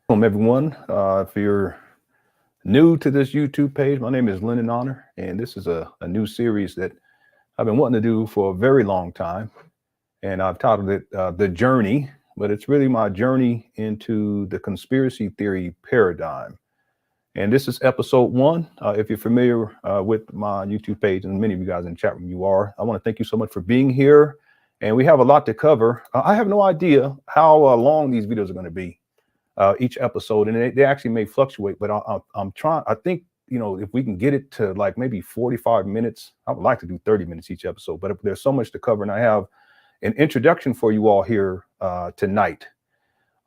Welcome, everyone. If you're new to this YouTube page, my name is LenonHonor, and this is a new series that I've been wanting to do for a very long time. And I've titled it The Journey, but it's really my journey into the conspiracy theory paradigm. And this is episode one. If you're familiar with my YouTube page, and many of you guys in the chat room you are, I want to thank you so much for being here. And we have a lot to cover. I have no idea how long these videos are going to be. Each episode, and they actually may fluctuate, but I'm trying. I think, if we can get it to like maybe 45 minutes, I would like to do 30 minutes each episode, but there's so much to cover, and I have an introduction for you all here tonight.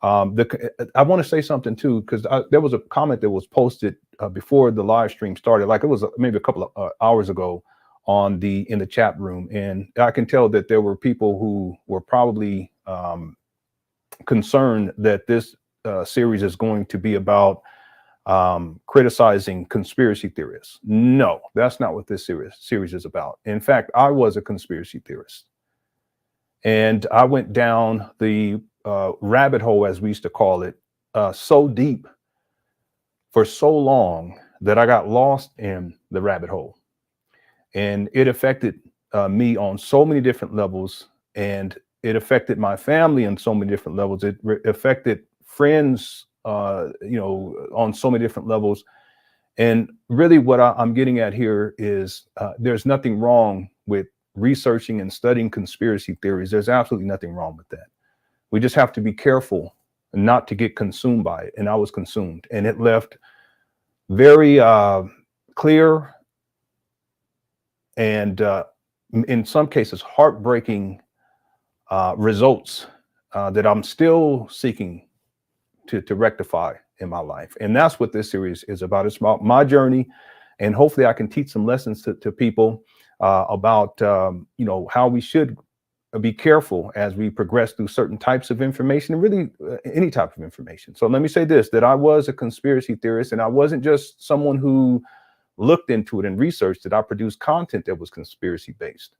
I want to say something too, because there was a comment that was posted before the live stream started, like it was maybe a couple of hours ago in the chat room, and I can tell that there were people who were probably concerned that this series is going to be about criticizing conspiracy theorists. No, that's not what this series is about. In fact, I was a conspiracy theorist, and I went down the rabbit hole, as we used to call it, so deep for so long that I got lost in the rabbit hole, and it affected me on so many different levels, and it affected my family on so many different levels. It affected friends, on so many different levels. And really what I'm getting at here is there's nothing wrong with researching and studying conspiracy theories. There's absolutely nothing wrong with that. We just have to be careful not to get consumed by it. And I was consumed, and it left very clear and in some cases heartbreaking results that I'm still seeking to rectify in my life. And that's what this series is about. It's about my journey, and hopefully I can teach some lessons to people about how we should be careful as we progress through certain types of information, and really any type of information. So let me say this, that I was a conspiracy theorist, and I wasn't just someone who looked into it and researched it. I produced content that was conspiracy based.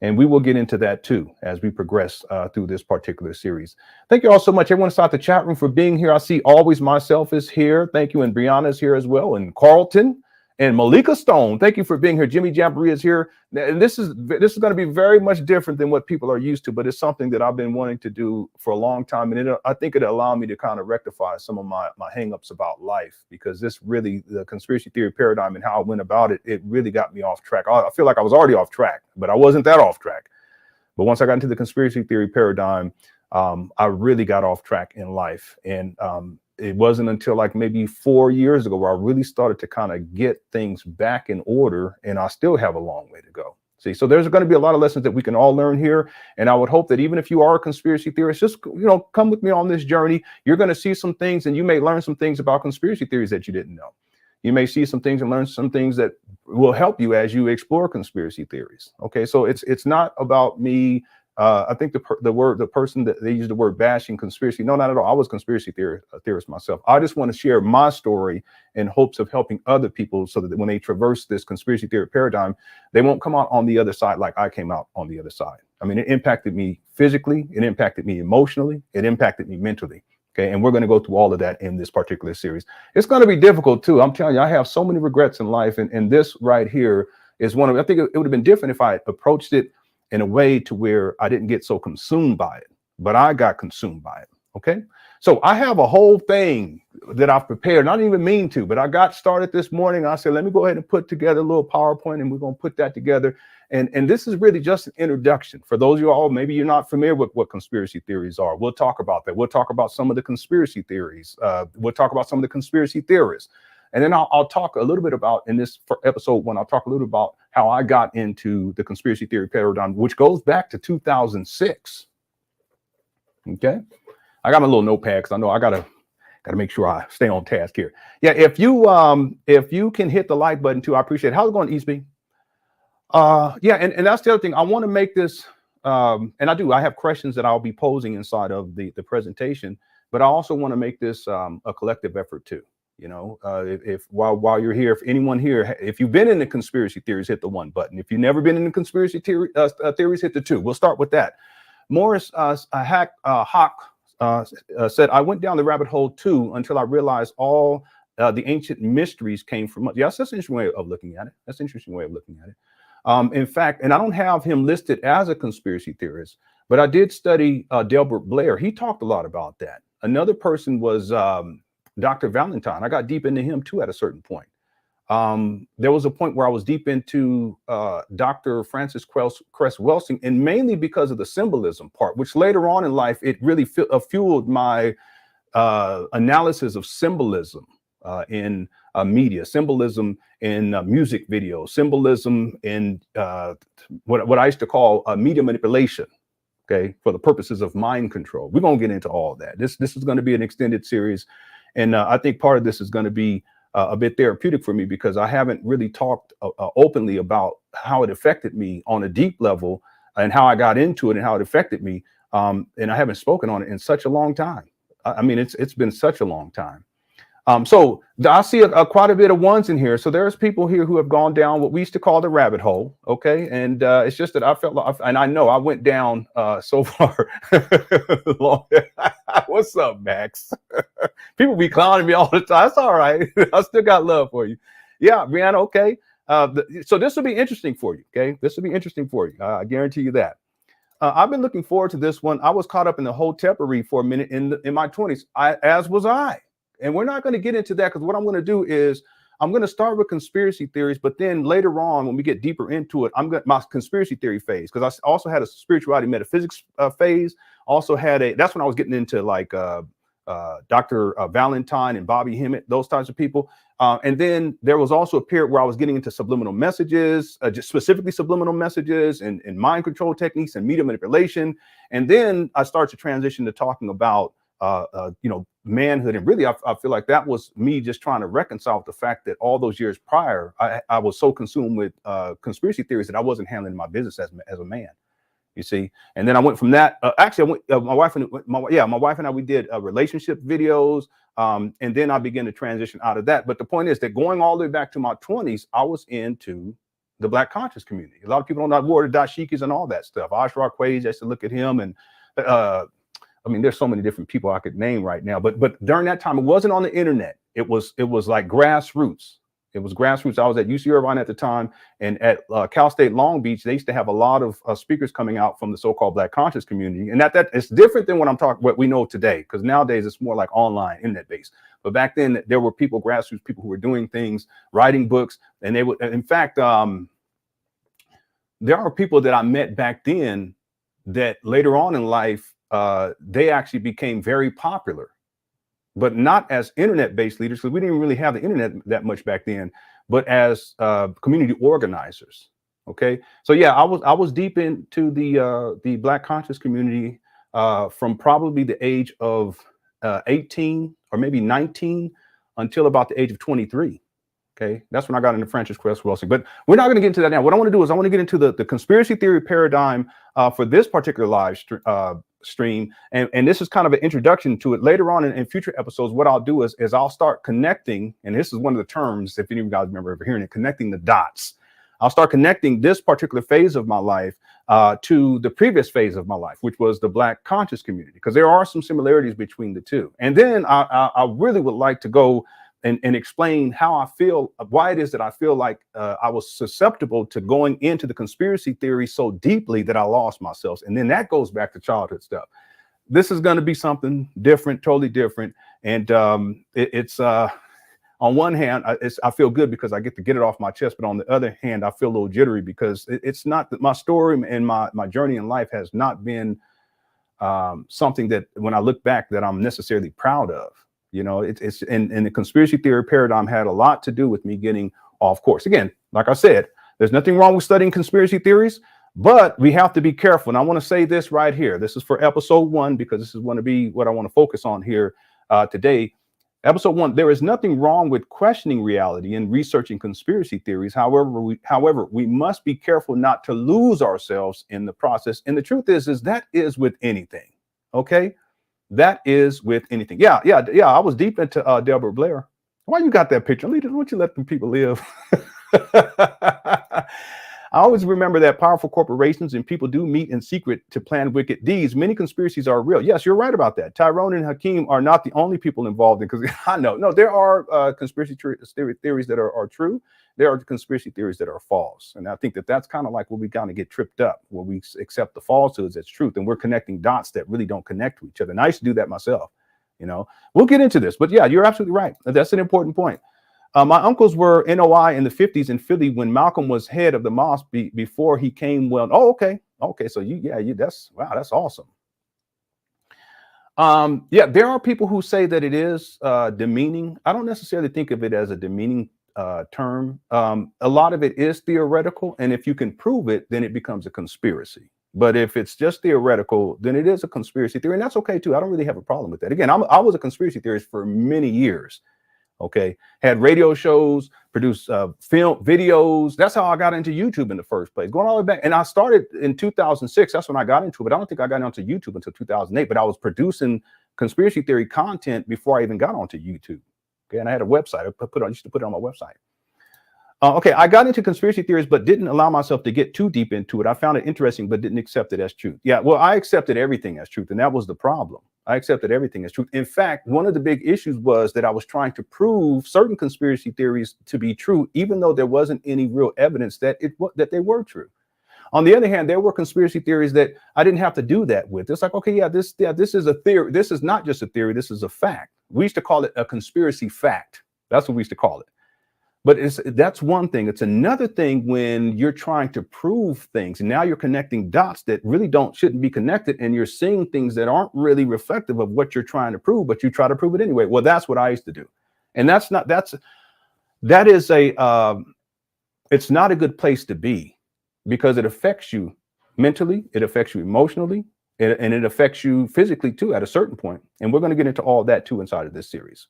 And we will get into that too as we progress through this particular series. Thank you all so much. Everyone inside the chat room for being here. I see Always Myself is here. Thank you. And Brianna is here as well. And Carlton and Malika Stone. Thank you for being here. Jimmy Jamboree is here. And this is going to be very much different than what people are used to, but it's something that I've been wanting to do for a long time. And I think it'll allow me to kind of rectify some of my hangups about life, because this really, the conspiracy theory paradigm and how I went about it, it really got me off track. I feel like I was already off track, but I wasn't that off track. But once I got into the conspiracy theory paradigm, I really got off track in life. And it wasn't until like maybe 4 years ago where I really started to kind of get things back in order, and I still have a long way to go. See, so there's going to be a lot of lessons that we can all learn here. And I would hope that even if you are a conspiracy theorist, just, come with me on this journey. You're going to see some things, and you may learn some things about conspiracy theories that you didn't know. You may see some things and learn some things that will help you as you explore conspiracy theories. Okay, so it's not about me. I think the person that they use the word bashing conspiracy. No, not at all. I was a conspiracy theorist myself. I just want to share my story in hopes of helping other people, so that when they traverse this conspiracy theory paradigm, they won't come out on the other side like I came out on the other side. I mean, it impacted me physically, it impacted me emotionally, it impacted me mentally. Okay, and we're going to go through all of that in this particular series. It's going to be difficult too. I'm telling you, I have so many regrets in life, and this right here is one of them. I think it would have been different if I approached it in a way to where I didn't get so consumed by it, but I got consumed by it. Okay, so I have a whole thing that I've prepared. And I didn't even mean to, but I got started this morning. I said, let me go ahead and put together a little PowerPoint, and we're going to put that together. And this is really just an introduction for those of you all, maybe you're not familiar with what conspiracy theories are. We'll talk about that. We'll talk about some of the conspiracy theories. We'll talk about some of the conspiracy theorists. And then I'll talk a little bit about, in this episode one, I'll talk a little bit about how I got into the conspiracy theory paradigm, which goes back to 2006. Okay, I got my little notepad because I know I gotta make sure I stay on task here. Yeah, if you can hit the like button too, I appreciate it. How's it going, Eastby? Yeah, and that's the other thing. I want to make this, and I have questions that I'll be posing inside of the presentation, but I also want to make this a collective effort too. If while you're here, if anyone here, if you've been in the conspiracy theories, hit the 1 button. If you've never been in the conspiracy theories, hit the 2. We'll start with that. Morris Hawk said, I went down the rabbit hole too until I realized all the ancient mysteries came from. Yes, that's an interesting way of looking at it. That's an interesting way of looking at it. In fact, and I don't have him listed as a conspiracy theorist, but I did study Delbert Blair. He talked a lot about that. Another person was Dr. Valentine. I got deep into him too at a certain point. There was a point where I was deep into Dr. Francis Cress Welsing, and mainly because of the symbolism part, which later on in life, it really fueled my analysis of symbolism in media, symbolism in music videos, symbolism in what I used to call media manipulation, okay, for the purposes of mind control. We're going to get into all of that. This is going to be an extended series, and I think part of this is going to be a bit therapeutic for me because I haven't really talked openly about how it affected me on a deep level and how I got into it and how it affected me. And I haven't spoken on it in such a long time. I mean, it's been such a long time. So I see quite a bit of ones in here. So there's people here who have gone down what we used to call the rabbit hole. Okay. And it's just that I felt like, and I know I went down so far. What's up, Max? People be clowning me all the time. That's all right. I still got love for you. Yeah, Brianna. Okay. So this will be interesting for you. Okay. This will be interesting for you. I guarantee you that. I've been looking forward to this one. I was caught up in the hotepery for a minute in my 20s, as was I. And we're not going to get into that because what I'm going to do is I'm going to start with conspiracy theories, but then later on, when we get deeper into it, I'm going my conspiracy theory phase, because I also had a spirituality metaphysics phase. Also had that's when I was getting into like Dr. Valentine and Bobby Hemmett, those types of people. And then there was also a period where I was getting into subliminal messages, just specifically subliminal messages and mind control techniques and media manipulation. And then I started to transition to talking about manhood. And really, I feel like that was me just trying to reconcile with the fact that all those years prior, I was so consumed with conspiracy theories that I wasn't handling my business as a man, you see. And then I went from that. Actually, I went, my wife and I, we did relationship videos. And then I began to transition out of that. But the point is that going all the way back to my 20s, I was into the Black conscious community. A lot of people don't know what dashikis and all that stuff. Ashra Quaid, I used to look at him, and I mean, there's so many different people I could name right now, but during that time, it wasn't on the internet. It was like grassroots. It was grassroots. I was at UC Irvine at the time, and at Cal State Long Beach, they used to have a lot of speakers coming out from the so-called Black conscious community. And that it's different than what we know today, because nowadays it's more like online, internet-based. But back then, there were grassroots people who were doing things, writing books, and they would. In fact, there are people that I met back then that later on in life, they actually became very popular, but not as internet-based leaders, because we didn't really have the internet that much back then, but as community organizers. Okay, so yeah, I was deep into the Black conscious community from probably the age of 18 or maybe 19 until about the age of 23. Okay, that's when I got into Francis Cress Welsing. But we're not going to get into that now. What I want to do is I want to get into the conspiracy theory paradigm for this particular live stream. And this is kind of an introduction to it. Later on in future episodes, what I'll do is I'll start connecting, and this is one of the terms, if any of you guys remember ever hearing it, connecting the dots. I'll start connecting this particular phase of my life to the previous phase of my life, which was the Black conscious community, because there are some similarities between the two. And then I really would like to go and explain how I feel, why it is that I feel like I was susceptible to going into the conspiracy theory so deeply that I lost myself. And then that goes back to childhood stuff. This is going to be something different, totally different. And it's on one hand, I feel good because I get to get it off my chest. But on the other hand, I feel a little jittery because it's not that my story and my journey in life has not been something that when I look back that I'm necessarily proud of. You know, it's in the conspiracy theory paradigm had a lot to do with me getting off course. Again, like I said, there's nothing wrong with studying conspiracy theories, but we have to be careful. And I want to say this right here. This is for episode 1, because this is going to be what I want to focus on here today. Episode 1, there is nothing wrong with questioning reality and researching conspiracy theories. However, we must be careful not to lose ourselves in the process. And the truth is that is with anything. OK. That is with anything. Yeah. I was deep into Delbert Blair. Why you got that picture? Why don't you let them people live? I always remember that powerful corporations and people do meet in secret to plan wicked deeds. Many conspiracies are real. Yes, you're right about that. Tyrone and Hakeem are not the only people involved in, because I know, no, there are conspiracy theories that are true. There are conspiracy theories that are false. And I think that that's kind of like where we kind of get tripped up, where we accept the falsehoods as truth, and we're connecting dots that really don't connect to each other. And I used to do that myself. You know, we'll get into this, but yeah, you're absolutely right. That's an important point. My uncles were NOI in the 50s in Philly when Malcolm was head of the mosque before he came. Well, oh, okay. So that's wow, that's awesome. Yeah, there are people who say that it is demeaning. I don't necessarily think of it as a demeaning term. A lot of it is theoretical, and if you can prove it, then it becomes a conspiracy. But if it's just theoretical, then it is a conspiracy theory, and that's okay too. I don't really have a problem with that. Again, I was a conspiracy theorist for many years. Okay, had radio shows, produced film videos. That's how I got into YouTube in the first place, going all the way back. And I started in 2006. That's when I got into it. But I don't think I got onto YouTube until 2008. But I was producing conspiracy theory content before I even got onto YouTube. Okay, and I had a website. I used to put it on my website. Okay, I got into conspiracy theories, but didn't allow myself to get too deep into it. I found it interesting, but didn't accept it as truth. Yeah, well, I accepted everything as truth, and that was the problem. I accepted everything as truth. In fact, one of the big issues was that I was trying to prove certain conspiracy theories to be true, even though there wasn't any real evidence that they were true. On the other hand, there were conspiracy theories that I didn't have to do that with. It's like, okay, this is a theory. This is not just a theory. This is a fact. We used to call it a conspiracy fact. That's what we used to call it. But that's one thing. It's another thing when you're trying to prove things, and now you're connecting dots that really shouldn't be connected, and you're seeing things that aren't really reflective of what you're trying to prove, but you try to prove it anyway. Well, that's what I used to do, and it's not a good place to be, because it affects you mentally, it affects you emotionally, and it affects you physically too at a certain point. And we're going to get into all that too inside of this series.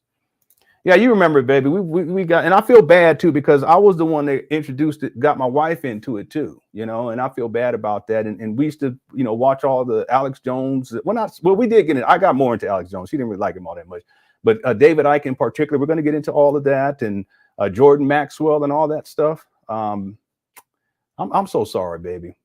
Yeah, you remember it, baby. We got, and I feel bad too, because I was the one that introduced it, got my wife into it too, and I feel bad about that. And we used to, watch all the Alex Jones. Well, we did get in. I got more into Alex Jones. She didn't really like him all that much, but David Icke in particular, we're going to get into all of that, and Jordan Maxwell and all that stuff. I'm so sorry, baby.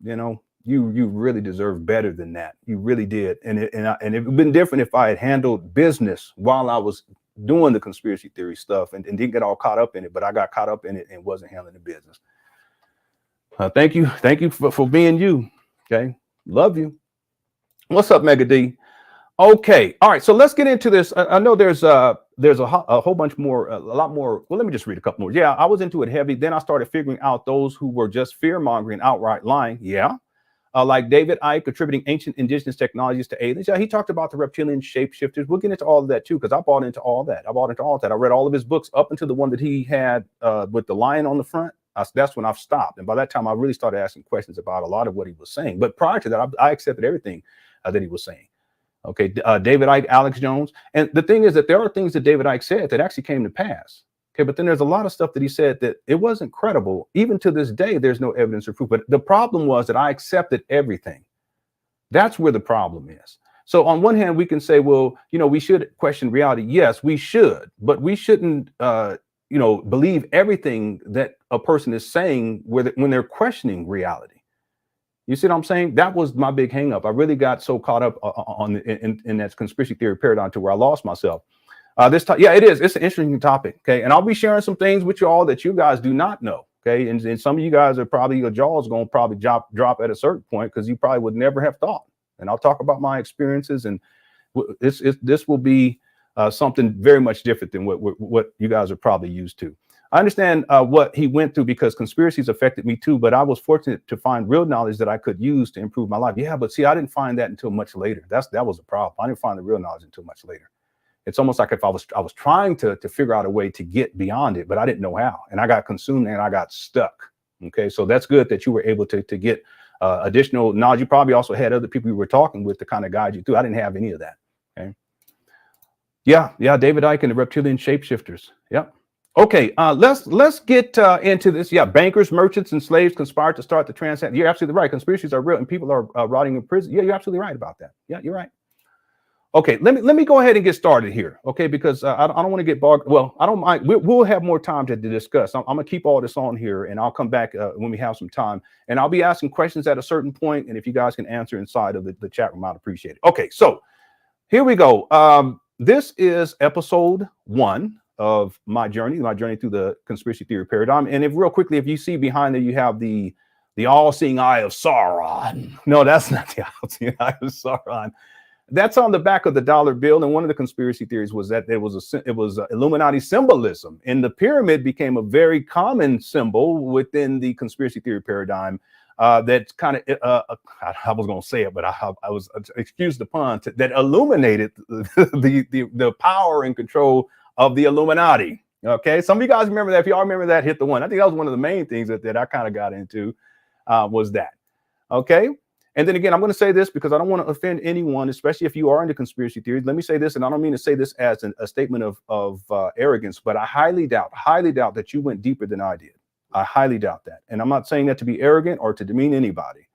You really deserve better than that. You really did. And it would have been different if I had handled business while I was doing the conspiracy theory stuff and didn't get all caught up in it, but I got caught up in it and wasn't handling the business. Thank you for being you. Okay, love you. What's up, Mega D? Okay, all right, so let's get into this. I know there's a whole bunch more, a lot more. Well, let me just read a couple more. Yeah, I was into it heavy. Then I started figuring out those who were just fear mongering, outright lying. Yeah. Like David Icke attributing ancient indigenous technologies to aliens. Yeah, he talked about the reptilian shapeshifters. We'll get into all of that too, because I bought into all that. I read all of his books up until the one that he had with the lion on the front. That's when I've stopped. And by that time, I really started asking questions about a lot of what he was saying. But prior to that, I accepted everything that he was saying. Okay, David Icke, Alex Jones. And the thing is that there are things that David Icke said that actually came to pass. Okay, but then there's a lot of stuff that he said that it wasn't credible. Even to this day, there's no evidence or proof. But the problem was that I accepted everything. That's where the problem is. So on one hand, we can say, well, we should question reality. Yes, we should, but we shouldn't, believe everything that a person is saying when they're questioning reality. You see what I'm saying? That was my big hang up. I really got so caught up in that conspiracy theory paradigm to where I lost myself. Yeah, it is. It's an interesting topic. Okay. And I'll be sharing some things with you all that you guys do not know. Okay. And some of you guys are probably, your jaw's going to probably drop at a certain point, because you probably would never have thought. And I'll talk about my experiences, and this will be something very much different than what you guys are probably used to. I understand what he went through, because conspiracies affected me too, but I was fortunate to find real knowledge that I could use to improve my life. Yeah, but see, I didn't find that until much later. That was the problem. I didn't find the real knowledge until much later. It's almost like if I was trying to figure out a way to get beyond it, but I didn't know how, and I got consumed and I got stuck. Okay, so that's good that you were able to get additional knowledge. You probably also had other people you were talking with to kind of guide you through. I didn't have any of that. Okay. Yeah, David Icke and the reptilian shapeshifters. Yep. Okay, let's get into this. Yeah, bankers, merchants, and slaves conspired to start the transaction. You're absolutely right. Conspiracies are real, and people are rotting in prison. Yeah, you're absolutely right about that. Yeah, you're right. Okay, let me go ahead and get started here, okay? Because I don't want to get bogged. Well, I don't mind. We'll have more time to discuss. I'm gonna keep all this on here, and I'll come back when we have some time, and I'll be asking questions at a certain point, and if you guys can answer inside of the chat room, I'd appreciate it. Okay, so here we go. This is episode 1 of my journey through the conspiracy theory paradigm. And if real quickly, if you see behind there, you have the all-seeing eye of Sauron. No, that's not the all-seeing eye of Sauron. That's on the back of the dollar bill. And one of the conspiracy theories was that it was Illuminati symbolism. And the pyramid became a very common symbol within the conspiracy theory paradigm. That's kind of, I was going to say it, but I was, excuse the pun, that illuminated the power and control of the Illuminati. Okay. Some of you guys remember that. If y'all remember that, hit the one. I think that was one of the main things that I kind of got into was that. Okay. And then again, I'm going to say this because I don't want to offend anyone, especially if you are into conspiracy theories. Let me say this, and I don't mean to say this as a statement of arrogance, but I highly doubt that you went deeper than I did. I highly doubt that. And I'm not saying that to be arrogant or to demean anybody.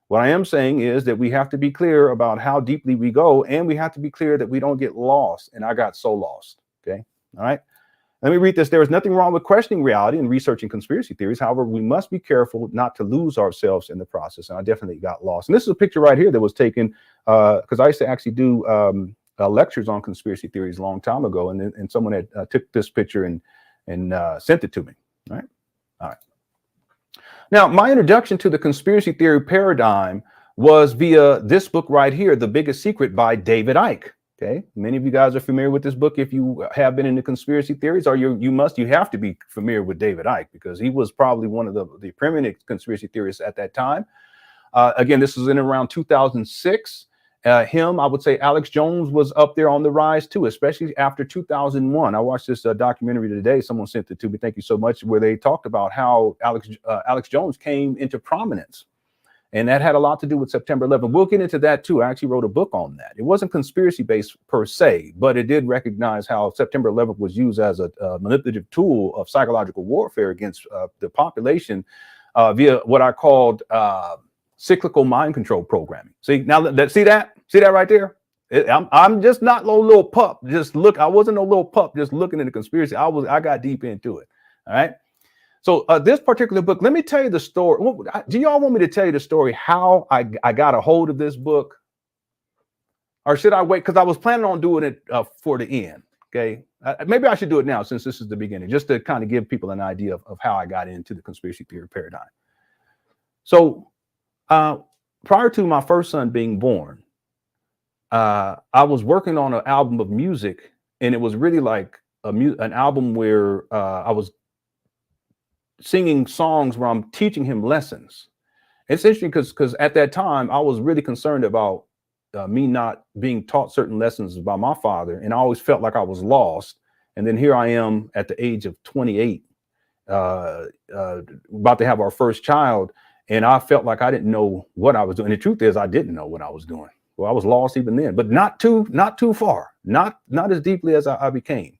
What I am saying is that we have to be clear about how deeply we go, and we have to be clear that we don't get lost. And I got so lost. Okay. All right. Let me read this. There is nothing wrong with questioning reality and researching conspiracy theories. However, we must be careful not to lose ourselves in the process. And I definitely got lost. And this is a picture right here that was taken because I used to actually do lectures on conspiracy theories a long time ago. And someone had took this picture and sent it to me. All right. All right. Now, my introduction to the conspiracy theory paradigm was via this book right here, The Biggest Secret by David Icke. Okay, many of you guys are familiar with this book if you have been into conspiracy theories, or you have to be familiar with David Icke because he was probably one of the preeminent conspiracy theorists at that time. Again, this was in around 2006. I would say Alex Jones was up there on the rise too, especially after 2001. I watched this documentary today. Someone sent it to me. Thank you so much. Where they talked about how Alex Jones came into prominence. And that had a lot to do with September 11th. We'll get into that too. I actually wrote a book on that. It wasn't conspiracy based per se, but it did recognize how September 11th was used as a manipulative tool of psychological warfare against the population via what I called cyclical mind control programming. See, now see that right there? I'm just not no little pup. Just look, I wasn't no little pup just looking at the conspiracy. I got deep into it. All right. So this particular book, let me tell you the story. Do y'all want me to tell you the story how I got a hold of this book? Or should I wait? Because I was planning on doing it for the end. Okay. Maybe I should do it now since this is the beginning, just to kind of give people an idea of how I got into the conspiracy theory paradigm. So prior to my first son being born, I was working on an album of music, and it was really like an album where I was singing songs where I'm teaching him lessons. It's interesting because at that time I was really concerned about me not being taught certain lessons by my father, and I always felt like I was lost. And then here I am at the age of 28, about to have our first child, and I felt like I didn't know what I was doing. And the truth is, I didn't know what I was doing. Well, I was lost even then, but not too far, not as deeply as I became.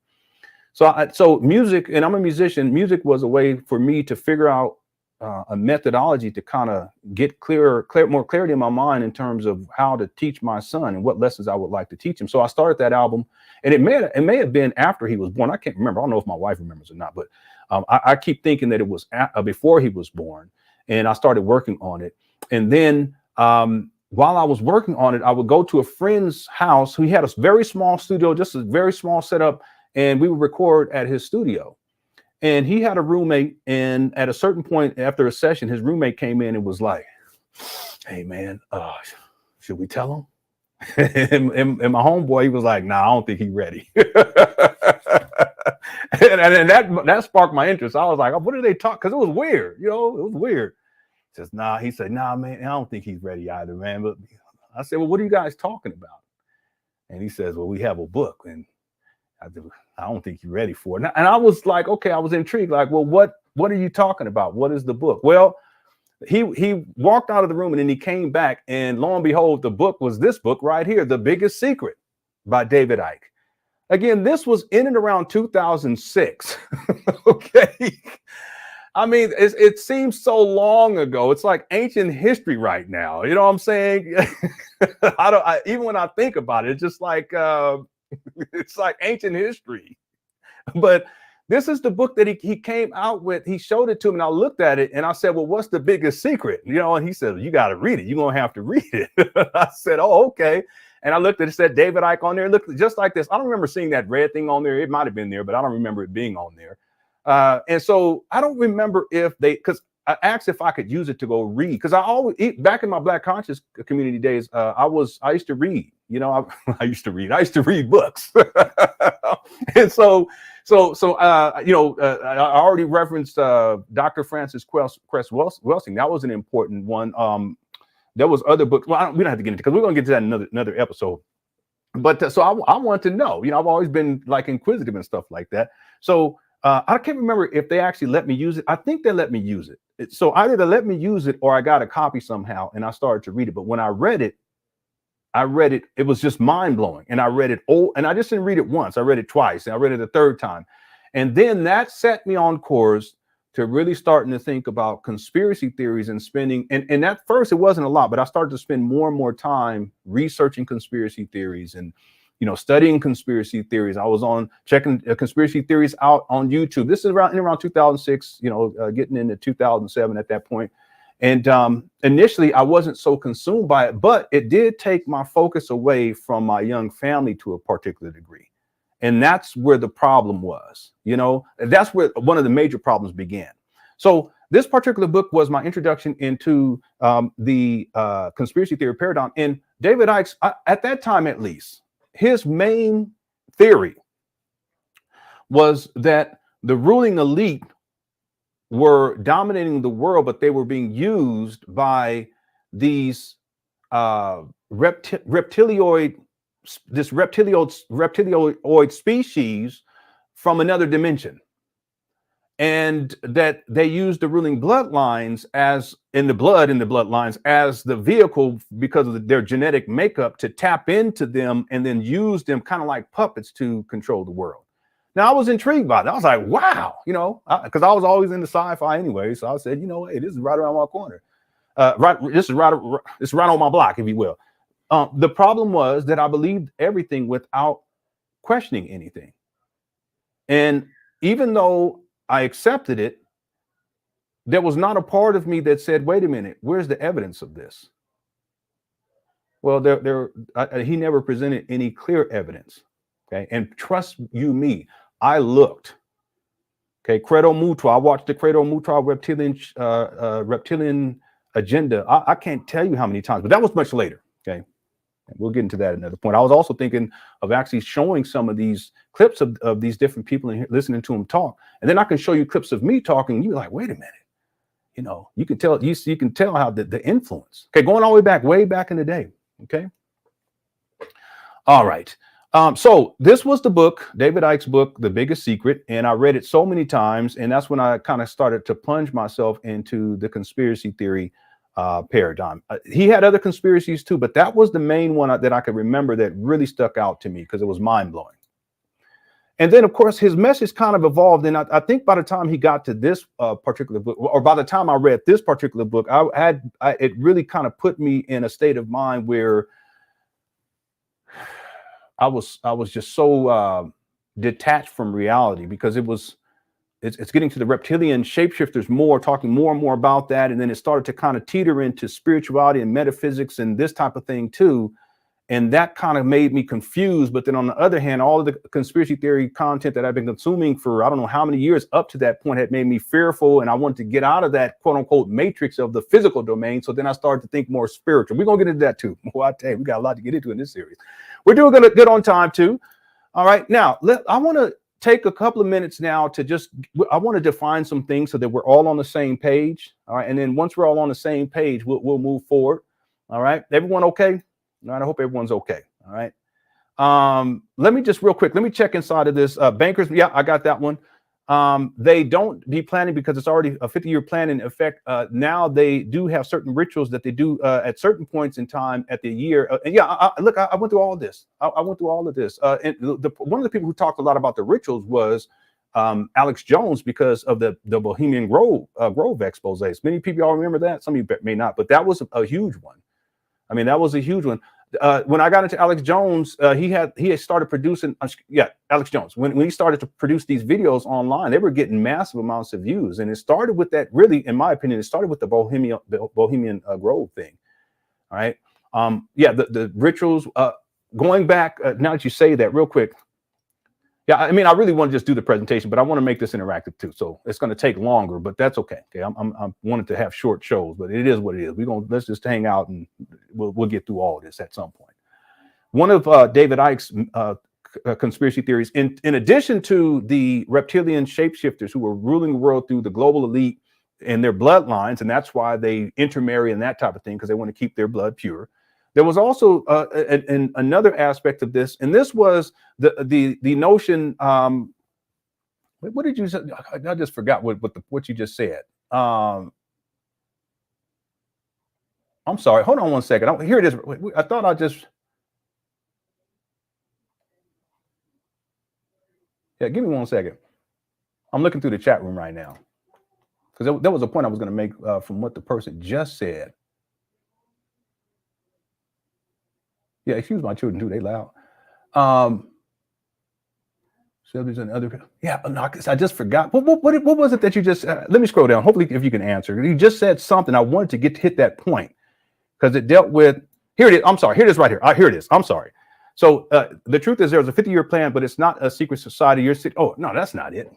So music, and I'm a musician, music was a way for me to figure out a methodology to kind of get more clarity in my mind in terms of how to teach my son and what lessons I would like to teach him. So I started that album, and it may have been after he was born. I can't remember. I don't know if my wife remembers or not, but I keep thinking that it was before he was born, and I started working on it. And then while I was working on it, I would go to a friend's house who had a very small studio, just a very small setup. And we would record at his studio, and he had a roommate. And at a certain point after a session, his roommate came in and was like, "Hey man, should we tell him?" and my homeboy, he was like, "Nah, I don't think he's ready." and that sparked my interest. I was like, "What did they talk?" Because it was weird, it was weird. He says, "Nah," he said, "Nah, man, I don't think he's ready either, man." But I said, "Well, what are you guys talking about?" And he says, "Well, we have a book." And I don't think you're ready for it. And I was like, okay, I was intrigued. Like, well, what are you talking about? What is the book? Well, he walked out of the room, and then he came back, and lo and behold, the book was this book right here, The Biggest Secret by David Icke. Again, this was in and around 2006. Okay. I mean, it seems so long ago. It's like ancient history right now. You know what I'm saying? Even when I think about it, it's just like it's like ancient history. But this is the book that he came out with. He showed it to me and I looked at it and I said, well, what's the biggest secret? You know, and he said, you got to read it. You're going to have to read it. I said, oh, okay. And I looked at it, said David Icke on there. It looked just like this. I don't remember seeing that red thing on there. It might have been there, but I don't remember it being on there. And so I don't remember if because I asked if I could use it to go read. Because I always, back in my Black Conscious community days, I used to read. You know, I used to read books. And so you know, I already referenced Dr. Francis Cress Welsing. That was an important one. There was other books. Well, we don't have to get into because we're going to get to that in another episode. But so I want to know. You know, I've always been like inquisitive and stuff like that. So I can't remember if they actually let me use it. I think they let me use it. So either they let me use it or I got a copy somehow and I started to read it. But when I read it, it was just mind blowing. And I read it and I just didn't read it once. I read it twice and I read it a third time. And then that set me on course to really starting to think about conspiracy theories and spending. And at first it wasn't a lot, but I started to spend more and more time researching conspiracy theories and, you know, studying conspiracy theories. I was on checking conspiracy theories out on YouTube. This is around 2006, you know, getting into 2007 at that point. And initially I wasn't so consumed by it, but it did take my focus away from my young family to a particular degree. And that's where the problem was, you know, that's where one of the major problems began. So this particular book was my introduction into the conspiracy theory paradigm. And David Icke's, at that time, at least, his main theory was that the ruling elite were dominating the world, but they were being used by these reptilioid species from another dimension, and that they used the ruling bloodlines as in the bloodlines as the vehicle because of their genetic makeup to tap into them and then use them kind of like puppets to control the world. Now I was intrigued by that. I was like, wow, you know, because I was always into sci-fi anyway. So I said, you know, hey, this is right around my corner. This is right on my block, if you will. The problem was that I believed everything without questioning anything. And even though I accepted it, there was not a part of me that said, wait a minute, where's the evidence of this? Well, he never presented any clear evidence. Okay. And trust you me, I looked. Okay. Credo Mutua. I watched the Credo Mutua reptilian agenda. I can't tell you how many times, but that was much later. Okay. And we'll get into that at another point. I was also thinking of actually showing some of these clips of these different people and listening to them talk. And then I can show you clips of me talking. You're like, wait a minute. You know, you can tell how the influence. Okay. Going all the way back in the day. Okay. All right. So this was the book, David Icke's book, The Biggest Secret. And I read it so many times. And that's when I kind of started to plunge myself into the conspiracy theory paradigm. He had other conspiracies too, but that was the main one that I could remember that really stuck out to me because it was mind blowing. And then, of course, his message kind of evolved. And I think by the time he got to this particular book, or by the time I read this particular book, it really kind of put me in a state of mind where I was just so detached from reality because it's getting to the reptilian shapeshifters talking more and more about that. And then it started to kind of teeter into spirituality and metaphysics and this type of thing too. And that kind of made me confused. But then on the other hand, all of the conspiracy theory content that I've been consuming for I don't know how many years up to that point had made me fearful. And I wanted to get out of that quote unquote matrix of the physical domain. So then I started to think more spiritual. We're going to get into that too. Well, I tell you, we got a lot to get into in this series. We're doing good on time too. All right. Now, I want to take a couple of minutes now to I want to define some things so that we're all on the same page. All right. And then once we're all on the same page, we'll move forward. All right. Everyone okay? All right. I hope everyone's okay. All right. Let me just real quick. Let me check inside of this. Bankers. Yeah, I got that one. They don't be planning because it's already a 50-year plan in effect. Now they do have certain rituals that they do at certain points in time at the year. And yeah, look, I went through all of this. I went through all of this. And one of the people who talked a lot about the rituals was Alex Jones because of the Bohemian Grove exposés. Many people all remember that. Some of you may not, but that was a huge one. I mean, that was a huge one. When I got into Alex Jones, he had started producing. Alex Jones. When he started to produce these videos online, they were getting massive amounts of views, and it started with that. Really, in my opinion, it started with the Bohemian Grove thing. All right. The rituals. Going back now that you say that, real quick. Yeah, I mean, I really want to just do the presentation, but I want to make this interactive too. So it's going to take longer, but that's okay. Okay, I'm wanted to have short shows, but it is what it is. Let's just hang out and we'll get through all of this at some point. One of David Icke's conspiracy theories, in addition to the reptilian shapeshifters who were ruling the world through the global elite and their bloodlines, and that's why they intermarry and that type of thing because they want to keep their blood pure. There was also another aspect of this, and this was the notion. What did you say? I just forgot what you just said. I'm sorry. Hold on one second. Here it is. I thought I just. Yeah, give me 1 second. I'm looking through the chat room right now because there was a point I was going to make from what the person just said. Yeah, excuse my children too. They loud. Subjects and other. Yeah, no, I just forgot. What was it that you just? Let me scroll down. Hopefully, if you can answer. You just said something. I wanted to hit that point because it dealt with. Here it is. I'm sorry. Here it is right here. Here it is. I'm sorry. So the truth is, there was a 50-year plan, but it's not a secret society. Oh no, that's not it.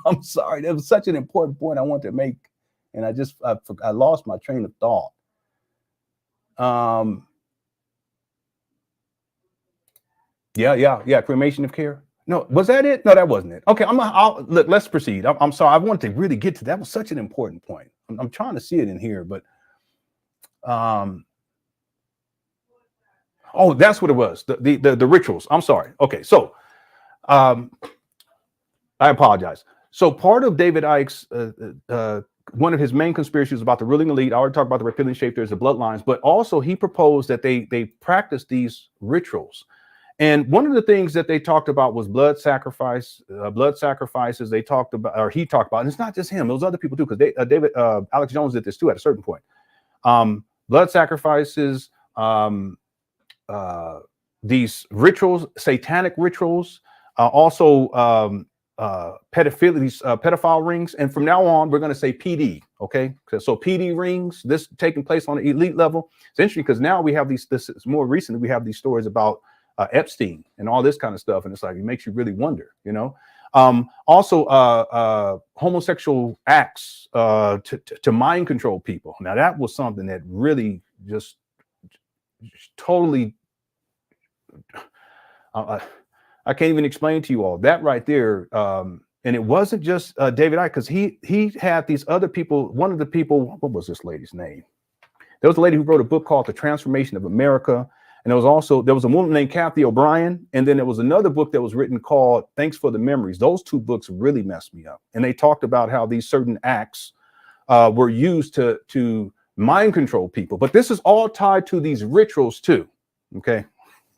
I'm sorry. That was such an important point I wanted to make, and I lost my train of thought. Yeah. Cremation of care. No, was that it? No, that wasn't it. Okay, look. Let's proceed. I'm sorry. I wanted to really get to that. Was such an important point. I'm trying to see it in here, but oh, that's what it was. The rituals. I'm sorry. Okay, so I apologize. So part of David Icke's one of his main conspiracies about the ruling elite. I already talked about the reptilian shapeshifters, the bloodlines, but also he proposed that they practice these rituals. And one of the things that they talked about was blood sacrifices. They talked about, or he talked about, and it's not just him; those other people too, because Alex Jones did this too at a certain point. Blood sacrifices, these rituals, satanic rituals, also pedophile rings, and from now on we're going to say PD. Okay, so PD rings, this taking place on the elite level. It's interesting because now we have these. This is more recently. We have these stories about Epstein and all this kind of stuff, and it's like it makes you really wonder, you know. Also, homosexual acts to mind control people. Now that was something that really just totally. I can't even explain to you all that right there. And it wasn't just David Icke, because he had these other people. One of the people, what was this lady's name? There was a lady who wrote a book called The Transformation of America. And there was a woman named Kathy O'Brien. And then there was another book that was written called Thanks for the Memories. Those two books really messed me up. And they talked about how these certain acts were used to mind control people. But this is all tied to these rituals too. Okay.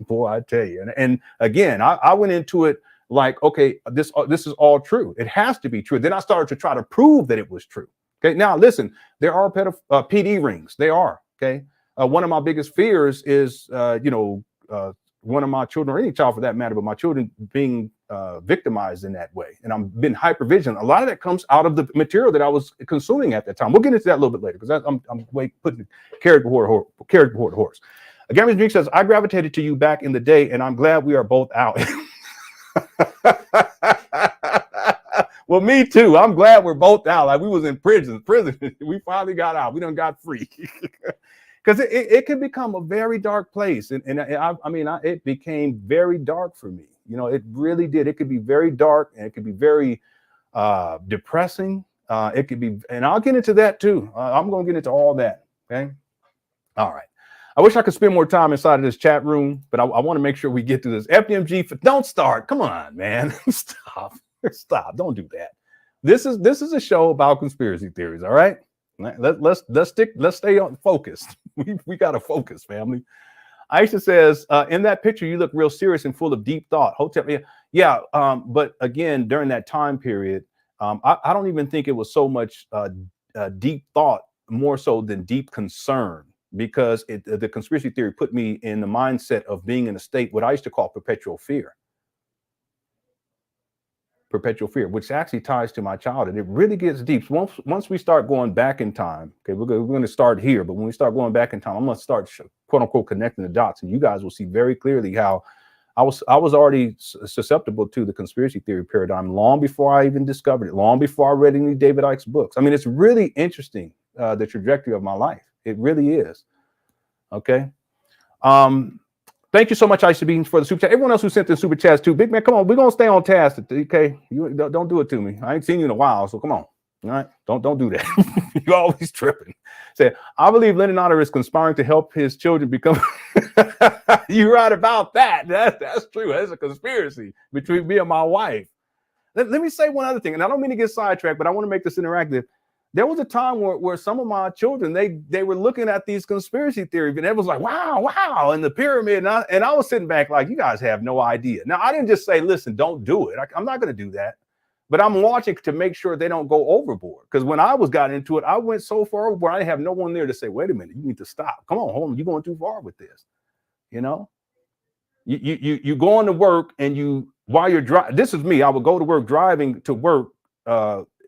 Boy, I tell you. And again, I went into it like, okay, this is all true. It has to be true. Then I started to try to prove that it was true. Okay. Now listen, there are PD rings. They are. Okay. One of my biggest fears is, one of my children, or any child for that matter, but my children being victimized in that way. And I've been hyper vigilant. A lot of that comes out of the material that I was consuming at that time. We'll get into that a little bit later, because I'm putting carrot before the horse. Gary's Drink says, I gravitated to you back in the day, and I'm glad we are both out. Well, me too. I'm glad we're both out. Like, we was in prison. We finally got out. We done got free. Because it can become a very dark place. And it became very dark for me. You know, it really did. It could be very dark, and it could be very depressing. It could be, and I'll get into that too. I'm going to get into all that. Okay. All right. I wish I could spend more time inside of this chat room, but I want to make sure we get to this. FDMG, don't start. Come on, man. Stop. Don't do that. This is a show about conspiracy theories. All right. Let's stay on focused. We got to focus, family. Aisha says, in that picture, you look real serious and full of deep thought. Hotel, yeah, yeah. But again, during that time period, I don't even think it was so much deep thought, more so than deep concern, because the conspiracy theory put me in the mindset of being in a state, what I used to call perpetual fear. Perpetual fear, which actually ties to my childhood. It really gets deep. Once we start going back in time, okay, we're going to start here, but when we start going back in time, I'm going to start quote unquote connecting the dots, and you guys will see very clearly how I was already susceptible to the conspiracy theory paradigm long before I even discovered it, long before I read any David Icke's books. I mean, it's really interesting, the trajectory of my life. It really is. Okay. Thank you so much, Ice Beans, for the super chat. Everyone else who sent the super chats too. Big man, come on. We're gonna stay on task. Okay, you don't do it to me. I ain't seen you in a while, so come on. All right, don't do that. You're always tripping. Say, I believe LenonHonor is conspiring to help his children become. You're right about that. That's true. That's a conspiracy between me and my wife. Let me say one other thing, and I don't mean to get sidetracked, but I want to make this interactive. There was a time where some of my children, they were looking at these conspiracy theories, and everyone's like, wow, and the pyramid. And I was sitting back like, you guys have no idea. Now, I didn't just say, listen, don't do it. I'm not going to do that. But I'm watching to make sure they don't go overboard. Because when I got into it, I went so far where I have no one there to say, wait a minute, you need to stop. Come on, hold on, you're going too far with this. You know, you go on to work, and while you're driving, this is me, I would go to work, driving to work,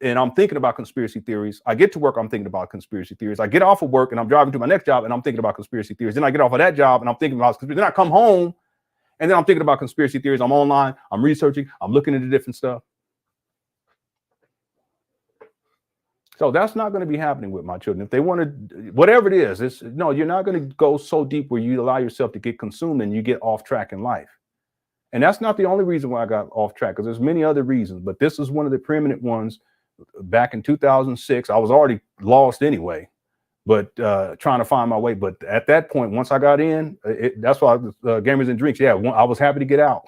and I'm thinking about conspiracy theories. I get to work, I'm thinking about conspiracy theories. I get off of work and I'm driving to my next job and I'm thinking about conspiracy theories. Then I get off of that job and I'm thinking about conspiracy. Then I come home and then I'm thinking about conspiracy theories. I'm online, I'm researching, I'm looking into different stuff. So that's not going to be happening with my children. If they want to, whatever it is, no, you're not going to go so deep where you allow yourself to get consumed and you get off track in life. And that's not the only reason why I got off track, because there's many other reasons, but this is one of the preeminent ones. Back in 2006, I was already lost anyway, but trying to find my way. But at that point, once I got in, that's why Gamers and Drinks. Yeah, I was happy to get out.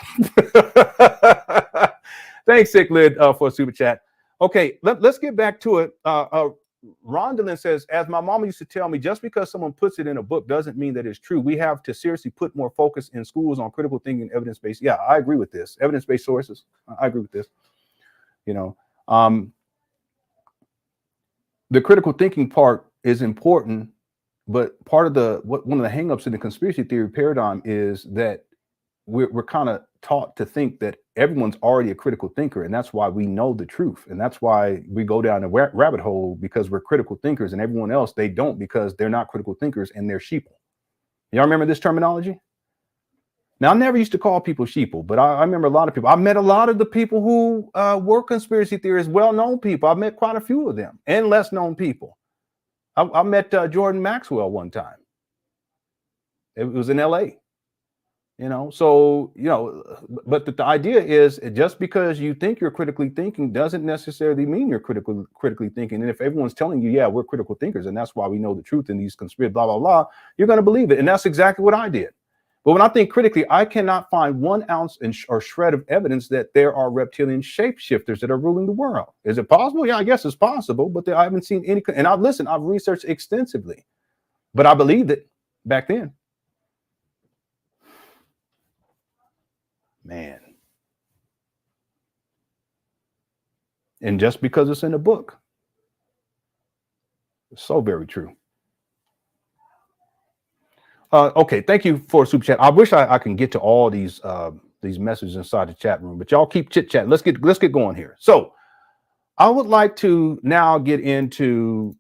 Thanks, Sick Lid, for a super chat. Okay, let's get back to it. Rondalyn says, as my mama used to tell me, just because someone puts it in a book doesn't mean that it's true. We have to seriously put more focus in schools on critical thinking and evidence-based. Yeah, I agree with this. Evidence-based sources. I agree with this. You know, the critical thinking part is important, but part of one of the hangups in the conspiracy theory paradigm is that we're kind of taught to think that everyone's already a critical thinker, and that's why we know the truth, and that's why we go down a rabbit hole, because we're critical thinkers, and everyone else, they don't, because they're not critical thinkers and they're sheeple. Y'all remember this terminology? Now, I never used to call people sheeple, but I remember a lot of people. I met a lot of the people who were conspiracy theorists, well-known people. I met quite a few of them, and less-known people. I met Jordan Maxwell one time. It was in LA. You know, so, you know, but the idea is, just because you think you're critically thinking doesn't necessarily mean you're critically thinking. And if everyone's telling you, yeah, we're critical thinkers, and that's why we know the truth in these conspiracy, blah, blah, blah, you're going to believe it. And that's exactly what I did. But when I think critically, I cannot find 1 ounce or shred of evidence that there are reptilian shapeshifters that are ruling the world. Is it possible? Yeah, I guess it's possible, but I haven't seen any. And I've researched extensively, but I believed it back then. Man. And just because it's in a book, it's so very true. Okay, thank you for super chat. I wish I can get to all these messages inside the chat room, but y'all keep chit chatting. Let's get going here. So I would like to now get into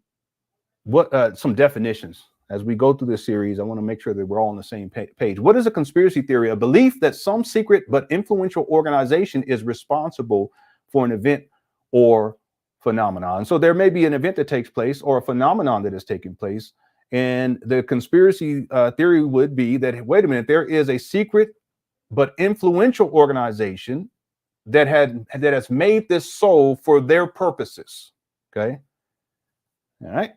what some definitions. As we go through this series, I want to make sure that we're all on the same page. What is a conspiracy theory? A belief that some secret but influential organization is responsible for an event or phenomenon. And so there may be an event that takes place or a phenomenon that is taking place. And the conspiracy theory would be that, wait a minute, there is a secret but influential organization that has made this so for their purposes. Okay. All right.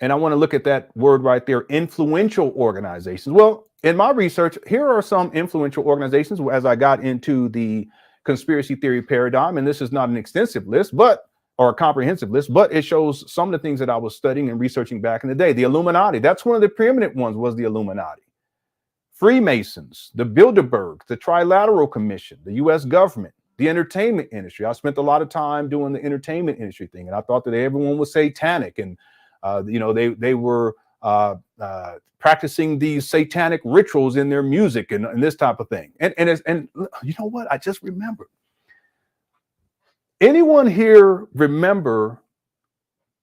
And I want to look at that word right there, influential organizations. Well, in my research, here are some influential organizations as I got into the conspiracy theory paradigm. And this is not an extensive list, but or a comprehensive list, but it shows some of the things that I was studying and researching back in the day. The Illuminati, that's one of the preeminent ones, was the Illuminati. Freemasons, the Bilderberg, the Trilateral Commission, the US government, the entertainment industry. I spent a lot of time doing the entertainment industry thing, and I thought that everyone was satanic, and they were practicing these satanic rituals in their music and this type of thing. And you know what? I just remembered. Anyone here remember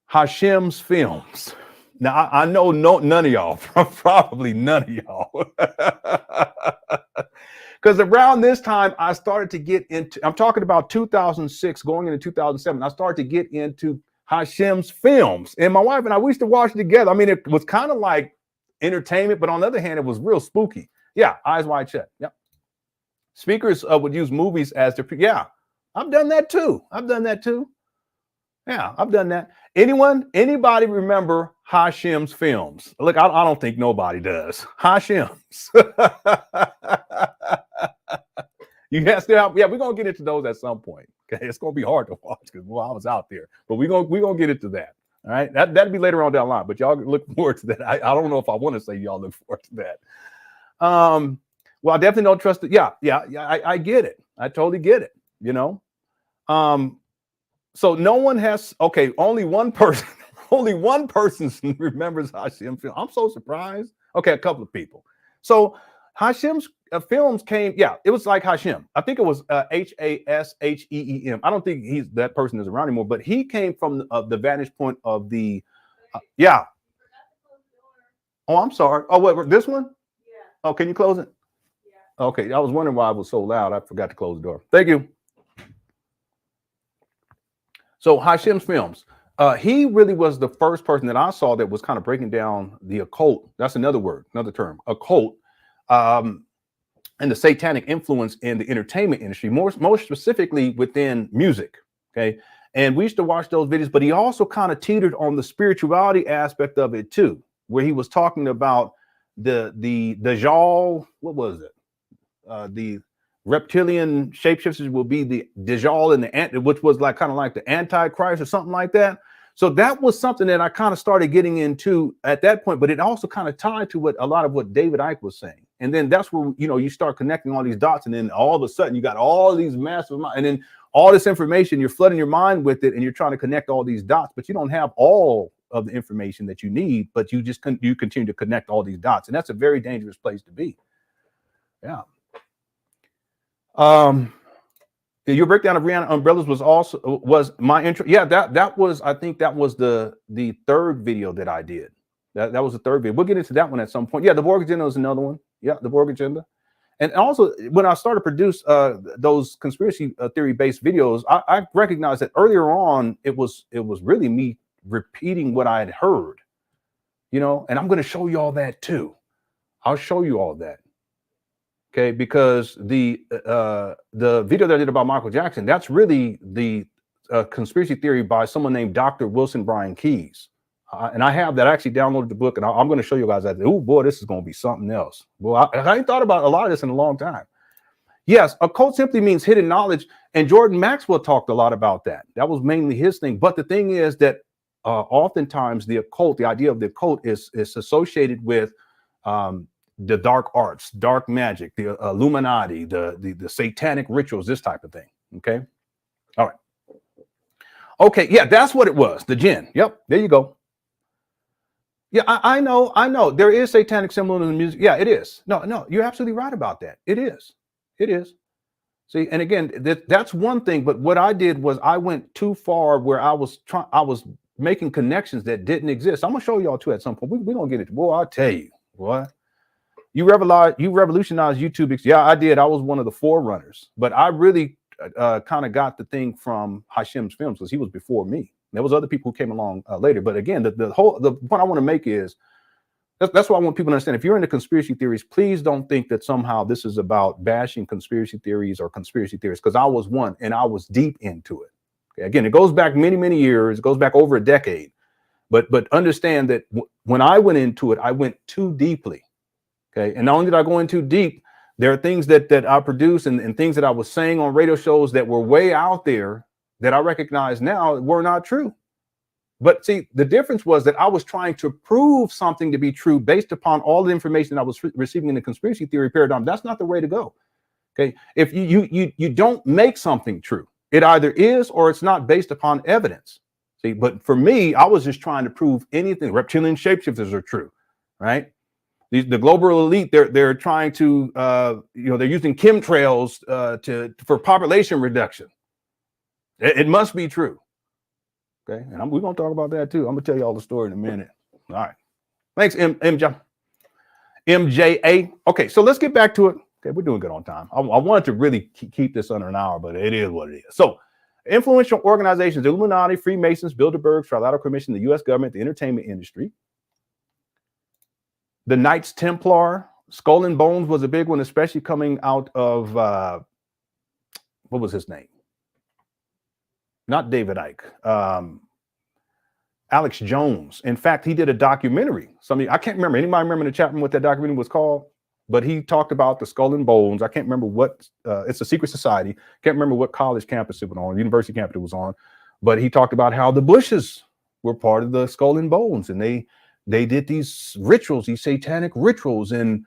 Hashem's films? Now, I know none of y'all, probably none of y'all. Because around this time, I started to get into, I'm talking about 2006, going into 2007, I started to get into Hashem's films. And my wife and I, we used to watch it together. I mean, it was kind of like entertainment, but on the other hand, it was real spooky. Yeah, Eyes Wide Shut. Yep. Speakers would use movies as their, yeah, I've done that too. I've done that too. Yeah, I've done that. Anybody remember Hashem's films? Look, I don't think nobody does. Hashem's. You have to have, yeah, we're gonna get into those at some point. Okay, it's gonna be hard to watch because I was out there, but we're gonna get into that. All right, that'll be later on down the line. But y'all look forward to that. I don't know if I want to say y'all look forward to that. Well, I definitely don't trust it. Yeah, I get it. I totally get it. You know, so no one has. Okay, only one person remembers Hashem film. I'm so surprised. Okay, a couple of people. So Hashem's films came. Yeah, it was like Hashem. I think it was Hasheem. I don't think that person is around anymore. But he came from the vantage point of the. Yeah. Oh, I'm sorry. Oh, what? This one? Yeah. Oh, can you close it? Yeah. Okay, I was wondering why it was so loud. I forgot to close the door. Thank you. So Hashem's films. He really was the first person that I saw that was kind of breaking down the occult. That's another word, another term, occult, and the satanic influence in the entertainment industry, more specifically within music. Okay, and we used to watch those videos, but he also kind of teetered on the spirituality aspect of it too, where he was talking about the Dajjal. What was it? The reptilian shapeshifters will be the Dajjal and the which was like kind of like the Antichrist or something like that. So that was something that I kind of started getting into at that point, but it also kind of tied to what a lot of what David Icke was saying. And then that's where, you know, you start connecting all these dots, and then all of a sudden you got all these massive, and then all this information, you're flooding your mind with it, and you're trying to connect all these dots, but you don't have all of the information that you need, but you just you continue to connect all these dots. And that's a very dangerous place to be. Yeah. Your breakdown of Rihanna umbrellas was my intro. Yeah, that was, I think that was the third video that I did. That was the third video. We'll get into that one at some point. Yeah, the Borg Agenda was another one. Yeah, the Borg Agenda. And also, when I started to produce those conspiracy theory based videos, I recognized that earlier on it was really me repeating what I had heard, you know. And I'm going to show you all that too. I'll show you all that. Okay, because the video that I did about Michael Jackson, that's really the conspiracy theory by someone named Dr. Wilson Brian Keyes. And I have that. I actually downloaded the book, and I'm going to show you guys that. Oh boy, this is going to be something else. Well, I ain't thought about a lot of this in a long time. Yes, occult simply means hidden knowledge, and Jordan Maxwell talked a lot about that. That was mainly his thing. But the thing is that oftentimes the occult, the idea of the occult is associated with the dark arts, dark magic, the Illuminati, the satanic rituals, this type of thing. Okay. All right. Okay. Yeah, that's what it was. The jinn. Yep. There you go. Yeah, I know. There is satanic symbolism in music. Yeah, it is. No, you're absolutely right about that. It is. See, and again, that's one thing. But what I did was I went too far where I was making connections that didn't exist. I'm gonna show y'all too at some point. We're gonna get it. Boy, I'll tell you what. You revolutionized YouTube. Yeah, I did. I was one of the forerunners, but I really kind of got the thing from Hashem's films because he was before me. There was other people who came along later. But again, the point I want to make is that's why I want people to understand. If you're into conspiracy theories, please don't think that somehow this is about bashing conspiracy theories or conspiracy theories, because I was one and I was deep into it. Okay? Again, it goes back many years. It goes back over a decade. But understand that when I went into it, I went too deeply. Okay, and not only did I go in too deep, there are things that I produced and things that I was saying on radio shows that were way out there that I recognize now were not true. But see, the difference was that I was trying to prove something to be true based upon all the information I was receiving in the conspiracy theory paradigm. That's not the way to go. Okay. If you don't make something true, it either is or it's not based upon evidence. See, but for me, I was just trying to prove anything. Reptilian shapeshifters are true, right? The global elite, they're trying to, they're using chemtrails for population reduction. It must be true. Okay, and we're gonna talk about that too. I'm gonna tell you all the story in a minute. All right, thanks, MJA. Okay, so let's get back to it. Okay, we're doing good on time. I wanted to really keep this under an hour, but it is what it is. So, influential organizations: Illuminati, Freemasons, Bilderberg, Trilateral Commission, the U.S. government, the entertainment industry. The Knights Templar, Skull and Bones was a big one, especially coming out of what was his name? Not David Icke. Alex Jones. In fact, he did a documentary. I can't remember. Anybody remember in the chat room what that documentary was called? But he talked about the Skull and Bones. I can't remember what. It's a secret society. Can't remember what college campus it was on, university campus it was on. But he talked about how the Bushes were part of the Skull and Bones, and they did these rituals, these satanic rituals, and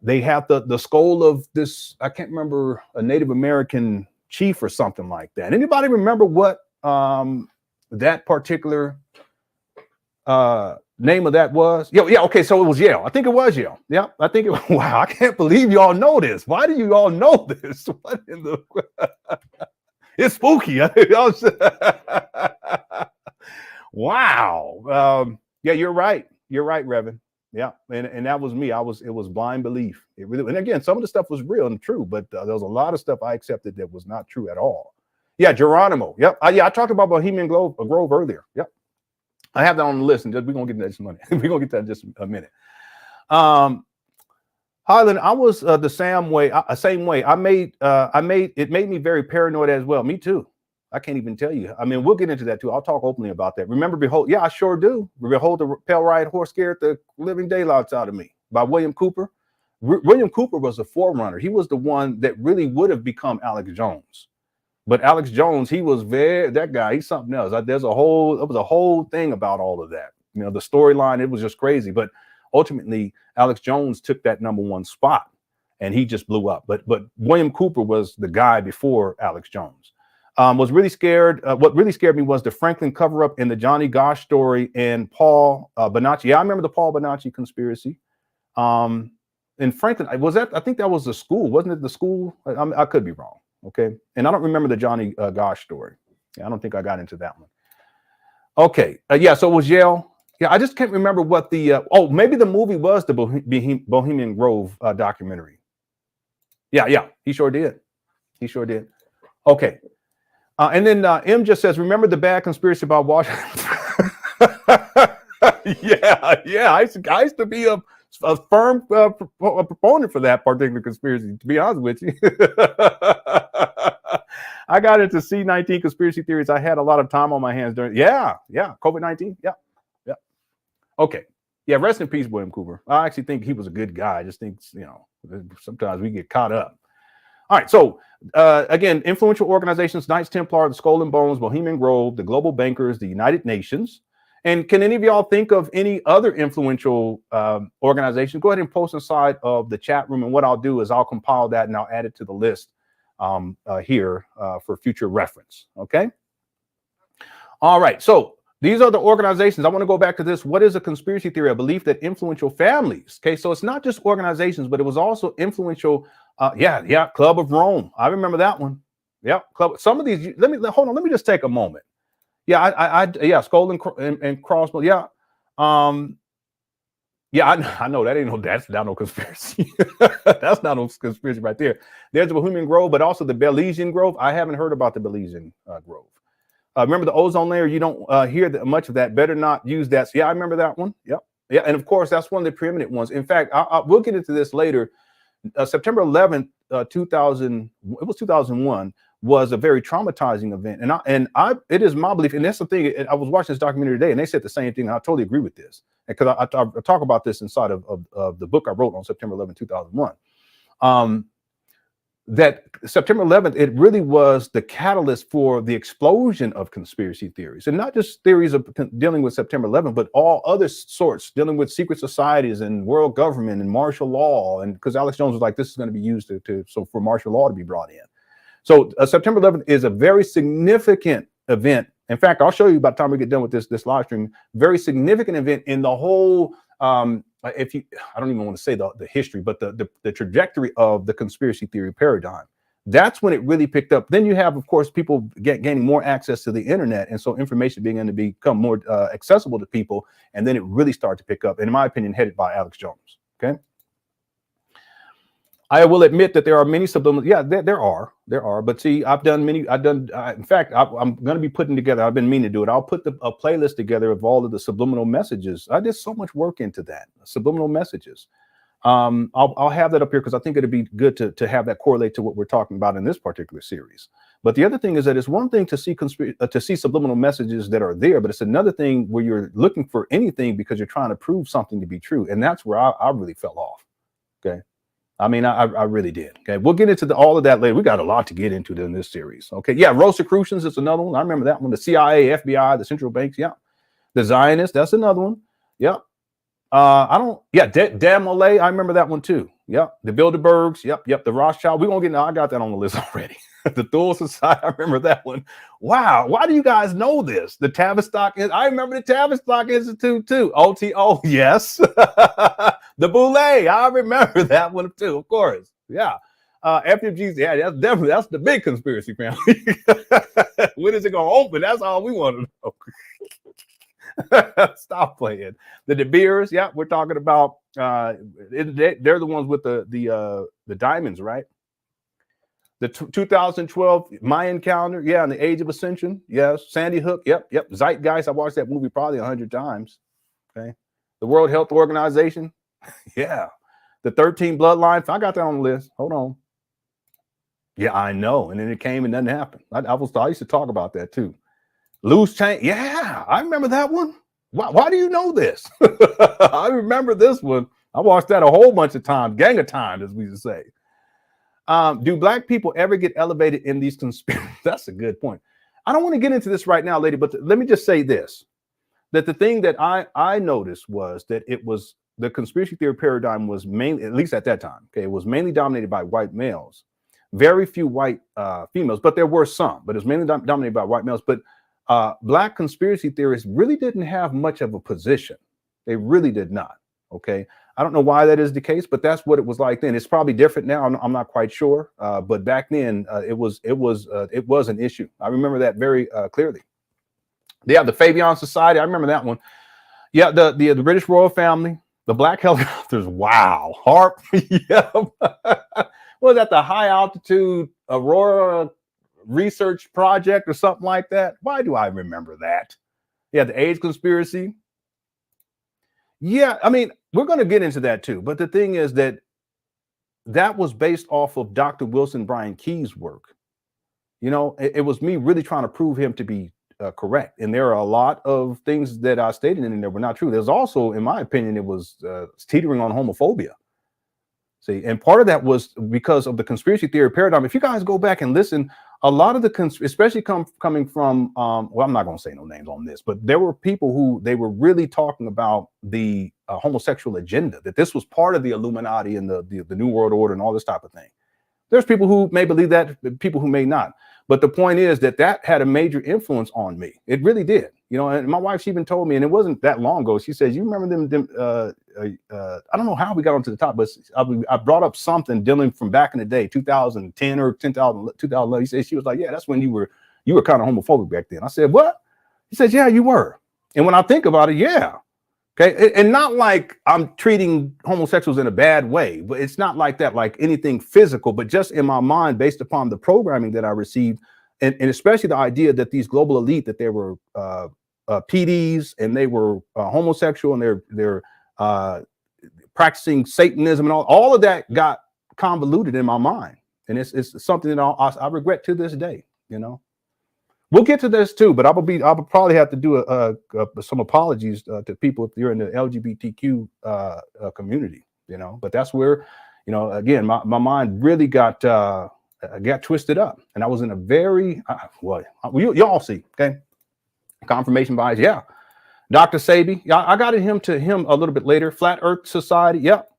they had the skull of this, I can't remember, a Native American chief or something like that. Anybody remember what that particular name of that was? Yeah, okay, so it was Yale. I think it was Yale. Yeah, I think it was. Wow, I can't believe you all know this. Why do you all know this? What in the it's spooky. Wow. Yeah, you're right. You're right, Reverend. Yeah, and that was me. It was blind belief. It really, and again, some of the stuff was real and true, but there was a lot of stuff I accepted that was not true at all. Yeah, Geronimo. Yep. I talked about Bohemian Grove earlier. Yep. I have that on the list, and we're gonna get that just a minute. We're gonna get that in just a minute. Highland, I was the same way. It made me very paranoid as well. Me too. I can't even tell you. I mean, we'll get into that too. I'll talk openly about that. Remember, Behold? Yeah, I sure do. Behold, the pale white horse scared the living daylights out of me, by William Cooper. William Cooper was the forerunner. He was the one that really would have become Alex Jones. But Alex Jones, he was that guy. He's something else. There was a whole thing about all of that. You know, the storyline, it was just crazy. But ultimately, Alex Jones took that #1 spot, and he just blew up. But William Cooper was the guy before Alex Jones. Was really scared. What really scared me was the Franklin cover-up and the Johnny Gosch story and Paul Bonacci. Yeah, I remember the Paul Bonacci conspiracy. And Franklin, I think that was the school, wasn't it? The school? I could be wrong. Okay, and I don't remember the Johnny Gosch story. Yeah, I don't think I got into that one. Okay, yeah, so it was Yale. Yeah, I just can't remember what the maybe the movie was the Bohemian Grove documentary. Yeah, he sure did. Okay. And then M just says, remember the bad conspiracy about Washington? yeah. I used to be a firm proponent for that particular conspiracy, to be honest with you. I got into C-19 conspiracy theories. I had a lot of time on my hands during, COVID-19. Yeah. Okay. Yeah, rest in peace, William Cooper. I actually think he was a good guy. I just think, sometimes we get caught up. All right, so again, influential organizations: Knights Templar, the Skull and Bones, Bohemian Grove, the Global Bankers, the United Nations. And can any of y'all think of any other influential organizations? Go ahead and post inside of the chat room, and what I'll do is I'll compile that and I'll add it to the list here for future reference. Okay. All right, so these are the organizations. I want to go back to this. What is a conspiracy theory? A belief that influential families. Okay, so it's not just organizations, but it was also influential. Club of Rome. I remember that one. Yeah, club. Some of these. Hold on. Let me just take a moment. Yeah, Skull and Crossbones. Yeah, I know that ain't that's not no conspiracy. That's not no conspiracy right there. There's the Bohemian Grove, but also the Belizean Grove. I haven't heard about the Belizean Grove. Remember the ozone layer? You don't hear much of that. Better not use that. So, yeah, I remember that one. Yep. Yeah, and of course that's one of the preeminent ones. In fact, we'll get into this later. September 11th, 2001 was a very traumatizing event, and it is my belief, and that's the thing. I was watching this documentary today, and they said the same thing. And I totally agree with this, because I talk about this inside of the book I wrote on September 11th, 2001. that September 11th, it really was the catalyst for the explosion of conspiracy theories, and not just theories of dealing with September 11th, but all other sorts, dealing with secret societies and world government and martial law. And because Alex Jones was like, this is going to be used so for martial law to be brought in. So September 11th is a very significant event. In fact, I'll show you by the time we get done with this live stream, very significant event in the whole, I don't even want to say the history, but the trajectory of the conspiracy theory paradigm. That's when it really picked up. Then you have, of course, people gaining more access to the internet, and so information beginning to become more accessible to people, and then it really started to pick up, and in my opinion, headed by Alex Jones. Okay. I will admit that there are many subliminal. Yeah, there are. But see, in fact, I'm going to be putting together, I've been meaning to do it. I'll put a playlist together of all of the subliminal messages. I did so much work into that. Subliminal messages. I'll have that up here because I think it'd be good to have that correlate to what we're talking about in this particular series. But the other thing is that it's one thing to see subliminal messages that are there, but it's another thing where you're looking for anything because you're trying to prove something to be true. And that's where I really fell off. Okay. I mean, I really did. Okay, we'll get into all of that later. We got a lot to get into in this series. Okay, yeah, Rosicrucians is another one. I remember that one. The CIA, FBI, the central banks. Yeah, the Zionists. That's another one. Yeah. Damolay. I remember that one too. Yep. The Bilderbergs. Yep. The Rothschild. We're gonna get. I got that on the list already. The Thule Society. I remember that one. Wow. Why do you guys know this? The Tavistock. I remember the Tavistock Institute too. OTO. Yes. The Boule. I remember that one too. Of course. Yeah. FFG's. Yeah. That's the big conspiracy family. When is it gonna open? That's all we want to know. Stop playing. The De Beers, yeah, we're talking about. They're the ones with the diamonds, right? The 2012 Mayan calendar, yeah, and the Age of Ascension, yes. Sandy Hook, yep. Zeitgeist, I watched that movie probably 100 times. Okay, the World Health Organization, yeah. The 13 Bloodlines, I got that on the list. Hold on. Yeah, I know, and then it came and nothing happened. I used to talk about that too. Loose Change, yeah, I remember that one. Why do you know this? I remember this one. I watched that a whole bunch of times, gang of times, as we used to say. Do Black people ever get elevated in these conspiracies? That's a good point. I don't want to get into this right now, lady, but let me just say this, that the thing that I noticed was that it was the conspiracy theory paradigm was mainly, at least at that time, okay, it was mainly dominated by white males, very few white females, but there were some, but it was mainly dominated by white males. But Black conspiracy theorists really didn't have much of a position. They really did not. Okay. I don't know why that is the case, but that's what it was like then. It's probably different now. I'm not quite sure. But back then it was an issue. I remember that very clearly. Yeah. The Fabian Society. I remember that one. Yeah. The British royal family, the Black helicopters. Wow. HARP. Yeah. Was that the high altitude Aurora research project or something like that? Why do I remember that? Yeah, the AIDS conspiracy. Yeah, I mean, we're going to get into that too. But the thing is that was based off of Dr. Wilson Brian Key's work. You know, it was me really trying to prove him to be correct. And there are a lot of things that I stated in there were not true. There's also, in my opinion, it was teetering on homophobia. See, and part of that was because of the conspiracy theory paradigm. If you guys go back and listen, a lot of the especially coming from well, I'm not going to say no names on this, but there were people who they were really talking about the homosexual agenda, that this was part of the Illuminati and the New World Order and all this type of thing. There's people who may believe that, people who may not. But the point is that had a major influence on me. It really did. You know, and my wife, she even told me, and it wasn't that long ago. She says, "You remember them? I don't know how we got onto the top, but I brought up something dealing from back in the day, 2010 or 2011. She was like, "Yeah, that's when you were kind of homophobic back then." I said, "What?" He says, "Yeah, you were." And when I think about it, yeah. Okay, and not like I'm treating homosexuals in a bad way, but it's not like that, like anything physical, but just in my mind, based upon the programming that I received, and especially the idea that these global elite, that they were PDs and they were homosexual and they're practicing Satanism and all of that got convoluted in my mind, and it's something that I regret to this day. You know. We'll get to this too, but I'll probably have to do some apologies to people if you're in the LGBTQ community, you know. But that's where, you know, again, my mind really got I got twisted up, and I was in a very y'all see, okay, confirmation bias. Yeah, Dr. Sabi. Yeah, I got him a little bit later. Flat Earth Society. Yep.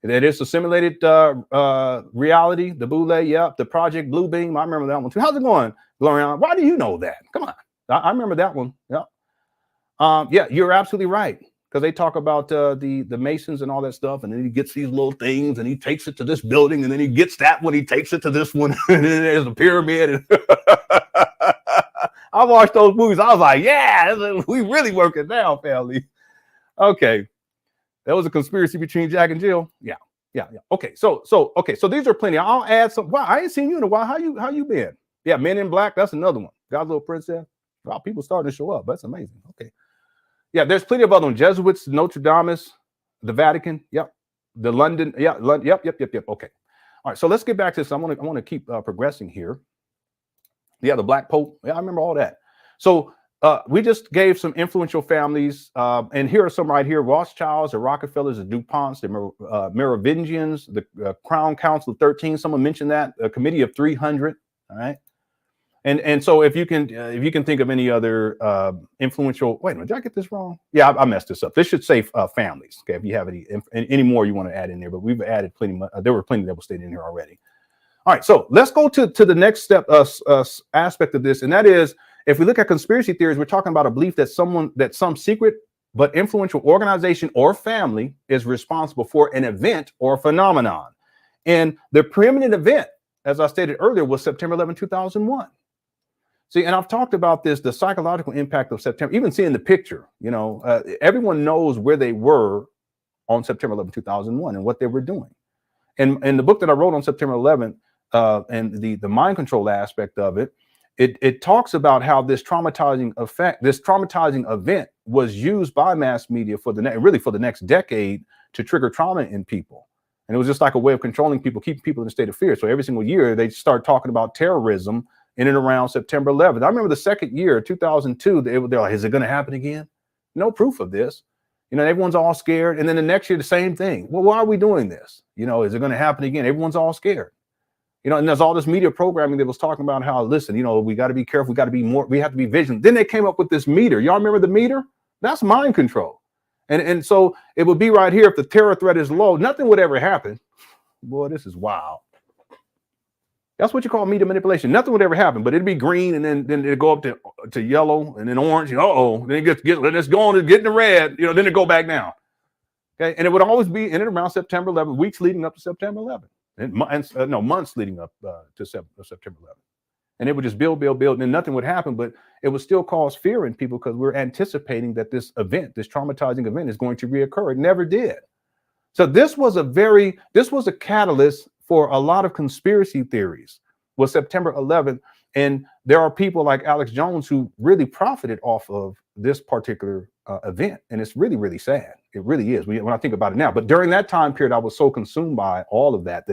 That is a simulated reality. The Boule. Yep. The Project Bluebeam. I remember that one too. How's it going, Gloriana? Why do you know that? Come on. I remember that one. Yeah. Yeah, you're absolutely right. Because they talk about the Masons and all that stuff, and then he gets these little things, and he takes it to this building, and then he gets that one, he takes it to this one, and then there's a pyramid. And I watched those movies. I was like, yeah, we really working now, family. Okay, that was a conspiracy between Jack and Jill. Yeah. Okay, so these are plenty. I'll add some. Wow, I ain't seen you in a while. How you been? Yeah, Men in Black. That's another one. God's Little Princess. Wow, people starting to show up. That's amazing. Okay. Yeah, there's plenty of other ones. Jesuits, Notre Dame, the Vatican. Yep. The London. Yeah. Yep. Okay. All right. So let's get back to this. I want to keep progressing here. Yeah, the Black Pope. Yeah, I remember all that. So we just gave some influential families, and here are some right here: Rothschilds, the Rockefellers, the DuPonts, the Merovingians, the Crown Council of 13. Someone mentioned that, a committee of 300. All right. And so if you can think of any other influential, wait a minute, did I get this wrong? Yeah, I messed this up. This should say families. Okay, if you have any more you want to add in there, but we've added plenty. There were plenty that were stated in here already. All right, so let's go to the next step aspect of this, and that is, if we look at conspiracy theories, we're talking about a belief that some secret but influential organization or family is responsible for an event or phenomenon. And the preeminent event, as I stated earlier, was September 11, 2001. See, and I've talked about this, the psychological impact of September, even seeing the picture, everyone knows where they were on September 11, 2001 and what they were doing. And in the book that I wrote on September 11th and the mind control aspect of it, it talks about how this traumatizing event was used by mass media for the next decade to trigger trauma in people. And it was just like a way of controlling people, keeping people in a state of fear. So every single year they start talking about terrorism in and around September 11th. I remember the second year, 2002, they're like, is it going to happen again? No proof of this. Everyone's all scared. And then the next year, the same thing. Well, why are we doing this? Is it going to happen again? Everyone's all scared. And there's all this media programming that was talking about how, listen, we got to be careful. We have to be vigilant. Then they came up with this meter. Y'all remember the meter? That's mind control. And so it would be right here. If the terror threat is low, nothing would ever happen. Boy, this is wild. That's what you call media manipulation. Nothing would ever happen, but it'd be green, and then it'd go up to yellow, and then orange. Then it gets let's go on and get into red. Then it go back down. Okay, and it would always be in and around September 11th, weeks leading up to September 11th, and months leading up to September 11th, and it would just build, and then nothing would happen, but it would still cause fear in people because we're anticipating that this traumatizing event, is going to reoccur. It never did. So this was a catalyst for a lot of conspiracy theories, was September 11th. And there are people like Alex Jones who really profited off of this particular event. And it's really, really sad. It really is when I think about it now. But during that time period, I was so consumed by all of that,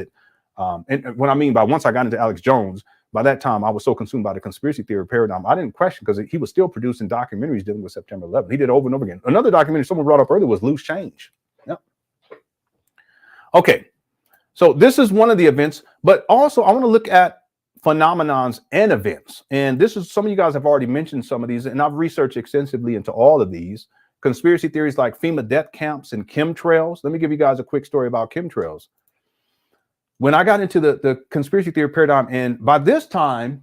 and what I mean by once I got into Alex Jones, by that time, I was so consumed by the conspiracy theory paradigm, I didn't question, because he was still producing documentaries dealing with September 11th. He did it over and over again. Another documentary someone brought up earlier was Loose Change. Yep. Okay. So this is one of the events, but also I want to look at phenomenons and events. And this is, some of you guys have already mentioned some of these, and I've researched extensively into all of these. Conspiracy theories like FEMA death camps and chemtrails. Let me give you guys a quick story about chemtrails. When I got into the conspiracy theory paradigm, and by this time,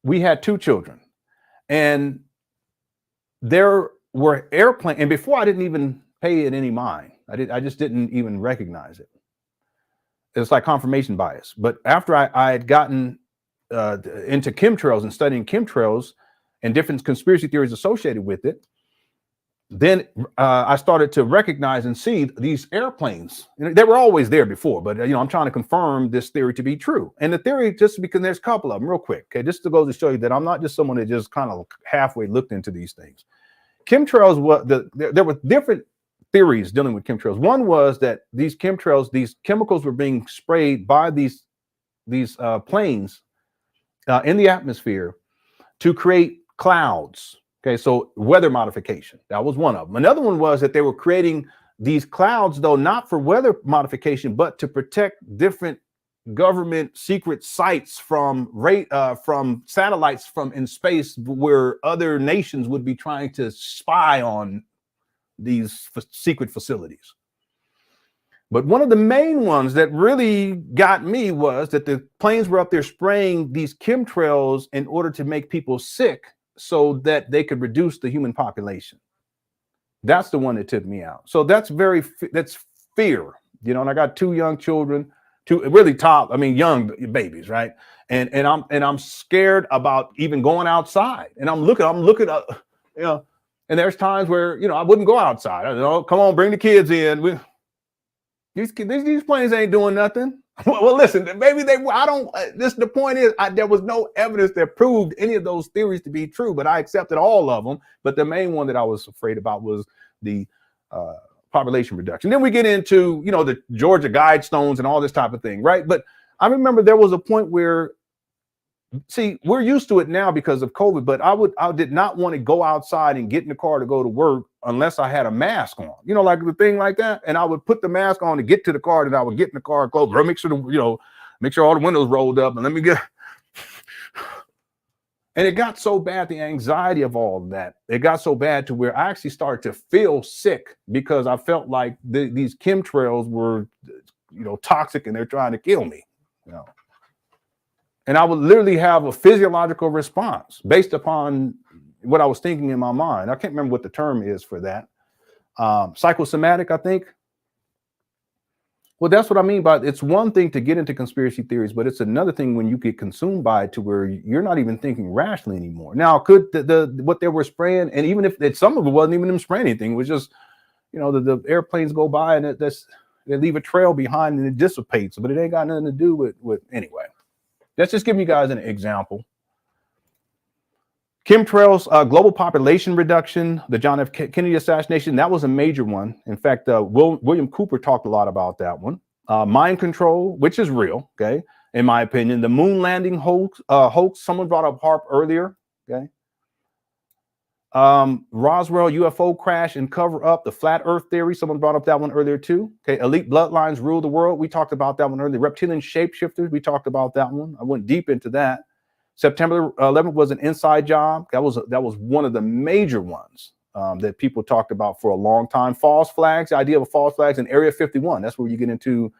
we had 2 children, and there were airplanes, and before I didn't even pay it any mind. I just didn't even recognize it. It's like confirmation bias. But after I had gotten into chemtrails and studying chemtrails and different conspiracy theories associated with it, then I started to recognize and see these airplanes. They were always there before, but I'm trying to confirm this theory to be true. And the theory, just because there's a couple of them, real quick, okay, just to go to show you that I'm not just someone that just kind of halfway looked into these things. Chemtrails, there were different theories dealing with chemtrails. One was that these chemtrails, these chemicals were being sprayed by these planes in the atmosphere to create clouds. Okay, so weather modification. That was one of them. Another one was that they were creating these clouds, though not for weather modification, but to protect different government secret sites from satellites from in space where other nations would be trying to spy on these secret facilities. But one of the main ones that really got me was that the planes were up there spraying these chemtrails in order to make people sick so that they could reduce the human population. That's the one that took me out. So that's fear, you know, and I got 2 young children, 2 really young babies, right? And I'm scared about even going outside. And I'm looking up, you know, and there's times where, you know, I wouldn't go outside. I know, come on, bring the kids in. These planes ain't doing nothing. Well, listen, maybe the point is, there was no evidence that proved any of those theories to be true, but I accepted all of them. But the main one that I was afraid about was the population reduction. Then we get into, you know, the Georgia Guidestones and all this type of thing, right? But I remember there was a point where, see, we're used to it now because of COVID, but I did not want to go outside and get in the car to go to work unless I had a mask on, you know, like the thing like that. And I would put the mask on to get to the car, and I would get in the car, close, make sure all the windows rolled up, and let me get. And it got so bad, the anxiety of all of that, it got so bad to where I actually started to feel sick because I felt like these chemtrails were, you know, toxic and they're trying to kill me, you know. And I would literally have a physiological response based upon what I was thinking in my mind. I can't remember what the term is for that. Psychosomatic, I think. Well, that's what I mean by it's one thing to get into conspiracy theories, but it's another thing when you get consumed by it to where you're not even thinking rationally anymore. Now, could what they were spraying, and even if some of it wasn't even them spraying anything, it was just, you know, the airplanes go by and they leave a trail behind and it dissipates, but it ain't got nothing to do with anyway. Let's just give you guys an example. Chemtrails, global population reduction, the John F. Kennedy assassination, that was a major one. In fact, William Cooper talked a lot about that one. Mind control, which is real, okay, in my opinion. The moon landing hoax, someone brought up HARP earlier, okay. Roswell UFO crash and cover up, the flat earth theory, someone brought up that one earlier too. Okay, elite bloodlines rule the world, we talked about that one earlier. Reptilian shapeshifters, we talked about that one. I went deep into that. September 11th was an inside job. That was one of the major ones that people talked about for a long time. False flags, the idea of false flags, and Area 51. That's where you get into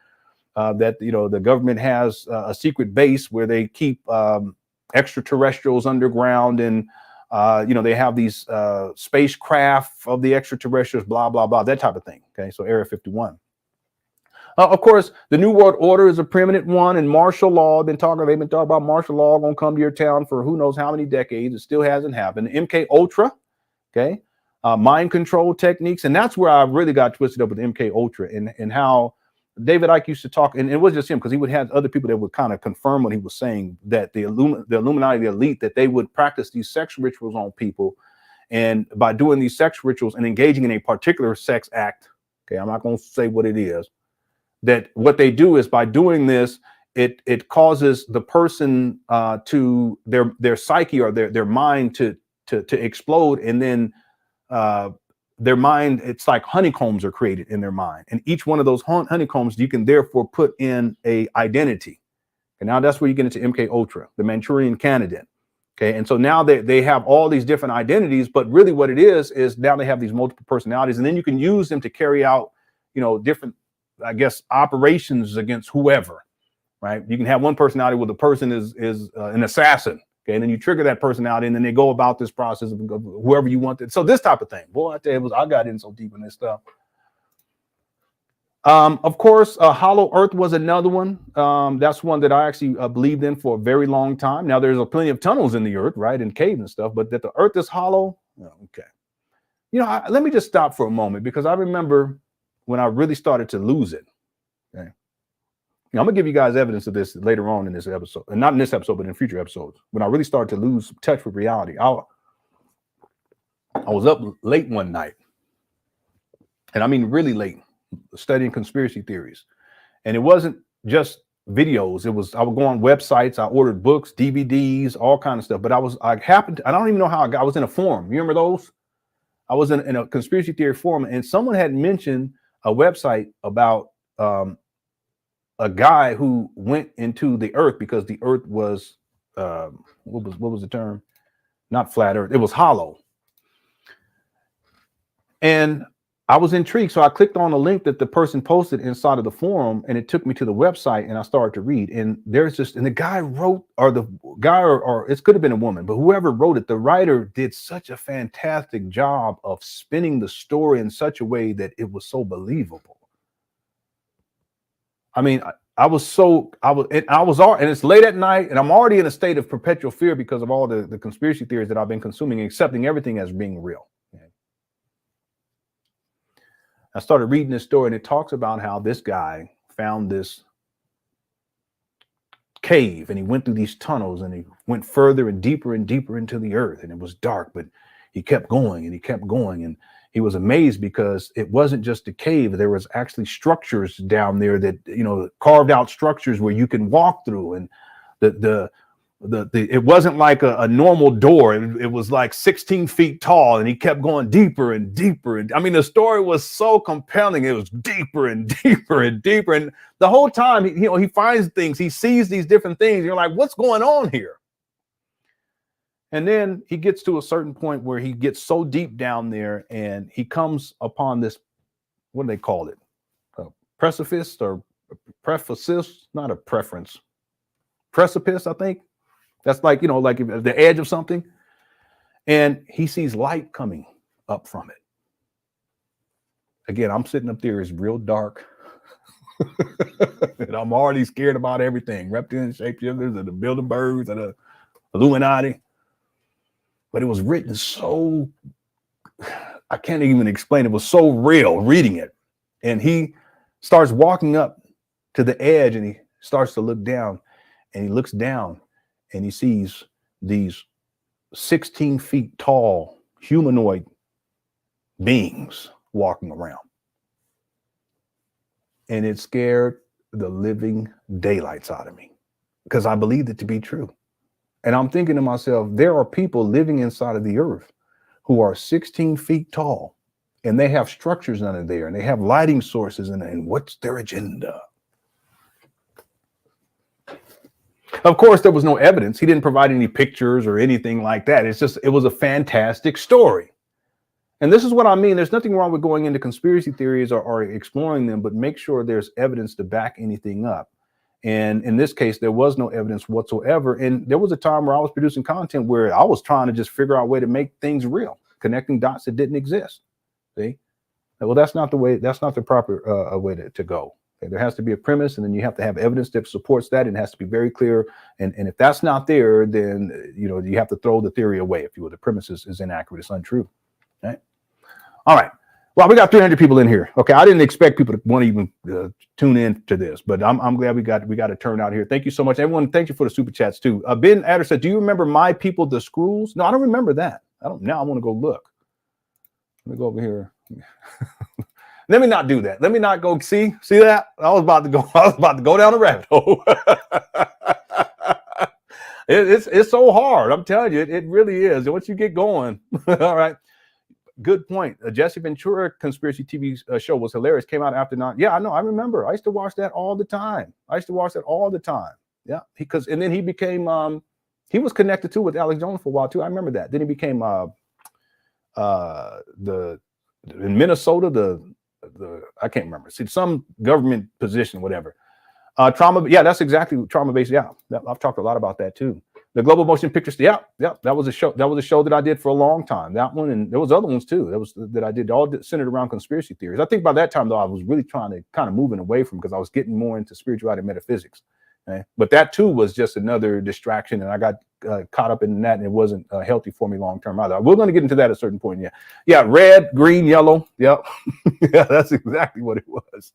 that, you know, the government has a secret base where they keep extraterrestrials underground, and you know, they have these spacecraft of the extraterrestrials, blah blah blah, that type of thing. Okay, so Area 51. Of course, the New World Order is a permanent one, and martial law. They've been talking about martial law going to come to your town for who knows how many decades. It still hasn't happened. MK Ultra, okay, mind control techniques, and that's where I really got twisted up with MK Ultra and how David Icke used to talk, and it wasn't just him, because he would have other people that would kind of confirm what he was saying, that the Illuminati, the elite, that they would practice these sex rituals on people, and by doing these sex rituals and engaging in a particular sex act, okay, I'm not going to say what it is, that what they do is by doing this, it causes the person to their psyche or their mind to explode, and then their mind, it's like honeycombs are created in their mind, and each one of those honeycombs you can therefore put in a identity. And now that's where you get into MK Ultra, the Manchurian Candidate. Okay, and so now they have all these different identities, but really what it is now they have these multiple personalities, and then you can use them to carry out, you know, different, I guess, operations against whoever, right? You can have one personality where the person is an assassin, okay, and then you trigger that personality, and then they go about this process of whoever you want. So this type of thing, boy, I tell you, I got in so deep in this stuff. Of course, Hollow Earth was another one. That's one that I actually believed in for a very long time. Now there's plenty of tunnels in the earth, right, and caves and stuff, but that the earth is hollow, okay. You know, let me just stop for a moment, because I remember when I really started to lose it. Okay, now, I'm gonna give you guys evidence of this later on in this episode, and not in this episode, but in future episodes. When I really started to lose touch with reality, I was up late one night, and I mean really late, studying conspiracy theories, and it wasn't just videos. I would go on websites. I ordered books, DVDs, all kind of stuff. But I don't even know how I was in a forum. You remember those? I was in a conspiracy theory forum, and someone had mentioned a website about a guy who went into the earth because the earth was what was the term? Not flat earth. It was hollow. And I was intrigued. So I clicked on a link that the person posted inside of the forum, and it took me to the website, and I started to read. And there's just, and the guy wrote, or the guy, or it could have been a woman, but whoever wrote it, the writer did such a fantastic job of spinning the story in such a way that it was so believable. I mean, and it's late at night, and I'm already in a state of perpetual fear because of all the conspiracy theories that I've been consuming, accepting everything as being real. I started reading this story, and it talks about how this guy found this cave, and he went through these tunnels, and he went further and deeper into the earth, and it was dark, but he kept going and he kept going, and he was amazed because it wasn't just a cave. There was actually structures down there that, you know, carved out structures where you can walk through, and it wasn't like a normal door. It was like 16 feet tall, and he kept going deeper and deeper. And I mean, the story was so compelling. It was deeper and deeper and deeper. And the whole time, he finds things, he sees these different things. You're like, what's going on here? And then he gets to a certain point where he gets so deep down there, and he comes upon this, what do they call it? A precipice or preface, not a preference. Precipice, I think. That's like, you know, like the edge of something. And he sees light coming up from it. Again, I'm sitting up there, it's real dark. And I'm already scared about everything. Reptilian shapeshifters and the Bilderbergs and the Illuminati. But it was written so, I can't even explain. It was so real reading it. And he starts walking up to the edge, and he starts to look down, and he looks down, and he sees these 16 feet tall humanoid beings walking around. And it scared the living daylights out of me because I believed it to be true. And I'm thinking to myself, there are people living inside of the earth who are 16 feet tall, and they have structures under there, and they have lighting sources, and what's their agenda? Of course, there was no evidence. He didn't provide any pictures or anything like that. It's just, it was a fantastic story. And this is what I mean. There's nothing wrong with going into conspiracy theories or exploring them, but make sure there's evidence to back anything up. And in this case, there was no evidence whatsoever. And there was a time where I was producing content where I was trying to just figure out a way to make things real, connecting dots that didn't exist. See? Well, that's not the way, that's not the proper way to go. Okay? There has to be a premise, and then you have to have evidence that supports that, and it has to be very clear. And if that's not there, then you have to throw the theory away. If you will, the premise is inaccurate, it's untrue. Right? All right. Well, we got 300 people in here. Okay, I didn't expect people to want to even tune in to this, but I'm glad we got a turnout here. Thank you so much, everyone. Thank you for the super chats too. Ben Adder said, "Do you remember My People, the Screws?" No, I don't remember that. I don't. Now I want to go look. Let me go over here. Let me not do that. Let me not go. See that? I was about to go down the rabbit hole. It's so hard. I'm telling you, it really is. Once you get going, all right. Good point. Jesse Ventura conspiracy TV show was hilarious. Came out after 9. Yeah, I know. I remember. I used to watch that all the time. Yeah, and then he became he was connected too with Alex Jones for a while too. I remember that. Then he became in Minnesota the I can't remember. See, some government position, whatever. Trauma. Yeah, that's exactly trauma based. Yeah, I've talked a lot about that too. The Global Motion Pictures. Yeah, that was a show. That was a show that I did for a long time. That one, and there was other ones too. That I did, all centered around conspiracy theories. I think by that time though, I was really trying to kind of moving away from, because I was getting more into spirituality and metaphysics. Okay? But that too was just another distraction, and I got caught up in that, and it wasn't healthy for me long term either. We're going to get into that at a certain point. Yeah, red, green, yellow. Yep, yeah, that's exactly what it was.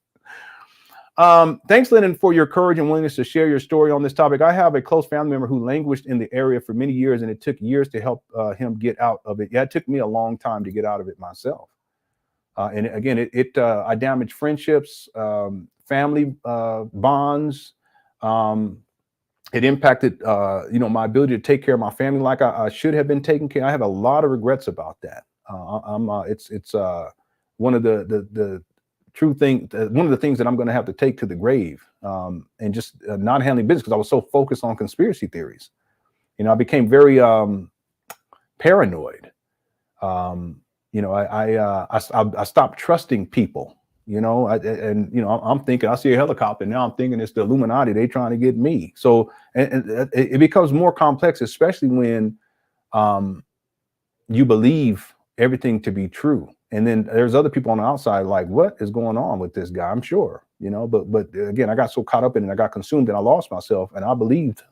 Thanks, Lenon, for your courage and willingness to share your story on this topic. I have a close family member who languished in the area for many years, and it took years to help him get out of it. Yeah, it took me a long time to get out of it myself. And again, I damaged friendships, family bonds. It impacted, my ability to take care of my family like I should have been taken care. I have a lot of regrets about that. It's one of the true thing, one of the things that I'm going to have to take to the grave, and just not handling business because I was so focused on conspiracy theories. I became very paranoid. I stopped trusting people. I'm thinking I see a helicopter now. I'm thinking it's the Illuminati. They trying to get me. So and it becomes more complex, especially when you believe everything to be true. And then there's other people on the outside like, what is going on with this guy? I'm sure, but again, I got so caught up in it, I got consumed and I lost myself. And I believed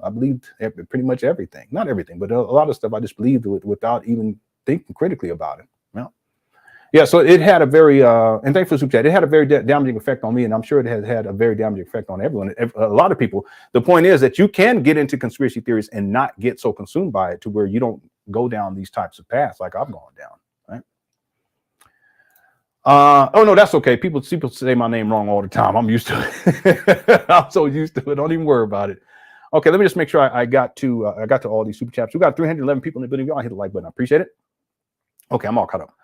pretty much everything, not everything, but a lot of stuff I just believed without even thinking critically about it. Yeah. So it had a very, and thanks for the super chat. It had a very damaging effect on me. And I'm sure it has had a very damaging effect on everyone. A lot of people. The point is that you can get into conspiracy theories and not get so consumed by it to where you don't go down these types of paths like I've gone down. Oh no, that's okay. People say my name wrong all the time. I'm used to it. I'm so used to it. Don't even worry about it. Okay, let me just make sure I got to all these super chats. We got 311 people in the building. Y'all hit the like button. I appreciate it. Okay, I'm all caught up.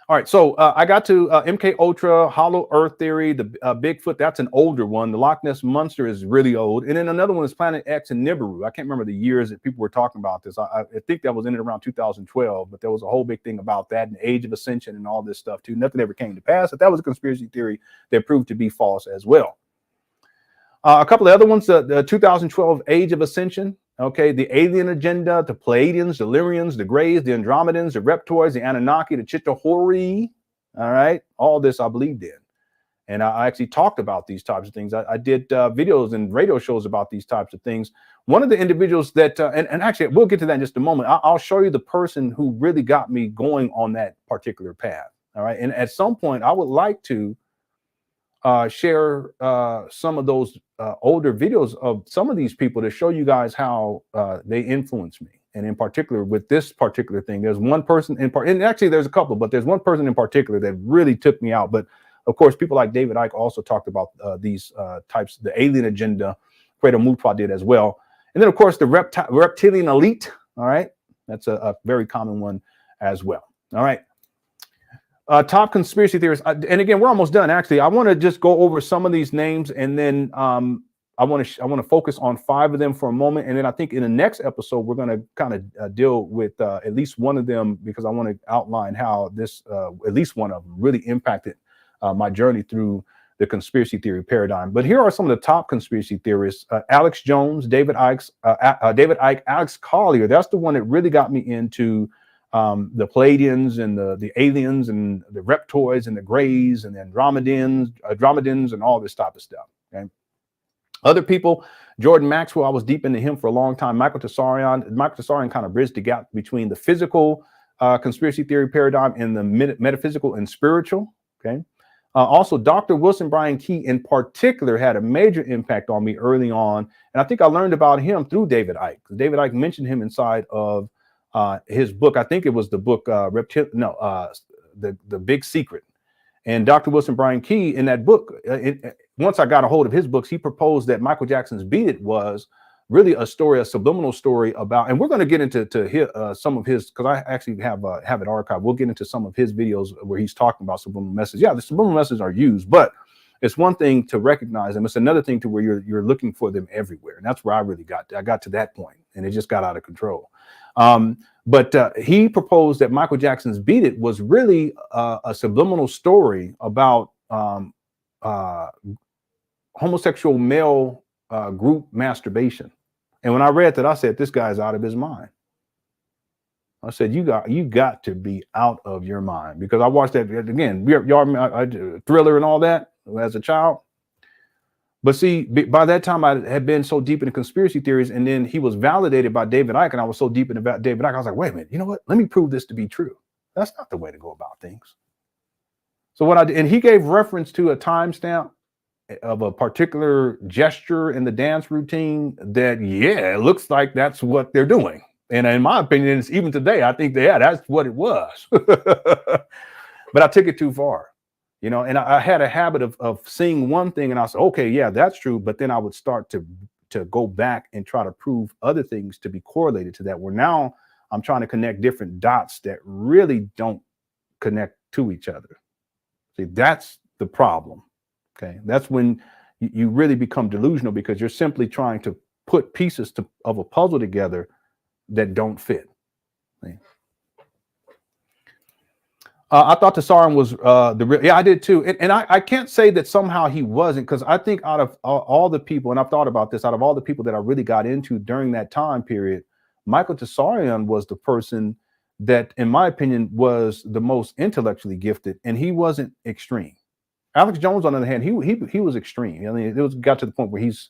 All right, so I got to MK Ultra, Hollow Earth Theory, the Bigfoot. That's an older one. The Loch Ness Monster is really old, and then another one is Planet X and Nibiru. I can't remember the years that people were talking about this. I think that was in it around 2012, but there was a whole big thing about that and Age of Ascension and all this stuff too. Nothing ever came to pass, but that was a conspiracy theory that proved to be false as well. A couple of other ones, the 2012 Age of Ascension. Okay, the alien agenda, the Pleiadians, the Lyrians, the Greys, the Andromedans, the Reptoids, the Anunnaki, the Chitauri. All right, all this I believed in. And I actually talked about these types of things. I did videos and radio shows about these types of things. One of the individuals that, and actually, we'll get to that in just a moment. I'll show you the person who really got me going on that particular path. All right, and at some point, I would like to share some of those older videos of some of these people to show you guys how they influenced me. And in particular, with this particular thing, there's one person in part, and actually there's a couple, but there's one person in particular that really took me out. But of course, people like David Icke also talked about these types, the alien agenda, Fredo Mutwa did as well. And then of course, the reptilian elite. All right. That's a very common one as well. All right. Top conspiracy theorists, and again, we're almost done. Actually, I want to just go over some of these names, and then I want to focus on 5 of them for a moment, and then I think in the next episode we're going to kind of deal with at least one of them because I want to outline how this at least one of them really impacted my journey through the conspiracy theory paradigm. But here are some of the top conspiracy theorists: Alex Jones, David Icke, Alex Collier. That's the one that really got me into the Pleiadians and the aliens and the reptoids and the Greys and the Andromedans and all this type of stuff. Okay. Other people, Jordan Maxwell, I was deep into him for a long time. Michael Tessarian kind of bridged the gap between the physical conspiracy theory paradigm and the metaphysical and spiritual. Okay. Also, Dr. Wilson Bryan Key in particular had a major impact on me early on. And I think I learned about him through David Icke. David Icke mentioned him inside of his book. I think it was the book The Big Secret. And Dr. Wilson Bryan Key in that book, once I got a hold of his books, he proposed that Michael Jackson's Beat It was really a subliminal story about, and we're going to get into some of his, because I actually have it archived. We'll get into some of his videos where he's talking about subliminal messages. Yeah, the subliminal messages are used, but it's one thing to recognize them. It's another thing to where you're looking for them everywhere. And that's where I really got to that point, and it just got out of control. But he proposed that Michael Jackson's Beat It was really a subliminal story about homosexual male group masturbation. And when I read that, I said, this guy's out of his mind. I said, you got to be out of your mind, because I watched that again, y'all, Thriller and all that as a child. But see, by that time, I had been so deep into conspiracy theories, and then he was validated by David Icke, and I was so deep into David Icke, I was like, wait a minute, you know what? Let me prove this to be true. That's not the way to go about things. So what I did, and he gave reference to a timestamp of a particular gesture in the dance routine that, yeah, it looks like that's what they're doing. And in my opinion, it's even today, I think that's what it was. But I took it too far. You know, and I had a habit of seeing one thing and I said, okay, yeah, that's true. But then I would start to go back and try to prove other things to be correlated to that, where now I'm trying to connect different dots that really don't connect to each other. See, that's the problem. Okay, that's when you really become delusional, because you're simply trying to put pieces of a puzzle together that don't fit. I thought Tsaran was the real. Yeah, I did too. And I can't say that somehow he wasn't, because I think out of all the people, and I've thought about this, out of all the people that I really got into during that time period, Michael Tsaran was the person that, in my opinion, was the most intellectually gifted, and he wasn't extreme. Alex Jones, on the other hand, he was extreme. I mean, got to the point where he's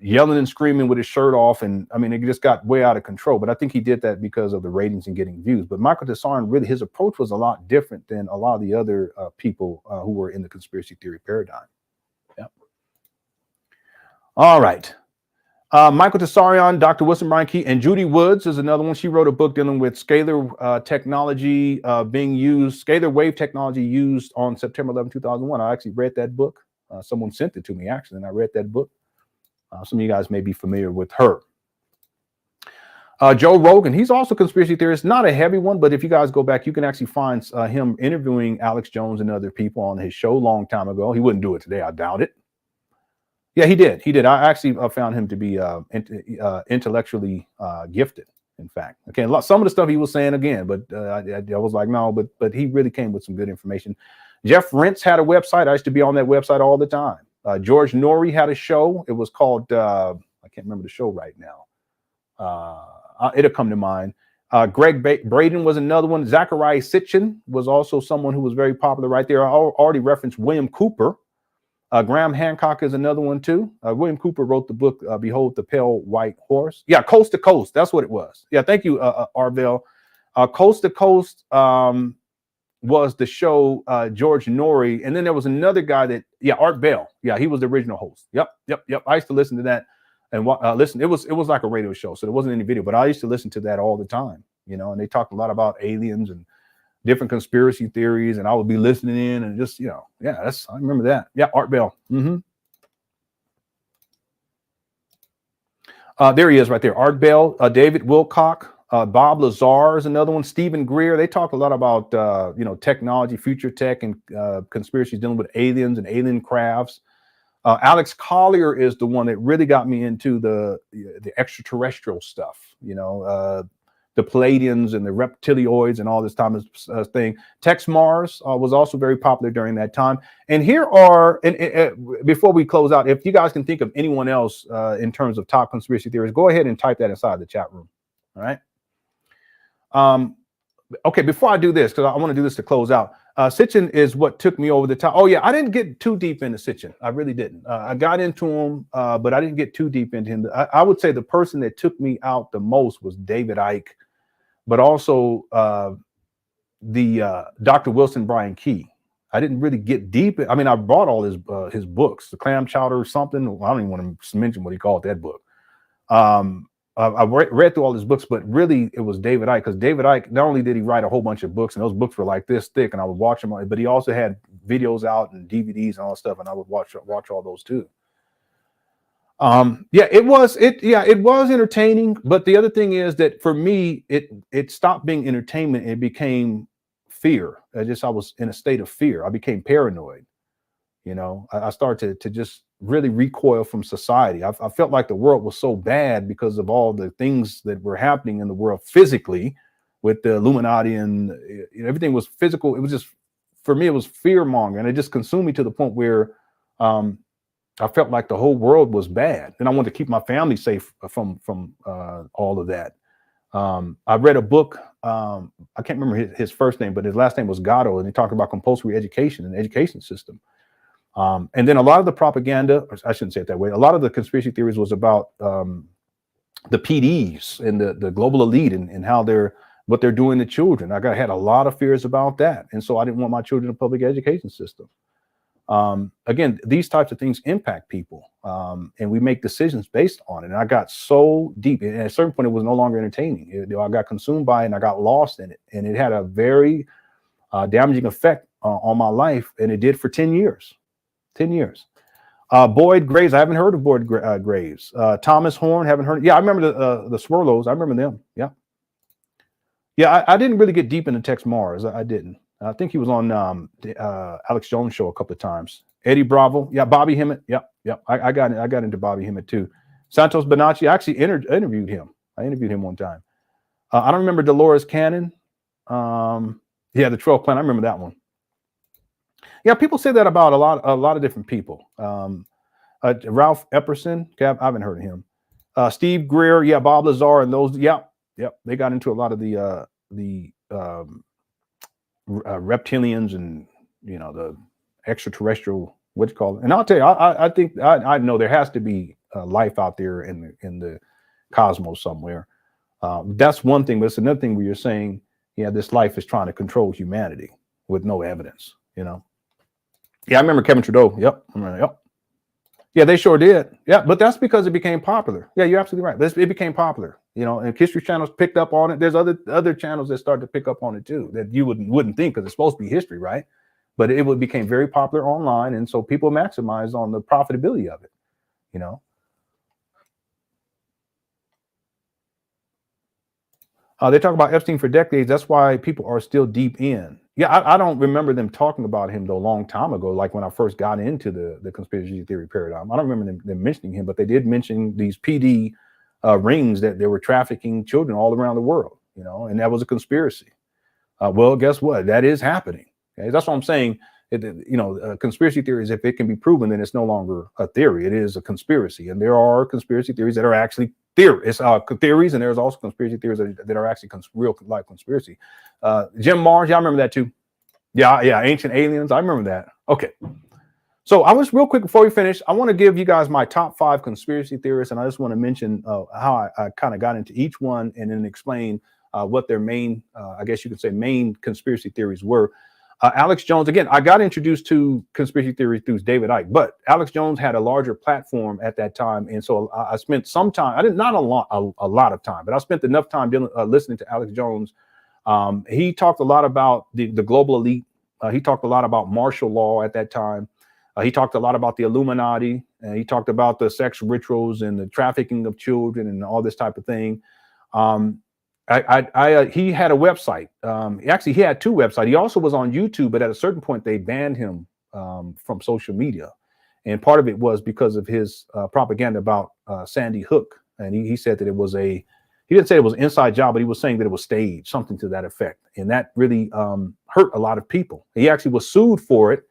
yelling and screaming with his shirt off, and I mean, it just got way out of control. But I think he did that because of the ratings and getting views. But Michael Tsaran, really, his approach was a lot different than a lot of the other people who were in the conspiracy theory paradigm. Yeah. All right. Michael Tsaran, Dr. Wilson Bryan Key, and Judy Woods is another one. She wrote a book dealing with scalar technology being used, scalar wave technology used on September 11, 2001. I actually read that book. Someone sent it to me, actually, and I read that book. Some of you guys may be familiar with her. Joe Rogan, he's also a conspiracy theorist, not a heavy one, but if you guys go back, you can actually find him interviewing Alex Jones and other people on his show a long time ago. He wouldn't do it today, I doubt it. Yeah, he did. He did. I actually found him to be intellectually gifted, in fact. Okay, some of the stuff he was saying again, but I was like, no, but he really came with some good information. Jeff Rentz had a website. I used to be on that website all the time. George Norrie had a show. It was called, I can't remember the show right now. It'll come to mind. Greg Braden was another one. Zachariah Sitchin was also someone who was very popular right there. I already referenced William Cooper. Graham Hancock is another one too. William Cooper wrote the book, Behold the Pale White Horse. Yeah, Coast to Coast. That's what it was. Yeah, thank you, Arvell. Coast to Coast was the show, George Norrie. And then there was another guy that, Art Bell. Yeah, he was the original host. Yep. I used to listen to that and listen. It was like a radio show, so there wasn't any video, but I used to listen to that all the time, and they talked a lot about aliens and different conspiracy theories, and I would be listening in and just, I remember that. Yeah, Art Bell. There he is right there. Art Bell, David Wilcock, Bob Lazar is another one. Stephen Greer. They talk a lot about, technology, future tech, and conspiracies dealing with aliens and alien crafts. Alex Collier is the one that really got me into the extraterrestrial stuff, the Palladians and the reptilioids and all this time thing. Tex Mars was also very popular during that time. And here are, before we close out, if you guys can think of anyone else in terms of top conspiracy theories, go ahead and type that inside the chat room. All right. Okay, before I do this, because I want to do this to close out, Sitchin is what took me over the top. Oh, yeah, I didn't get too deep into Sitchin. I really didn't. I got into him, but I didn't get too deep into him. I would say the person that took me out the most was David Icke, but also the Dr. Wilson Bryan Key. I didn't really get deep. I mean, I bought all his books, the Clam Chowder or something. I don't even want to mention what he called that book. I read through all his books, but really it was David Icke, because David Icke, not only did he write a whole bunch of books, and those books were like this thick, and I would watch them, but he also had videos out and DVDs and all that stuff, and I would watch all those too. It was entertaining, but the other thing is that for me, it stopped being entertainment. It became fear. I was in a state of fear. I became paranoid. I started to just really recoil from society. I felt like the world was so bad because of all the things that were happening in the world physically with the Illuminati, and everything was physical. It was just, for me, it was fear mongering, and it just consumed me to the point where I felt like the whole world was bad, and I wanted to keep my family safe from all of that. I read a book. I can't remember his first name, but his last name was Gatto, and he talked about compulsory education and the education system. And then a lot of the propaganda, or I shouldn't say it that way, a lot of the conspiracy theories was about the PDs and the global elite and how what they're doing to children. I had a lot of fears about that, and so I didn't want my children in a public education system. Again, these types of things impact people, and we make decisions based on it. And I got so deep, and at a certain point, it was no longer entertaining. I got consumed by it, and I got lost in it, and it had a very damaging effect on my life, and it did for 10 years. 10 years. Boyd Graves, I haven't heard of Boyd Graves. Thomas Horn, haven't heard. Yeah, I remember the Swirlos. I remember them. Yeah. I didn't really get deep into Tex Mars. I didn't. I think he was on the Alex Jones show a couple of times. Eddie Bravo, yeah, Bobby Hemmett, yep. I got into Bobby Hemmett too. Santos Bonacci, I actually interviewed him. I interviewed him one time. I don't remember Dolores Cannon. Yeah, the 12 Plan. I remember that one. Yeah, people say that about a lot of different people. Ralph Epperson, I haven't heard of him. Steve Greer, yeah, Bob Lazar, and those, yep. They got into a lot of the reptilians and the extraterrestrial, what you call it. And I'll tell you, I think I know there has to be life out there in the cosmos somewhere. That's one thing, but it's another thing where you're saying, yeah, this life is trying to control humanity with no evidence. Yeah, I remember Kevin Trudeau. Yep. Yeah, they sure did. Yeah, but that's because it became popular. Yeah, you're absolutely right. It became popular. And History Channel's picked up on it. There's other channels that started to pick up on it too, that you wouldn't think, because it's supposed to be history, right? But it became very popular online, and so people maximize on the profitability of it. They talk about Epstein for decades. That's why people are still deep in. Yeah, I don't remember them talking about him though a long time ago, like when I first got into the conspiracy theory paradigm. I don't remember them mentioning him, but they did mention these PD rings that they were trafficking children all around the world, and that was a conspiracy. Well, guess what? That is happening. Okay? That's what I'm saying. Conspiracy theories, if it can be proven, then it's no longer a theory. It is a conspiracy. And there are conspiracy theories that are actually theories, and there's also conspiracy theories that are actually real life conspiracy. Jim Mars, y'all remember that too? Yeah, Ancient Aliens. I remember that. Okay. So I was real quick before we finish, I want to give you guys my top 5 conspiracy theorists, and I just want to mention how I kind of got into each one, and then explain what their main, I guess you could say, main conspiracy theories were. Alex Jones, again, I got introduced to conspiracy theory through David Icke, but Alex Jones had a larger platform at that time, and so I spent some time. Not a lot of time, but I spent enough time listening to Alex Jones. He talked a lot about the global elite. He talked a lot about martial law at that time. He talked a lot about the Illuminati. He talked about the sex rituals and the trafficking of children and all this type of thing. He had a website. Actually, he had 2 websites. He also was on YouTube, but at a certain point, they banned him from social media. And part of it was because of his propaganda about Sandy Hook. And he said that he didn't say it was an inside job, but he was saying that it was staged, something to that effect. And that really hurt a lot of people. He actually was sued for it.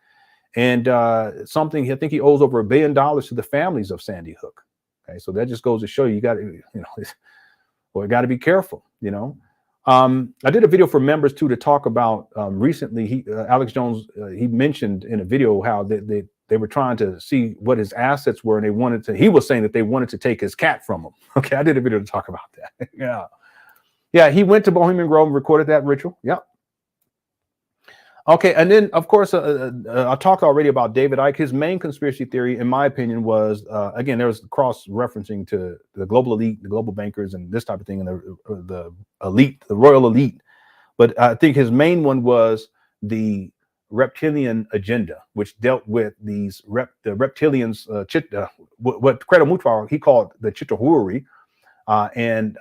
And I think he owes over $1 billion to the families of Sandy Hook. Okay, so that just goes to show you got to, got to be careful. I did a video for members too to talk about recently. Alex Jones, he mentioned in a video how they were trying to see what his assets were, and he was saying that they wanted to take his cat from him. Okay, I did a video to talk about that. Yeah, he went to Bohemian Grove and recorded that ritual. Yeah. Okay, and then of course I talked already about David Icke. His main conspiracy theory, in my opinion, was again, there was cross-referencing to the global elite, the global bankers, and this type of thing, and the elite, the royal elite. But I think his main one was the reptilian agenda, which dealt with the reptilians, what Credo Mutwa he called the Chitahuri, and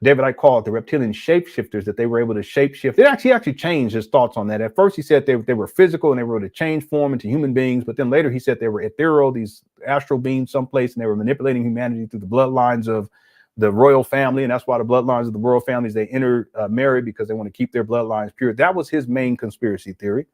David Icke called the reptilian shapeshifters, that they were able to shapeshift. He actually changed his thoughts on that. At first, he said they were physical and they were able to change form into human beings. But then later, he said they were ethereal, these astral beings someplace, and they were manipulating humanity through the bloodlines of the royal family. And that's why the bloodlines of the royal families, they intermarry because they want to keep their bloodlines pure. That was his main conspiracy theory.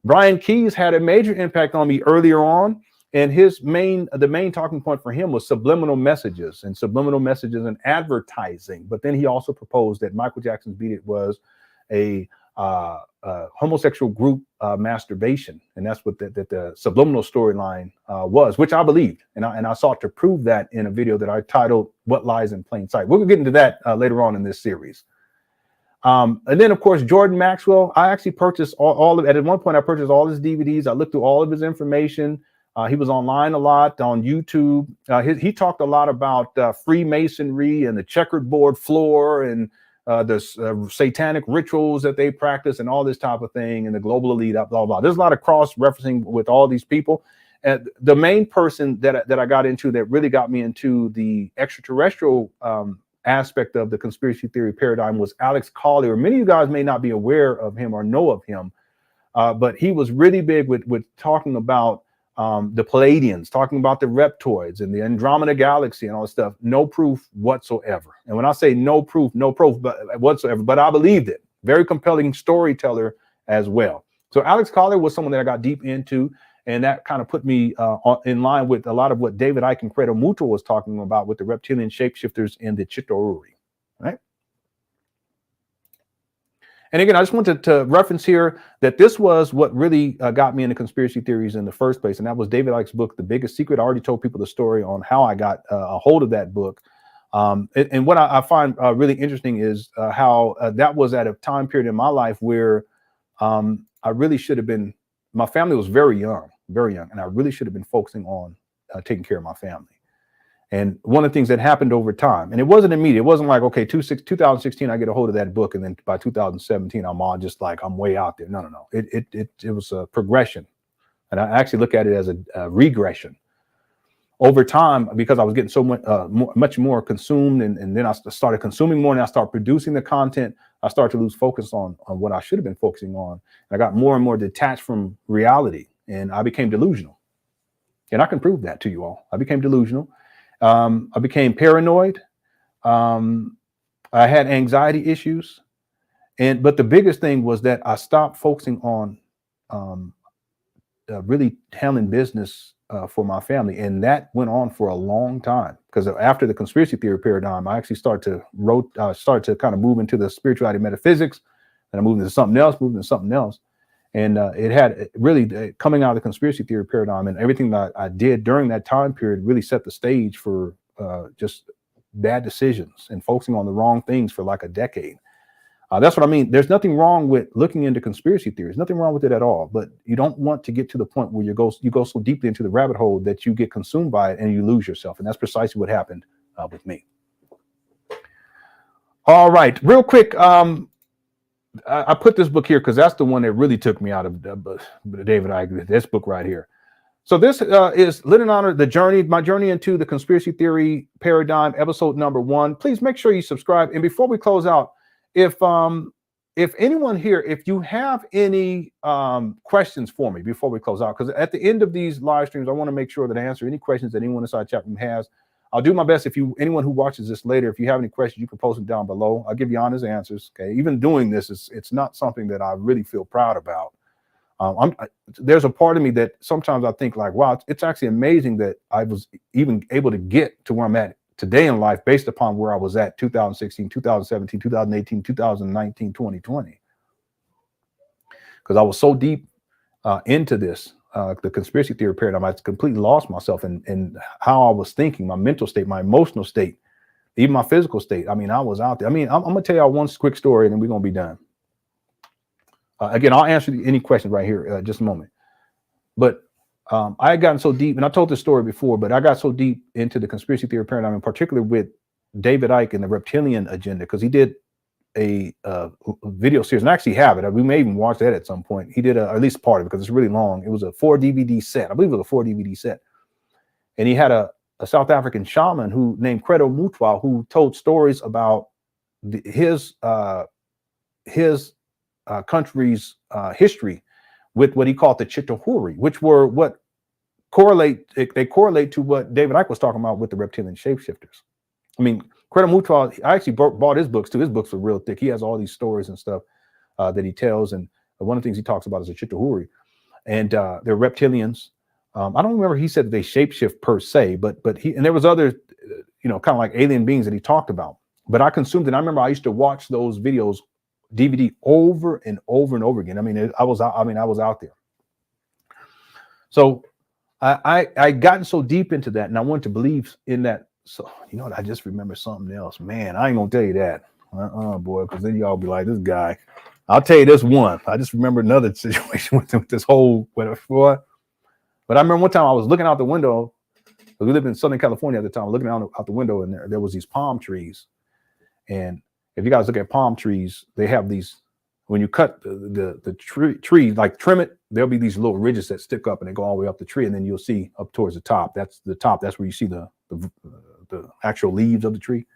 Brian Keyes had a major impact on me earlier on. And the main talking point for him was subliminal messages and advertising. But then he also proposed that Michael Jackson's Beat It was a homosexual group masturbation. And that's what the subliminal storyline was, which I believed. And I sought to prove that in a video that I titled What Lies in Plain Sight. We'll get into that later on in this series. And then, of course, Jordan Maxwell. I actually purchased at one point, I purchased all his DVDs. I looked through all of his information. He was online a lot on YouTube. He talked a lot about Freemasonry and the checkerboard floor and the satanic rituals that they practice and all this type of thing, and the global elite, blah, blah, blah. There's a lot of cross-referencing with all these people. And the main person that I got into that really got me into the extraterrestrial aspect of the conspiracy theory paradigm was Alex Collier. Many of you guys may not be aware of him or know of him, but he was really big with talking about the Palladians, talking about the reptoids and the Andromeda galaxy and all this stuff. No proof whatsoever. And when I say no proof whatsoever, but I believed it. Very compelling storyteller as well. So Alex Collier was someone that I got deep into, and that kind of put me in line with a lot of what David Icke and Credo Mutual was talking about with the reptilian shapeshifters and the Chitoruri, right? And again, I just wanted to reference here that this was what really got me into conspiracy theories in the first place. And that was David Icke's book, The Biggest Secret. I already told people the story on how I got a hold of that book. And what I find really interesting is how that was at a time period in my life where I really should have been, my family was very young, and I really should have been focusing on taking care of my family. And one of the things that happened over time, and it wasn't immediate, it wasn't like, okay, 2016, I get a hold of that book, and then by 2017, I'm all just like, I'm way out there. No. It was a progression. And I actually look at it as a regression. Over time, because I was getting so much more consumed, and then I started consuming more, and I started producing the content, I started to lose focus on what I should have been focusing on. And I got more and more detached from reality, and I became delusional. And I can prove that to you all. I became delusional. I became paranoid. I had anxiety issues. But the biggest thing was that I stopped focusing on really handling business for my family. And that went on for a long time, because after the conspiracy theory paradigm, I actually started to kind of move into the spirituality metaphysics, and I moved into something else. And it had really coming out of the conspiracy theory paradigm, and everything that I did during that time period really set the stage for just bad decisions and focusing on the wrong things for like a decade. That's what I mean. There's nothing wrong with looking into conspiracy theories. Nothing wrong with it at all. But you don't want to get to the point where you go so deeply into the rabbit hole that you get consumed by it and you lose yourself. And that's precisely what happened with me. All right, real quick. I put this book here because that's the one that really took me out of David Icke. This book right here. So this is LenonHonor, my journey into the conspiracy theory paradigm, episode number 1. Please make sure you subscribe. And before we close out, if anyone here, if you have any questions for me before we close out, because at the end of these live streams, I want to make sure that I answer any questions that anyone inside chat room has. I'll do my best. Anyone who watches this later, if you have any questions, you can post them down below. I'll give you honest answers. Okay. Even doing this it's not something that I really feel proud about. There's a part of me that sometimes I think like, wow, it's actually amazing that I was even able to get to where I'm at today in life based upon where I was at 2016, 2017, 2018, 2019, 2020. Because I was so deep into this. The conspiracy theory paradigm, I completely lost myself in how I was thinking, my mental state, my emotional state, even my physical state. I mean, I was out there. I mean, I'm going to tell y'all one quick story and then we're going to be done. Again, I'll answer any questions right here just a moment. But I had gotten so deep, and I told this story before, but I got so deep into the conspiracy theory paradigm, in particular with David Icke and the reptilian agenda, because he did a video series, and I actually have it. We may even watch that at some point. He did at least part of it because it's really long. It was a 4 DVD set. I believe it was a 4 DVD set. And he had a South African shaman who named Credo Mutual, who told stories about his country's history with what he called the Chitoruri, which were what correlate to what David Icke was talking about with the reptilian shapeshifters. I mean, Credo Mutual, I actually bought his books too. His books are real thick. He has all these stories and stuff that he tells. And one of the things he talks about is the Chitoruri. And they're reptilians. I don't remember he said that they shapeshift per se, but there was other, kind of like alien beings that he talked about. But I consumed it. I remember I used to watch those videos DVD over and over and over again. I mean, I was out there. So I gotten so deep into that, and I wanted to believe in that. So you know what? I just remember something else. Man, I ain't gonna tell you that, boy, because then y'all be like, this guy. I'll tell you this one. I just remember another situation with this whole whatever. But I remember one time I was looking out the window. We lived in Southern California at the time. Looking out the window, and there was these palm trees. And if you guys look at palm trees, they have these. When you cut the tree, like trim it, there'll be these little ridges that stick up, and they go all the way up the tree, and then you'll see up towards the top. That's the top. That's where you see the actual leaves of the tree.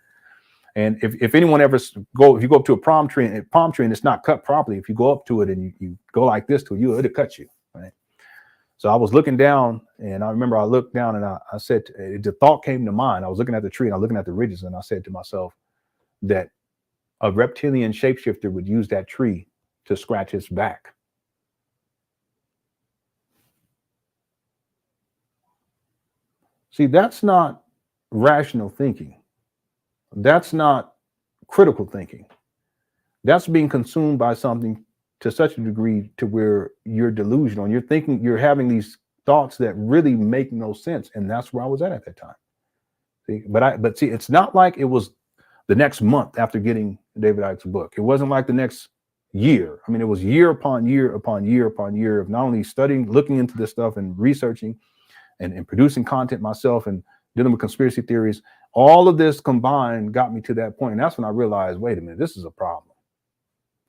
And if anyone ever if you go up to a palm tree and it's not cut properly, if you go up to it and you go like this to it, it'll cut you, right? So I was looking down, and I remember I looked down and I said, the thought came to mind. I was looking at the tree and I was looking at the ridges, and I said to myself that a reptilian shapeshifter would use that tree to scratch its back. See, that's not rational thinking. That's not critical thinking. That's being consumed by something to such a degree to where you're delusional and you're thinking, you're having these thoughts that really make no sense. And that's where I was at that time. See, but see, it's not like it was the next month after getting David Icke's book. It wasn't like the next year. I mean, it was year upon year upon year upon year of not only studying, looking into this stuff and researching and producing content myself and dealing with conspiracy theories. All of this combined got me to that point. And that's when I realized, wait a minute, this is a problem.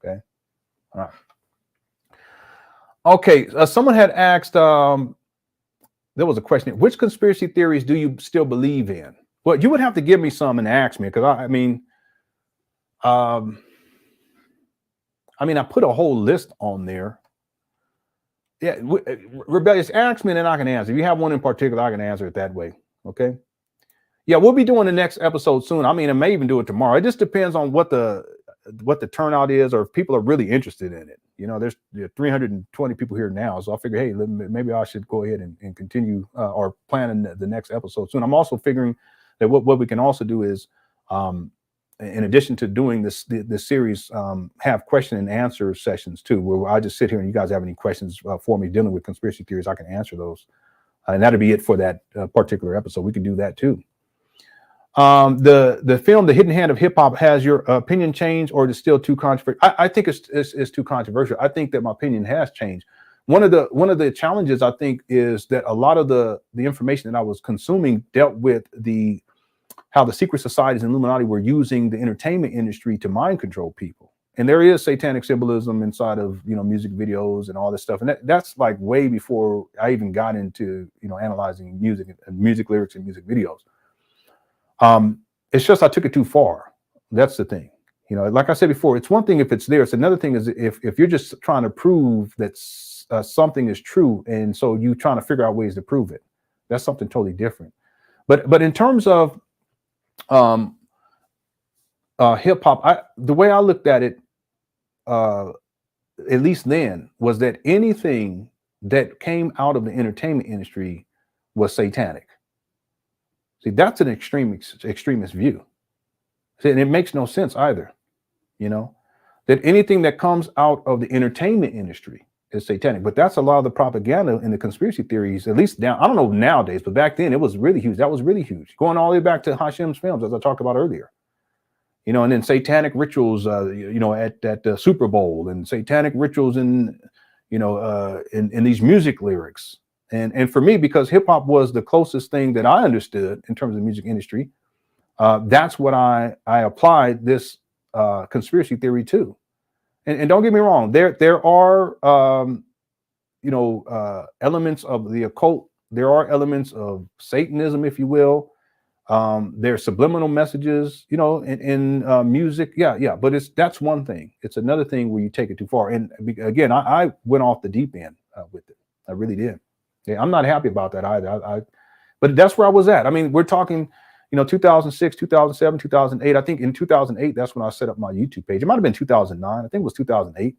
Okay. All right. Okay. Someone had asked, there was a question, which conspiracy theories do you still believe in? Well, you would have to give me some and ask me, because I mean, I put a whole list on there. Yeah, rebellious, ask me and then I can answer. If you have one in particular, I can answer it that way. Okay. Yeah, we'll be doing the next episode soon. I mean, I may even do it tomorrow. It just depends on what the turnout is, or if people are really interested in it. You know, there's 320 people here now, so I figure, hey, maybe I should go ahead and continue or plan the next episode soon. I'm also figuring that what we can also do is, in addition to doing this series, have question and answer sessions too, where I just sit here and you guys have any questions for me dealing with conspiracy theories, I can answer those. And that'll be it for that particular episode. We can do that too. The film, The Hidden Hand of Hip Hop, has your opinion changed, or is it still too controversial? I think it's too controversial. I think that my opinion has changed. One of the challenges, I think, is that a lot of the information that I was consuming dealt with how the secret societies and Illuminati were using the entertainment industry to mind control people. And there is satanic symbolism inside of, music videos and all this stuff. And that's like way before I even got into, analyzing music lyrics and music videos. It's just I took it too far. That's the thing. Like I said before, it's one thing if it's there. It's another thing is if you're just trying to prove that something is true, and so you trying to figure out ways to prove it. That's something totally different. But in terms of hip hop, the way I looked at it, at least then, was that anything that came out of the entertainment industry was satanic. See, that's an extremist view. See, and it makes no sense either, that anything that comes out of the entertainment industry is satanic. But that's a lot of the propaganda and the conspiracy theories, at least now. I don't know nowadays, but back then it was really huge. That was really huge. Going all the way back to Hashem's films, as I talked about earlier. And then satanic rituals, at the Super Bowl, and satanic rituals in these music lyrics. And for me, because hip hop was the closest thing that I understood in terms of the music industry, that's what I applied this conspiracy theory to. And don't get me wrong, there are elements of the occult. There are elements of Satanism, if you will. There's subliminal messages, in music. Yeah. But that's one thing. It's another thing where you take it too far. And again, I went off the deep end with it. I really did. Yeah, I'm not happy about that either. But that's where I was at. I mean, we're talking, 2006, 2007, 2008. I think in 2008, that's when I set up my YouTube page. It might have been 2009. I think it was 2008.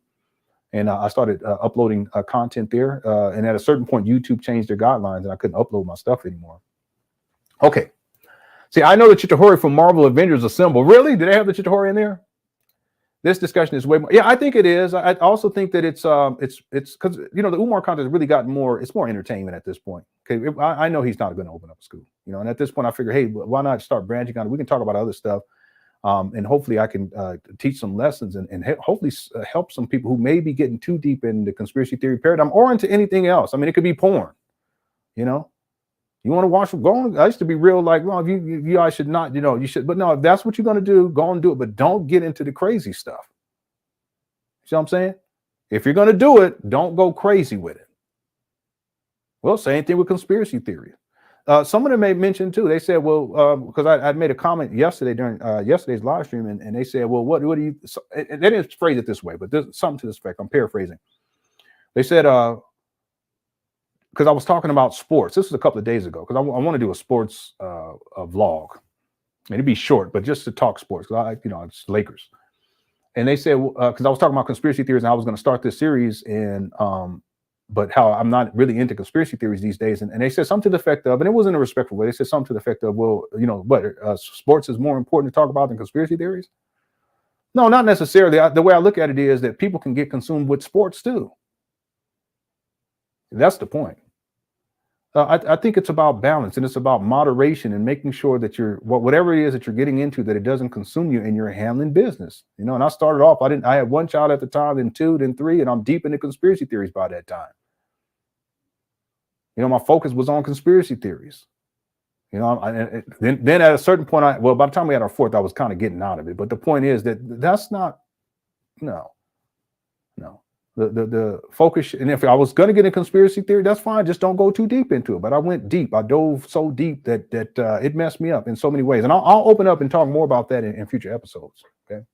And I started uploading content there. And at a certain point, YouTube changed their guidelines and I couldn't upload my stuff anymore. Okay. See, I know the Chitauri from Marvel Avengers Assemble. Really? Did they have the Chitauri in there? This discussion is way more. Yeah, I think it is. I also think that it's because the Umar content has really gotten more. It's more entertainment at this point. Okay, I know he's not going to open up a school. And at this point, I figure, hey, why not start branching on? We can talk about other stuff, and hopefully, I can teach some lessons and hopefully help some people who may be getting too deep in the conspiracy theory paradigm or into anything else. I mean, it could be porn. You want to watch? Go on. I used to be real like, well, if you guys should not, you should. But no, if that's what you're going to do, go and do it. But don't get into the crazy stuff. See what I'm saying? If you're going to do it, don't go crazy with it. Well, same thing with conspiracy theory. Some of them made mention too. They said, well, because I made a comment yesterday during yesterday's live stream, and they said, well, what do you, so, they didn't phrase it this way, but there's something to this effect. I'm paraphrasing. They said, because I was talking about sports. This was a couple of days ago, because I want to do a sports a vlog. It'd be short, but just to talk sports, because it's Lakers. And they said, because I was talking about conspiracy theories, and I was going to start this series, and but how I'm not really into conspiracy theories these days. And they said something to the effect of, and it wasn't a respectful way, they said something to the effect of, well, what, sports is more important to talk about than conspiracy theories? No, not necessarily. The way I look at it is that people can get consumed with sports too. That's the point. I think it's about balance, and it's about moderation and making sure that whatever it is that you're getting into, that it doesn't consume you and you're handling business. And I started off, I had one child at the time, then two, then three, and I'm deep into conspiracy theories by that time. My focus was on conspiracy theories. Then at a certain point, by the time we had our fourth, I was kind of getting out of it. But the point is that's not, no. The focus, and if I was going to get a conspiracy theory, that's fine. Just don't go too deep into it. But I went deep. I dove so deep that it messed me up in so many ways. And I'll open up and talk more about that in future episodes. Okay.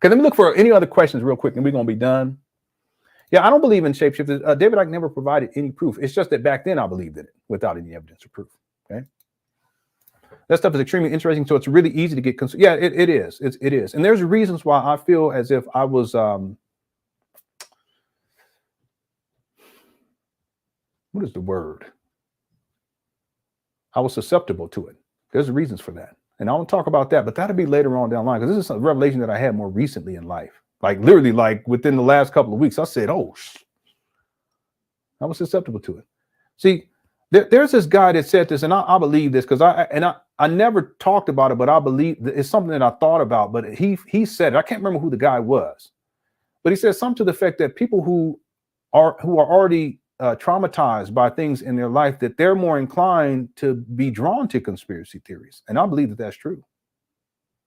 Let me look for any other questions real quick, and we're going to be done. Yeah, I don't believe in shapeshifters. David Icke never provided any proof. It's just that back then I believed in it without any evidence or proof. Okay. That stuff is extremely interesting. So it's really easy to get consumed. Yeah, it is. It is. And there's reasons why I feel as if I was what is the word? I was susceptible to it. There's reasons for that. And I won't talk about that, but that'll be later on down the line, because this is a revelation that I had more recently in life. Like literally, like within the last couple of weeks, I said, oh, I was susceptible to it. See, there's this guy that said this, and I believe this because I never talked about it, but I believe it's something that I thought about. But he said it. I can't remember who the guy was, but he said something to the effect that people who are already traumatized by things in their life, that they're more inclined to be drawn to conspiracy theories. And I believe that that's true.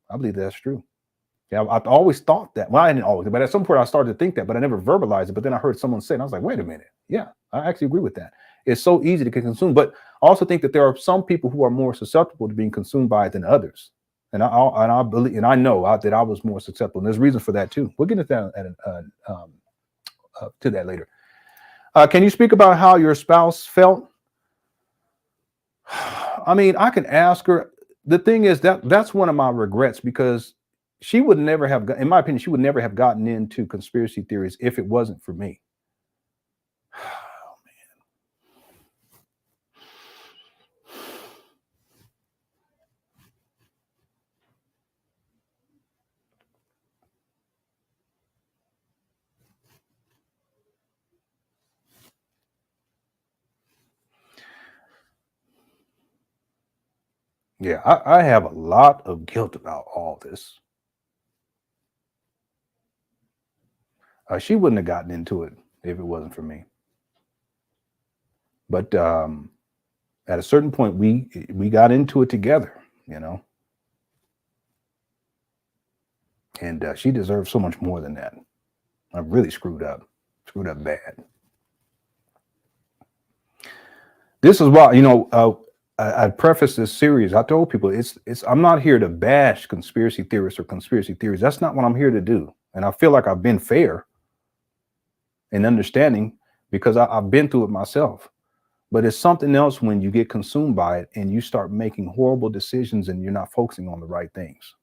I believe that's true. Yeah, I've always thought that. Well, I didn't always, but at some point I started to think that, but I never verbalized it. But then I heard someone say it, and I was like, wait a minute. Yeah, I actually agree with that. It's so easy to get consumed. But I also think that there are some people who are more susceptible to being consumed by it than others. And I believe, and I know that I was more susceptible. And there's reasons for that too. We'll get into that to that later. Can you speak about how your spouse felt? I mean, I can ask her. The thing is that's one of my regrets, because she would never have, in my opinion, she would never have gotten into conspiracy theories if it wasn't for me. Oh, man. Yeah, I have a lot of guilt about all this. She wouldn't have gotten into it if it wasn't for me. But at a certain point, we got into it together, and she deserves so much more than that. I really screwed up bad. This is why, I prefaced this series. I told people I'm not here to bash conspiracy theorists or conspiracy theories. That's not what I'm here to do. And I feel like I've been fair and understanding, because I've been through it myself. But it's something else when you get consumed by it and you start making horrible decisions and you're not focusing on the right things.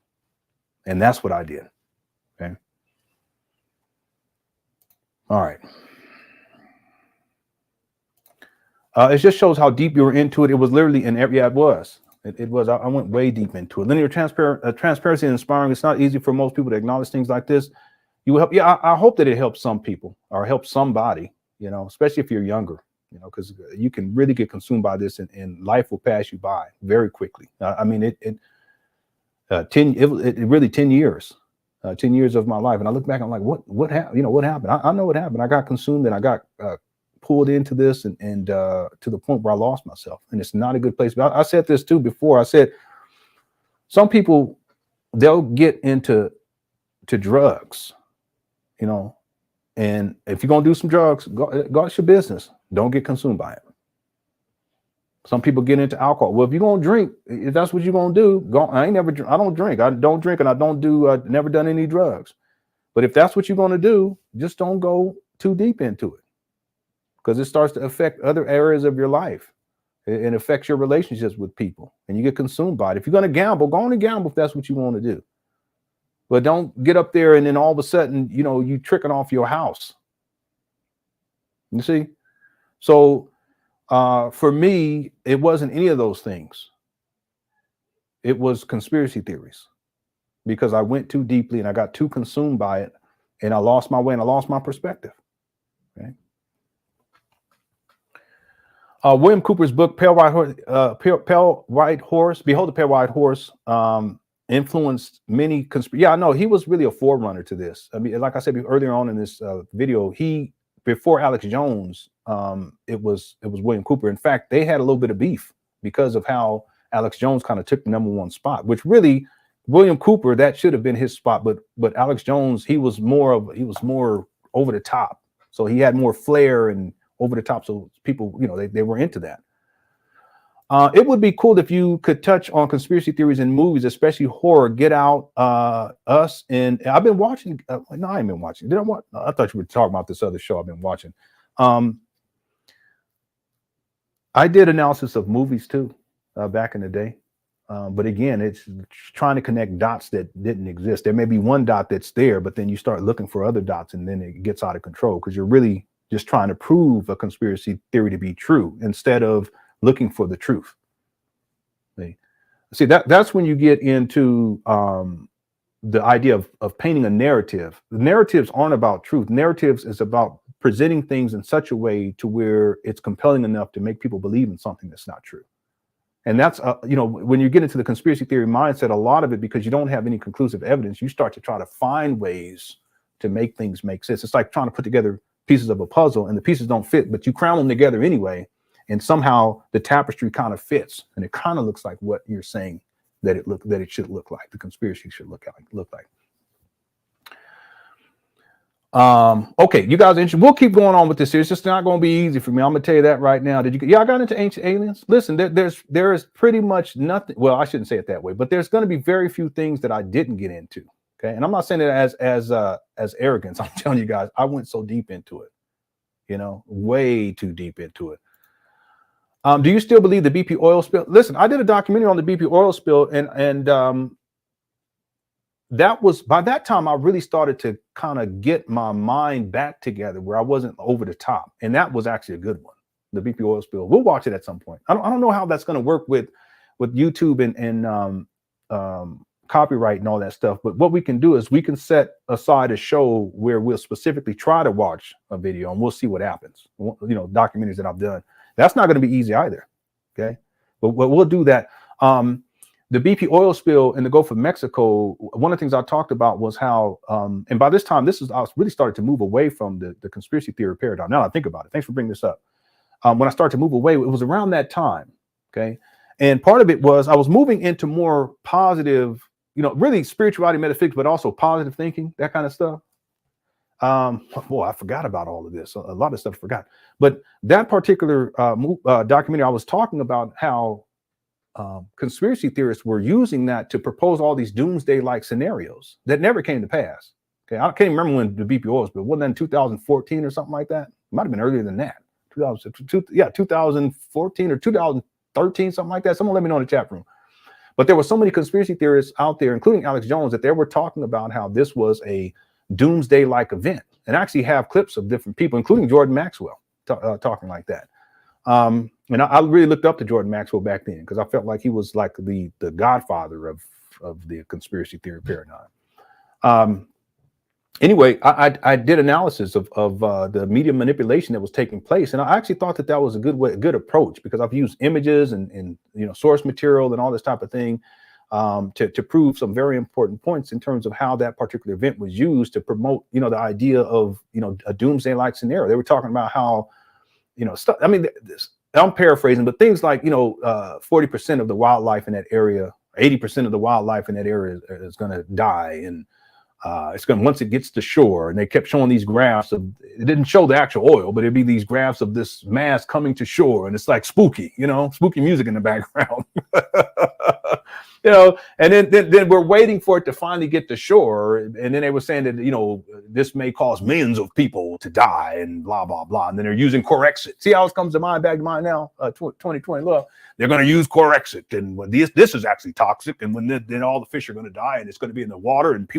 And that's what I did. Okay. All right. It just shows how deep you were into it. It was literally in every, it was. It was. I went way deep into it. Linear transparency and inspiring. It's not easy for most people to acknowledge things like this. You will help. Yeah, I hope that it helps some people or helps somebody, especially if you're younger, because you can really get consumed by this, and life will pass you by very quickly. I mean, it really 10 years. 10 years of my life. And I look back, I'm like, what happened? What happened? I know what happened. I got consumed and I got pulled into this and to the point where I lost myself. And it's not a good place. But I said this too before. I said, some people, they'll get into drugs, and if you're going to do some drugs, go it's your business. Don't get consumed by it. Some people get into alcohol. Well, if you're gonna drink, if that's what you're gonna do, go. I don't drink. I don't drink, and I don't do. I've never done any drugs. But if that's what you're gonna do, just don't go too deep into it, because it starts to affect other areas of your life. It affects your relationships with people, and you get consumed by it. If you're gonna gamble, go on and gamble if that's what you want to do. But don't get up there and then all of a sudden, you tricking off your house. You see? So for me, it wasn't any of those things. It was conspiracy theories, because I went too deeply and I got too consumed by it, and I lost my way and I lost my perspective. Okay. William Cooper's book, Pale White Horse, Behold the Pale White Horse, influenced many I know he was really a forerunner to this. I mean, like I said earlier on in this video, before Alex Jones, it was William Cooper. In fact, they had a little bit of beef because of how Alex Jones kind of took the #1 spot, which really William Cooper, that should have been his spot, but Alex Jones, he was more over the top. So he had more flair and over the top. So people, they were into that. It would be cool if you could touch on conspiracy theories in movies, especially horror. Get Out, Us, and I've been watching. No, I ain't been watching. Did I watch? I thought you were talking about this other show I've been watching. I did analysis of movies too, back in the day. But again, it's trying to connect dots that didn't exist. There may be one dot that's there, but then you start looking for other dots, and then it gets out of control, because you're really just trying to prove a conspiracy theory to be true instead of looking for the truth. See, that's when you get into the idea of painting a narrative. The narratives aren't about truth. Narratives is about presenting things in such a way to where it's compelling enough to make people believe in something that's not true. And that's, when you get into the conspiracy theory mindset, a lot of it, because you don't have any conclusive evidence, you start to try to find ways to make things make sense. It's like trying to put together pieces of a puzzle, and the pieces don't fit, but you crown them together anyway. And somehow the tapestry kind of fits, and it kind of looks like what you're saying that it should look like. The conspiracy should look like. Okay, you guys are interested. We'll keep going on with this. It's just not going to be easy for me. I'm going to tell you that right now. I got into Ancient Aliens. Listen, there is pretty much nothing. Well, I shouldn't say it that way, but there's going to be very few things that I didn't get into. Okay, and I'm not saying it as arrogance. I'm telling you guys, I went so deep into it, way too deep into it. Do you still believe the BP oil spill? Listen, I did a documentary on the BP oil spill, and that was, by that time, I really started to kind of get my mind back together where I wasn't over the top. And that was actually a good one, the BP oil spill. We'll watch it at some point. I don't know how that's going to work with YouTube and copyright and all that stuff. But what we can do is we can set aside a show where we'll specifically try to watch a video, and we'll see what happens. Documentaries that I've done. That's not going to be easy either. Okay. But we'll do that. The BP oil spill in the Gulf of Mexico, one of the things I talked about was how, and by this time, I was really started to move away from the conspiracy theory paradigm. Now I think about it. Thanks for bringing this up. When I started to move away, it was around that time. Okay. And part of it was I was moving into more positive, really spirituality, metaphysics, but also positive thinking, that kind of stuff. Boy, I forgot about all of this. A lot of stuff I forgot. But that particular documentary, I was talking about how conspiracy theorists were using that to propose all these doomsday-like scenarios that never came to pass. Okay, I can't remember when the BP oil spill. Wasn't that in 2014 or something like that? It might have been earlier than that. 2014 or 2013, something like that. Someone let me know in the chat room. But there were so many conspiracy theorists out there, including Alex Jones, that they were talking about how this was a doomsday-like event, and I actually have clips of different people, including Jordan Maxwell, talking like that. And I really looked up to Jordan Maxwell back then, because I felt like he was like the godfather of the conspiracy theory paradigm. Anyway, I did analysis of the media manipulation that was taking place, and I actually thought that was a good approach, because I've used images and source material and all this type of thing to prove some very important points in terms of how that particular event was used to promote the idea of a doomsday-like scenario. They were talking about how stuff. I mean, I'm paraphrasing, but things like 40% of the wildlife in that area, 80% of the wildlife in that area is going to die, and It's going to, once it gets to shore, and they kept showing these graphs of, it didn't show the actual oil, but it'd be these graphs of this mass coming to shore, and it's like spooky, spooky music in the background. And then we're waiting for it to finally get to shore. And then they were saying that, this may cause millions of people to die and blah, blah, blah. And then they're using Corexit. See how it comes to mind, back to mind now, 2020. Look, they're going to use Corexit. And when this is actually toxic. And when then all the fish are going to die, and it's going to be in the water, and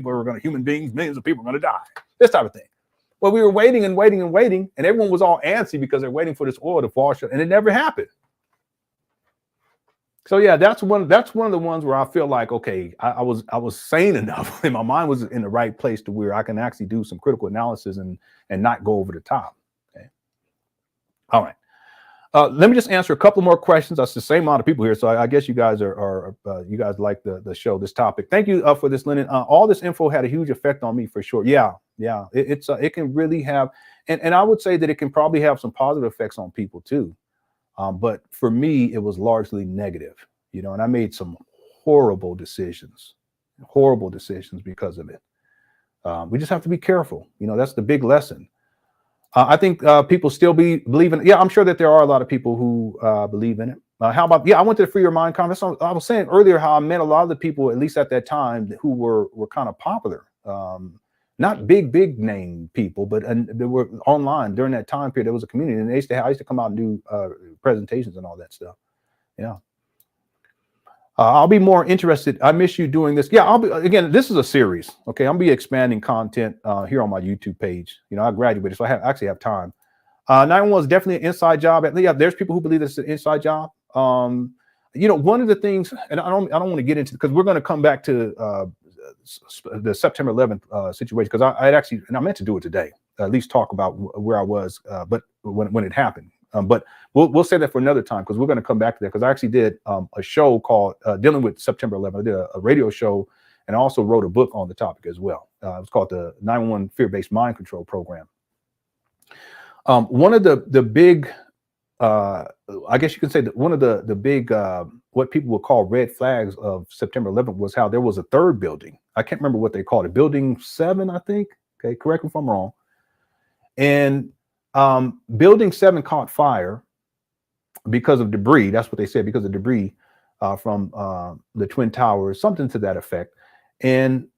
human beings, millions of people are going to die. This type of thing. Well, we were waiting and waiting and waiting. And everyone was all antsy because they're waiting for this oil to wash up. And it never happened. So yeah, that's one of the ones where I feel like, okay, I was sane enough, and my mind was in the right place to where I can actually do some critical analysis and not go over the top. Okay. All right. Let me just answer a couple more questions. That's the same amount of people here, so I guess you guys you guys like the show, this topic. Thank you for this, Lenon. All this info had a huge effect on me for sure. Yeah. It can really have, and I would say that it can probably have some positive effects on people too. But for me, it was largely negative, and I made some horrible decisions because of it. We just have to be careful. That's the big lesson. I think people still believe in it. Yeah, I'm sure that there are a lot of people who believe in it. How about, I went to the Free Your Mind conference. I was saying earlier how I met a lot of the people, at least at that time, who were kind of popular. Not big name people, but they were online during that time period. There was a community, and I used to come out and do presentations and all that stuff. Yeah. I'll be more interested. I miss you doing this. Yeah, again, this is a series. Okay. I'll be expanding content here on my YouTube page. I graduated, so I actually have time. 911 is definitely an inside job. Yeah, there's people who believe it's an inside job. One of the things, and I don't want to get into, because we're going to come back to the September 11th situation, because I meant to do it today, at least talk about where I was, but when it happened. But we'll say that for another time, because we're going to come back to that, because I actually did a show called dealing with September 11th. I did a radio show, and I also wrote a book on the topic as well. It was called the 911 Fear-Based Mind Control Program. One of the big, I guess you could say that one of the big, what people would call red flags of September 11th was how there was a third building. I can't remember what they called it. Building 7, I think. Okay, correct me if I'm wrong. And Building 7 caught fire because of debris. That's what they said, because of debris from the Twin Towers, something to that effect. And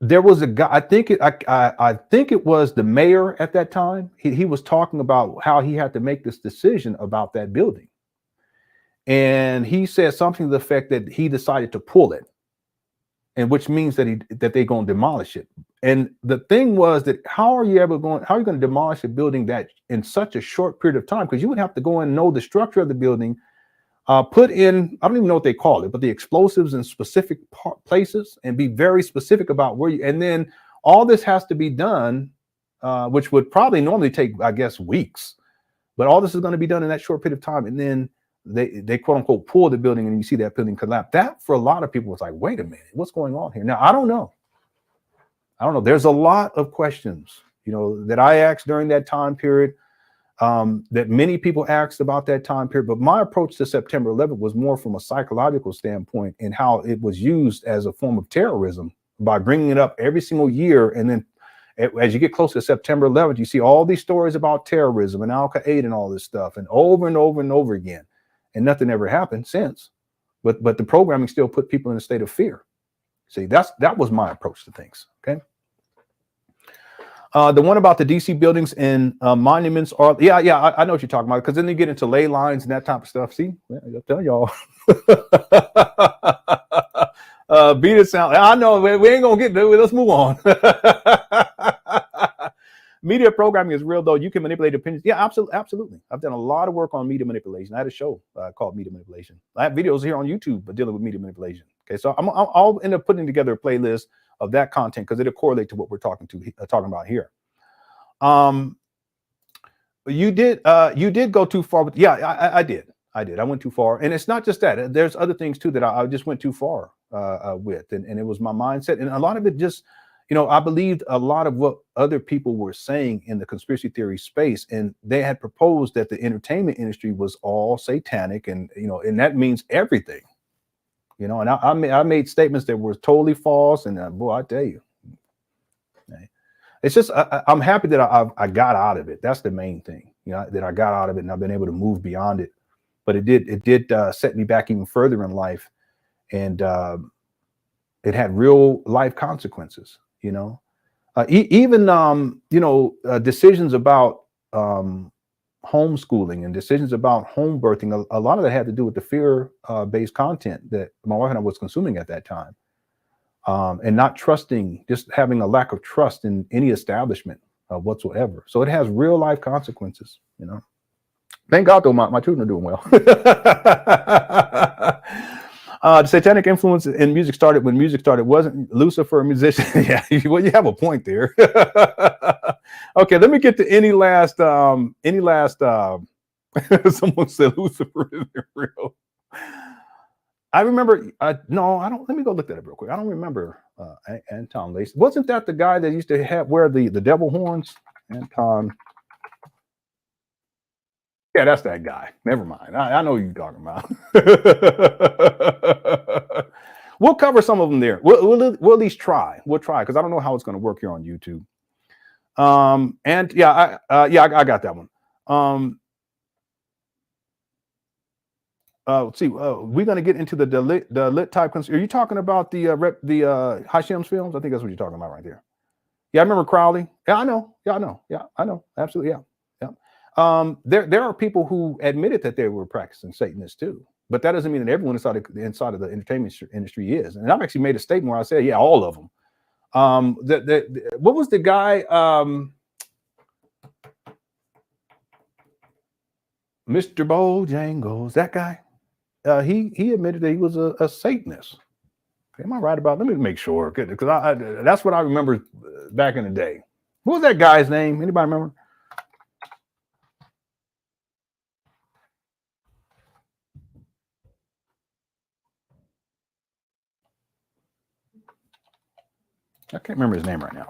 there was a guy, I think it was the mayor at that time. He was talking about how he had to make this decision about that building. And he said something to the effect that he decided to pull it, and which means that they're going to demolish it. And the thing was that how are you going to demolish a building that in such a short period of time? Because you would have to go and know the structure of the building, put in, I don't even know what they call it, but the explosives in specific places, and be very specific about where and then all this has to be done, which would probably normally take, I guess, weeks. But all this is going to be done in that short period of time. And then they quote unquote pull the building, and you see that building collapse. That for a lot of people was like, wait a minute, what's going on here? Now, I don't know. There's a lot of questions, that I asked during that time period, that many people asked about that time period. But my approach to September 11th was more from a psychological standpoint, and how it was used as a form of terrorism by bringing it up every single year. And then as you get close to September 11th, you see all these stories about terrorism and Al-Qaeda and all this stuff, and over and over and over again. And nothing ever happened since. But the programming still put people in a state of fear. See, that was my approach to things. Okay. The one about the DC buildings and monuments are, I know what you're talking about, because then they get into ley lines and that type of stuff. See, I'll tell y'all. Beat it sound. I know we ain't gonna get there. Let's move on. Media programming is real, though. You can manipulate opinions. Yeah, absolutely. I've done a lot of work on media manipulation. I had a show called Media Manipulation. I have videos here on YouTube dealing with media manipulation. Okay, so I'll end up putting together a playlist of that content, because it'll correlate to what we're talking about here. You did go too far with, I did. I went too far, and it's not just that. There's other things too that I just went too far with, and it was my mindset, and a lot of it just, I believed a lot of what other people were saying in the conspiracy theory space, and they had proposed that the entertainment industry was all satanic, and and that means everything. you know, and I made statements that were totally false. And boy, I tell you, it's just, I'm happy that I got out of it. That's the main thing, you know, that I got out of it and I've been able to move beyond it. But it did set me back even further in life. And it had real life consequences, you know, even, you know, decisions about homeschooling and decisions about home birthing. A lot of that had to do with the fear-based content that my wife and I was consuming at that time. And not trusting, just having a lack of trust in any establishment whatsoever. So it has real life consequences, you know. Thank God, though, my children are doing well. The satanic influence in music started when music started. Wasn't Lucifer a musician? Yeah, well, you have a point there. Okay, let me get to any last someone said Lucifer isn't real. I remember, no, I don't, let me go look that up real quick. I don't remember Anton Lacey. Wasn't that the guy that used to wear the devil horns? Anton. Yeah, that's that guy. Never mind. I know who you're talking about. We'll cover some of them there. We'll at least try. We'll try, because I don't know how it's going to work here on YouTube. And yeah, I got that one. Let's see. We're going to get into the lit type. Are you talking about the Hashem's films? I think that's what you're talking about right there. Yeah, I remember Crowley. Yeah, I know. Yeah, I know. Yeah, I know. Absolutely. Yeah. There are people who admitted that they were practicing Satanists too, but that doesn't mean that everyone inside of the entertainment industry is. And I've actually made a statement where I said, yeah, all of them. What was the guy? Mr. Bojangles, that guy. He admitted that he was a Satanist. Am I right about? Let me make sure, because that's what I remember back in the day. What was that guy's name? Anybody remember? I can't remember his name right now.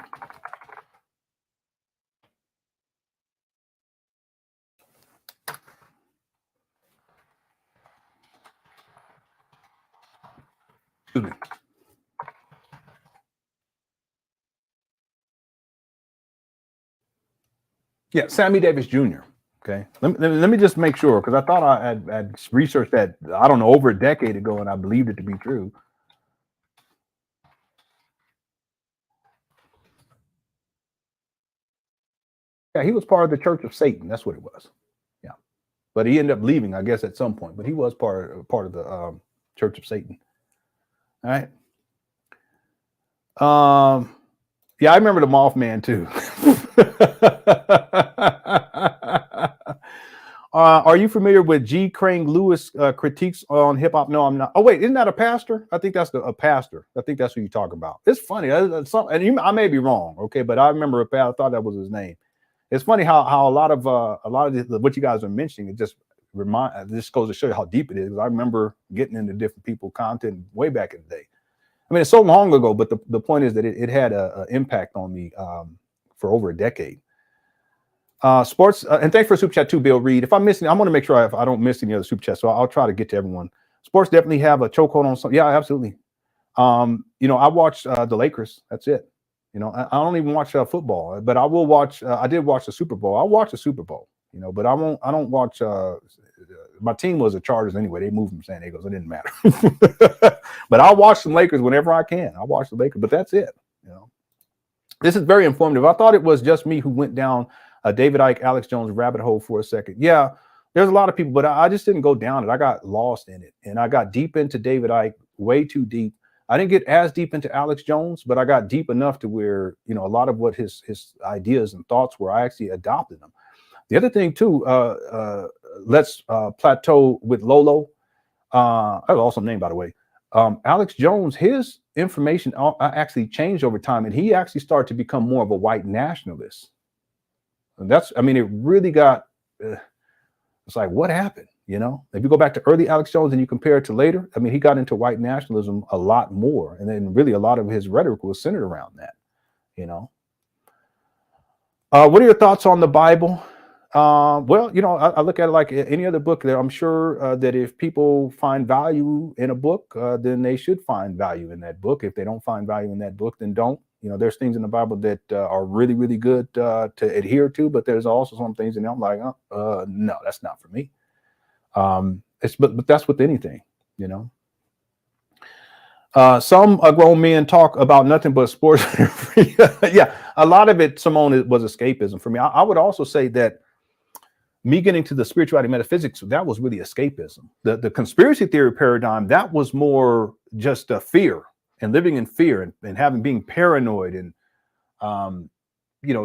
Excuse me. Yeah, Sammy Davis Jr. Okay, let me just make sure, because I thought I had researched that, I don't know, over a decade ago, and I believed it to be true. Yeah, he was part of the Church of Satan. That's what it was. Yeah, but he ended up leaving, I guess, at some point. But he was part of the Church of Satan. All right. Yeah, I remember the Mothman too. Are you familiar with G. Crane Lewis critiques on hip hop? No, I'm not. Oh wait, isn't that a pastor? I think that's a pastor. I think that's who you talk about. It's funny, and I may be wrong, okay, but I remember a pastor. I thought that was his name. It's funny how a lot of what you guys are mentioning, it just this goes to show you how deep it is. I remember getting into different people's content way back in the day. I mean, it's so long ago, but the point is that it had an impact on me for over a decade. Sports, and thanks for super chat too, Bill Reed. If I'm missing, I want to make sure I don't miss any other super chats, so I'll try to get to everyone. Sports definitely have a chokehold on some. Yeah, absolutely. You know, I watch the Lakers. That's it. You know, I don't even watch football, but I will watch. I did watch the Super Bowl. I'll watch the Super Bowl. You know, but I don't watch. My team was the Chargers anyway. They moved from San Diego, so it didn't matter. But I'll watch the Lakers whenever I can. I'll watch the Lakers, but that's it. You know, this is very informative. I thought it was just me who went down a David Icke, Alex Jones rabbit hole for a second. Yeah, there's a lot of people, but I just didn't go down it. I got lost in it, and I got deep into David Icke, way too deep. I didn't get as deep into Alex Jones, but I got deep enough to where, you know, a lot of what his ideas and thoughts were, I actually adopted them. The other thing too, let's plateau with Lolo. That's an awesome name, by the way. Alex Jones, his information actually changed over time, and he actually started to become more of a white nationalist. And that's, I mean, it really got, it's like, what happened? You know, if you go back to early Alex Jones and you compare it to later, I mean, he got into white nationalism a lot more. And then really a lot of his rhetoric was centered around that, you know. What are your thoughts on the Bible? Well, I look at it like any other book. That I'm sure that if people find value in a book, then they should find value in that book. If they don't find value in that book, then don't. There's things in the Bible that are really, really good to adhere to, but there's also some things in there I'm like, no, that's not for me. But that's with anything, Some grown men talk about nothing but sports. Yeah, a lot of it, Simone, was escapism for me. I would also say that me getting to the spirituality metaphysics, that was really escapism. The conspiracy theory paradigm, that was more just a fear and living in fear and being paranoid and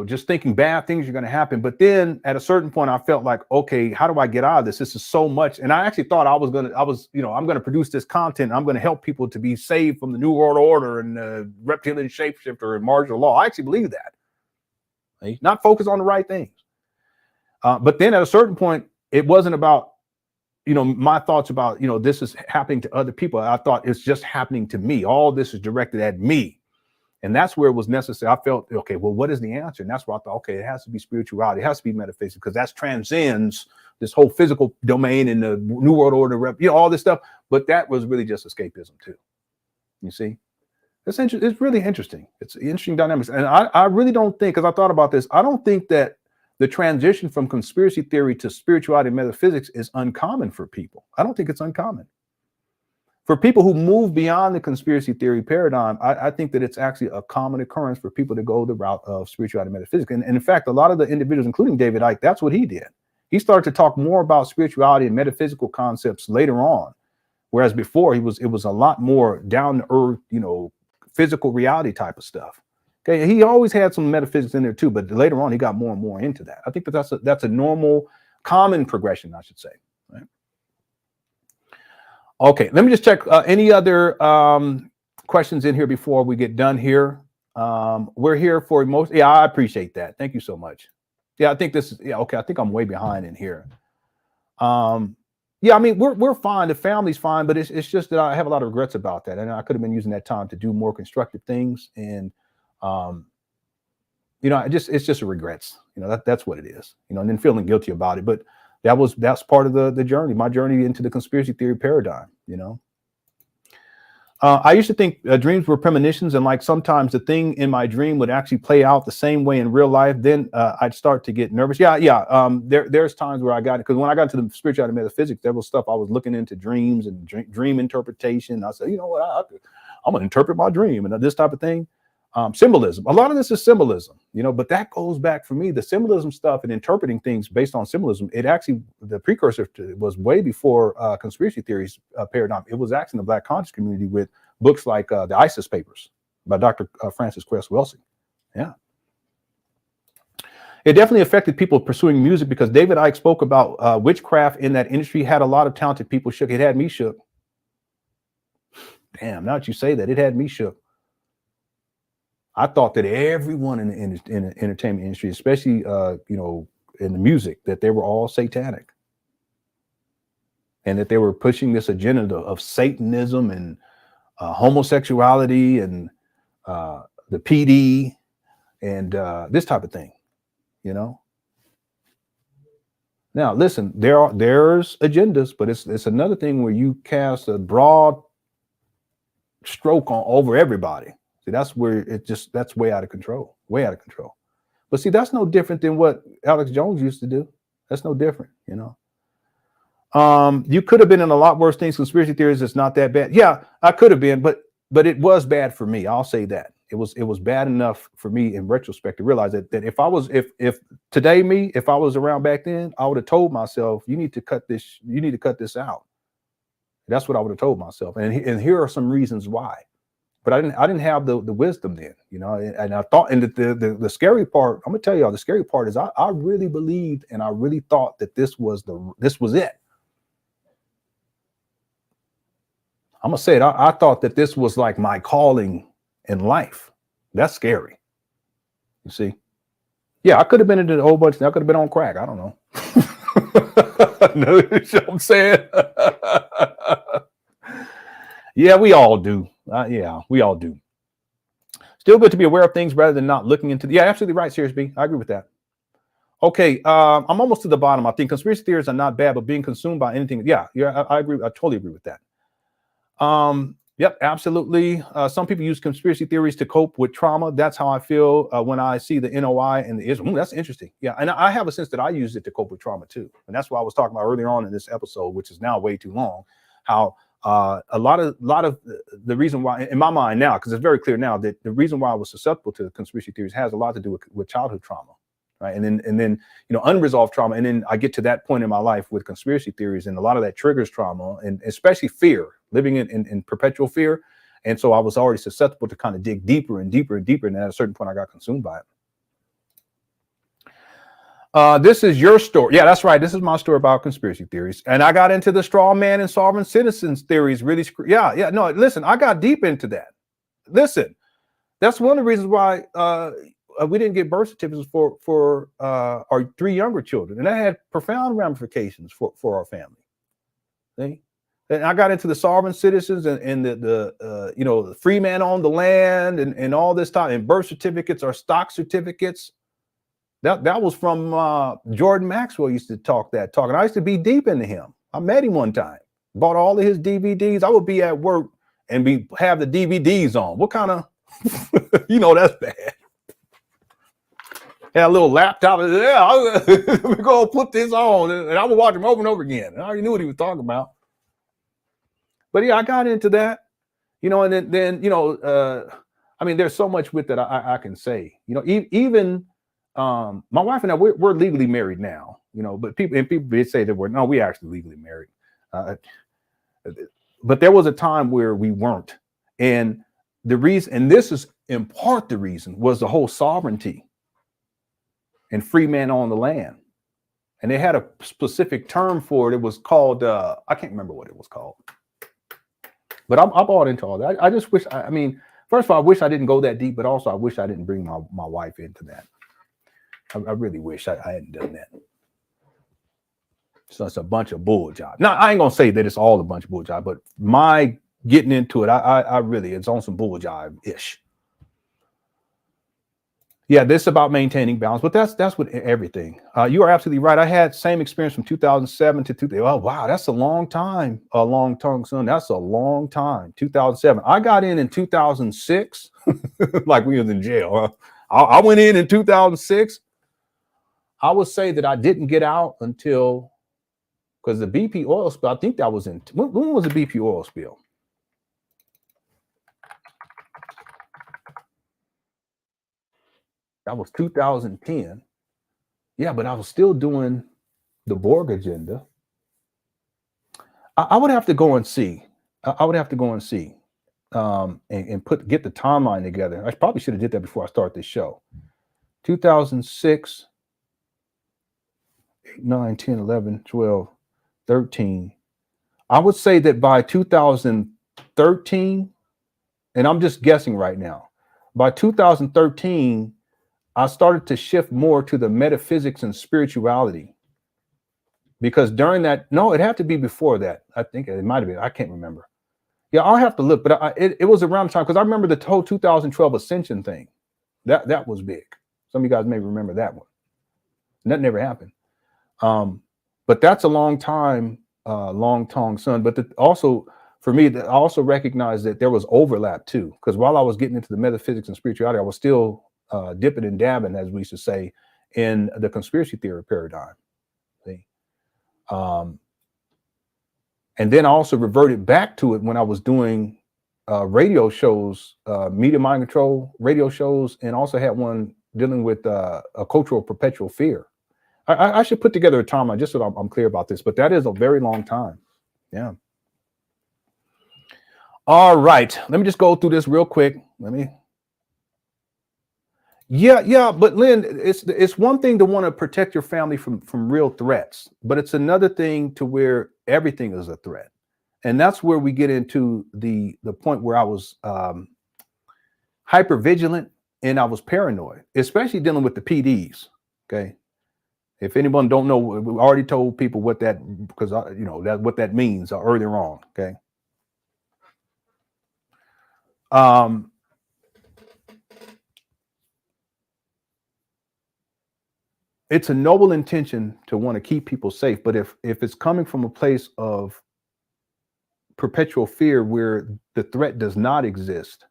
just thinking bad things are going to happen. But then at a certain point, I felt like, okay, how do I get out of this? This is so much. And I actually thought I'm going to produce this content. I'm going to help people to be saved from the New World Order and reptilian shapeshifter and martial law. I actually believe that. Right? Not focus on the right things. But then at a certain point, it wasn't about, my thoughts about, this is happening to other people. I thought it's just happening to me. All this is directed at me. And that's where it was necessary. I felt, okay, well, what is the answer? And that's where I thought, okay, it has to be spirituality. It has to be metaphysics, because that transcends this whole physical domain and the New World Order, all this stuff. But that was really just escapism too. You see? It's really interesting. It's interesting dynamics. And I really don't think, because I thought about this, I don't think that the transition from conspiracy theory to spirituality and metaphysics is uncommon for people. I don't think it's uncommon. For people who move beyond the conspiracy theory paradigm, I think that it's actually a common occurrence for people to go the route of spirituality and metaphysics. And in fact, a lot of the individuals, including David Icke, that's what he did. He started to talk more about spirituality and metaphysical concepts later on, whereas before it was a lot more down to earth, physical reality type of stuff. Okay, he always had some metaphysics in there too, but later on he got more and more into that. I think that's a normal, common progression, I should say. Right? Okay, let me just check any other questions in here before we get done here. We're here for most. Yeah, I appreciate that. Thank you so much. Yeah, I think this is okay. I think I'm way behind in here. Yeah, I mean we're fine. The family's fine, but it's just that I have a lot of regrets about that, and I could have been using that time to do more constructive things. And it's just regrets. That's what it is. And then feeling guilty about it, but that's part of the journey, my journey into the conspiracy theory paradigm. I used to think dreams were premonitions, and like sometimes the thing in my dream would actually play out the same way in real life. Then I'd start to get nervous. There's times where I got it, because when I got into the spirituality and metaphysics, there was stuff I was looking into dreams and dream interpretation. I said, you know what, I'm gonna interpret my dream and this type of thing. Symbolism. A lot of this is symbolism, but that goes back for me. The symbolism stuff and interpreting things based on symbolism, it actually, the precursor was way before conspiracy theories paradigm. It was actually in the Black conscious community with books like the ISIS Papers by Dr. Francis Cress Welsing. Yeah. It definitely affected people pursuing music, because David Icke spoke about witchcraft in that industry had a lot of talented people shook. It had me shook. Damn, now that you say that, it had me shook. I thought that everyone in the entertainment industry, especially in the music, that they were all satanic, and that they were pushing this agenda of Satanism and homosexuality and the PD and this type of thing. Now, listen, there's agendas, but it's another thing where you cast a broad stroke over everybody. See, that's where that's way out of control, But see, that's no different than what Alex Jones used to do. That's no different, You could have been in a lot worse things. Conspiracy theories, it's not that bad. Yeah, I could have been, but it was bad for me. I'll say that. It was bad enough for me in retrospect to realize that if I was around back then, I would have told myself, you need to cut this out. That's what I would have told myself. And here are some reasons why. But I didn't have the wisdom then, and I thought, and the scary part, I'm gonna tell y'all, the scary part is I really believed and I really thought that this was it. I'm gonna say it. I thought that this was like my calling in life. That's scary. You see? Yeah, I could have been into a whole bunch. I could have been on crack. I don't know. No, you know what I'm saying? Yeah, we all do. We all do. Still good to be aware of things rather than not looking into. Yeah, absolutely right, Serious B. I agree with that. Okay, I'm almost to the bottom. I think conspiracy theories are not bad, but being consumed by anything, yeah, I agree. I totally agree with that. Yep, absolutely. Some people use conspiracy theories to cope with trauma. That's how I feel when I see the NOI and the Israel. That's interesting. Yeah, and I have a sense that I use it to cope with trauma too, and that's why I was talking about earlier on in this episode, which is now way too long. How a lot of the reason why, in my mind now, because it's very clear now that the reason why I was susceptible to conspiracy theories has a lot to do with childhood trauma, right? And then unresolved trauma, and then I get to that point in my life with conspiracy theories, and a lot of that triggers trauma, and especially fear, living in perpetual fear. And so I was already susceptible to kind of dig deeper and deeper and deeper, and at a certain point I got consumed by it. This is your story. Yeah, that's right. This is my story about conspiracy theories. And I got into the straw man and sovereign citizens theories. Really, yeah. No, listen, I got deep into that. Listen, that's one of the reasons why we didn't get birth certificates for our 3 younger children, and that had profound ramifications for our family. See? And I got into the sovereign citizens and the free man on the land and all this time, and birth certificates or stock certificates. That was from Jordan Maxwell used to talk, and I used to be deep into him. I met him one time, bought all of his DVDs. I would be at work and have the DVDs on. What kind of, that's bad. Had a little laptop. Yeah, let me go put this on, and I would watch him over and over again. I already knew what he was talking about. But yeah, I got into that, and then I mean, there's so much with that I can say. Even my wife and I, we're legally married now. But people say that we actually legally married. But there was a time where we weren't, and the reason, and this is in part the reason, was the whole sovereignty and free man on the land. And they had a specific term for it. It was called, I can't remember what it was called. But I bought into all that. I just wish, first of all, I wish I didn't go that deep, but also I wish I didn't bring my wife into that. I really wish I hadn't done that. So it's a bunch of bull job. Now, I ain't going to say that it's all a bunch of bull job, but my getting into it, I really, it's on some bull jive-ish. Yeah, this is about maintaining balance, but that's with everything. You are absolutely right. I had same experience from 2007 to 2000. Oh, wow, that's a long time. A long tongue, son. That's a long time. 2007. I got in 2006, like we was in jail. I went in 2006. I would say that I didn't get out until, because the BP oil spill, I think that was when was the BP oil spill? That was 2010. Yeah, but I was still doing the Borg agenda. I would have to go and see. I would have to go and see, and get the timeline together. I probably should have did that before I start this show. 2006, 8, 9, 10, 11, 12, 13. I would say that by 2013, and I'm just guessing right now, by 2013, I started to shift more to the metaphysics and spirituality. Because during that, no, it had to be before that. I think it might have been. I can't remember. Yeah, I'll have to look, but it was around the time, because I remember the whole 2012 Ascension thing. That was big. Some of you guys may remember that one. And that never happened. But that's a long time, long tongue, son. But also for me, I also recognized that there was overlap too, because while I was getting into the metaphysics and spirituality, I was still dipping and dabbing, as we used to say, in the conspiracy theory paradigm. See? And then I also reverted back to it when I was doing radio shows, media mind control radio shows, and also had one dealing with a cultural perpetual fear. I should put together a timeline just so I'm clear about this, but that is a very long time. Yeah. All right. Let me just go through this real quick. Yeah. But Lynn, it's one thing to want to protect your family from real threats, but it's another thing to where everything is a threat. And that's where we get into the point where I was hyper vigilant and I was paranoid, especially dealing with the PDs. Okay. If anyone don't know, we already told people what that, because what that means earlier on. Okay. it's a noble intention to want to keep people safe, but if it's coming from a place of perpetual fear where the threat does not exist,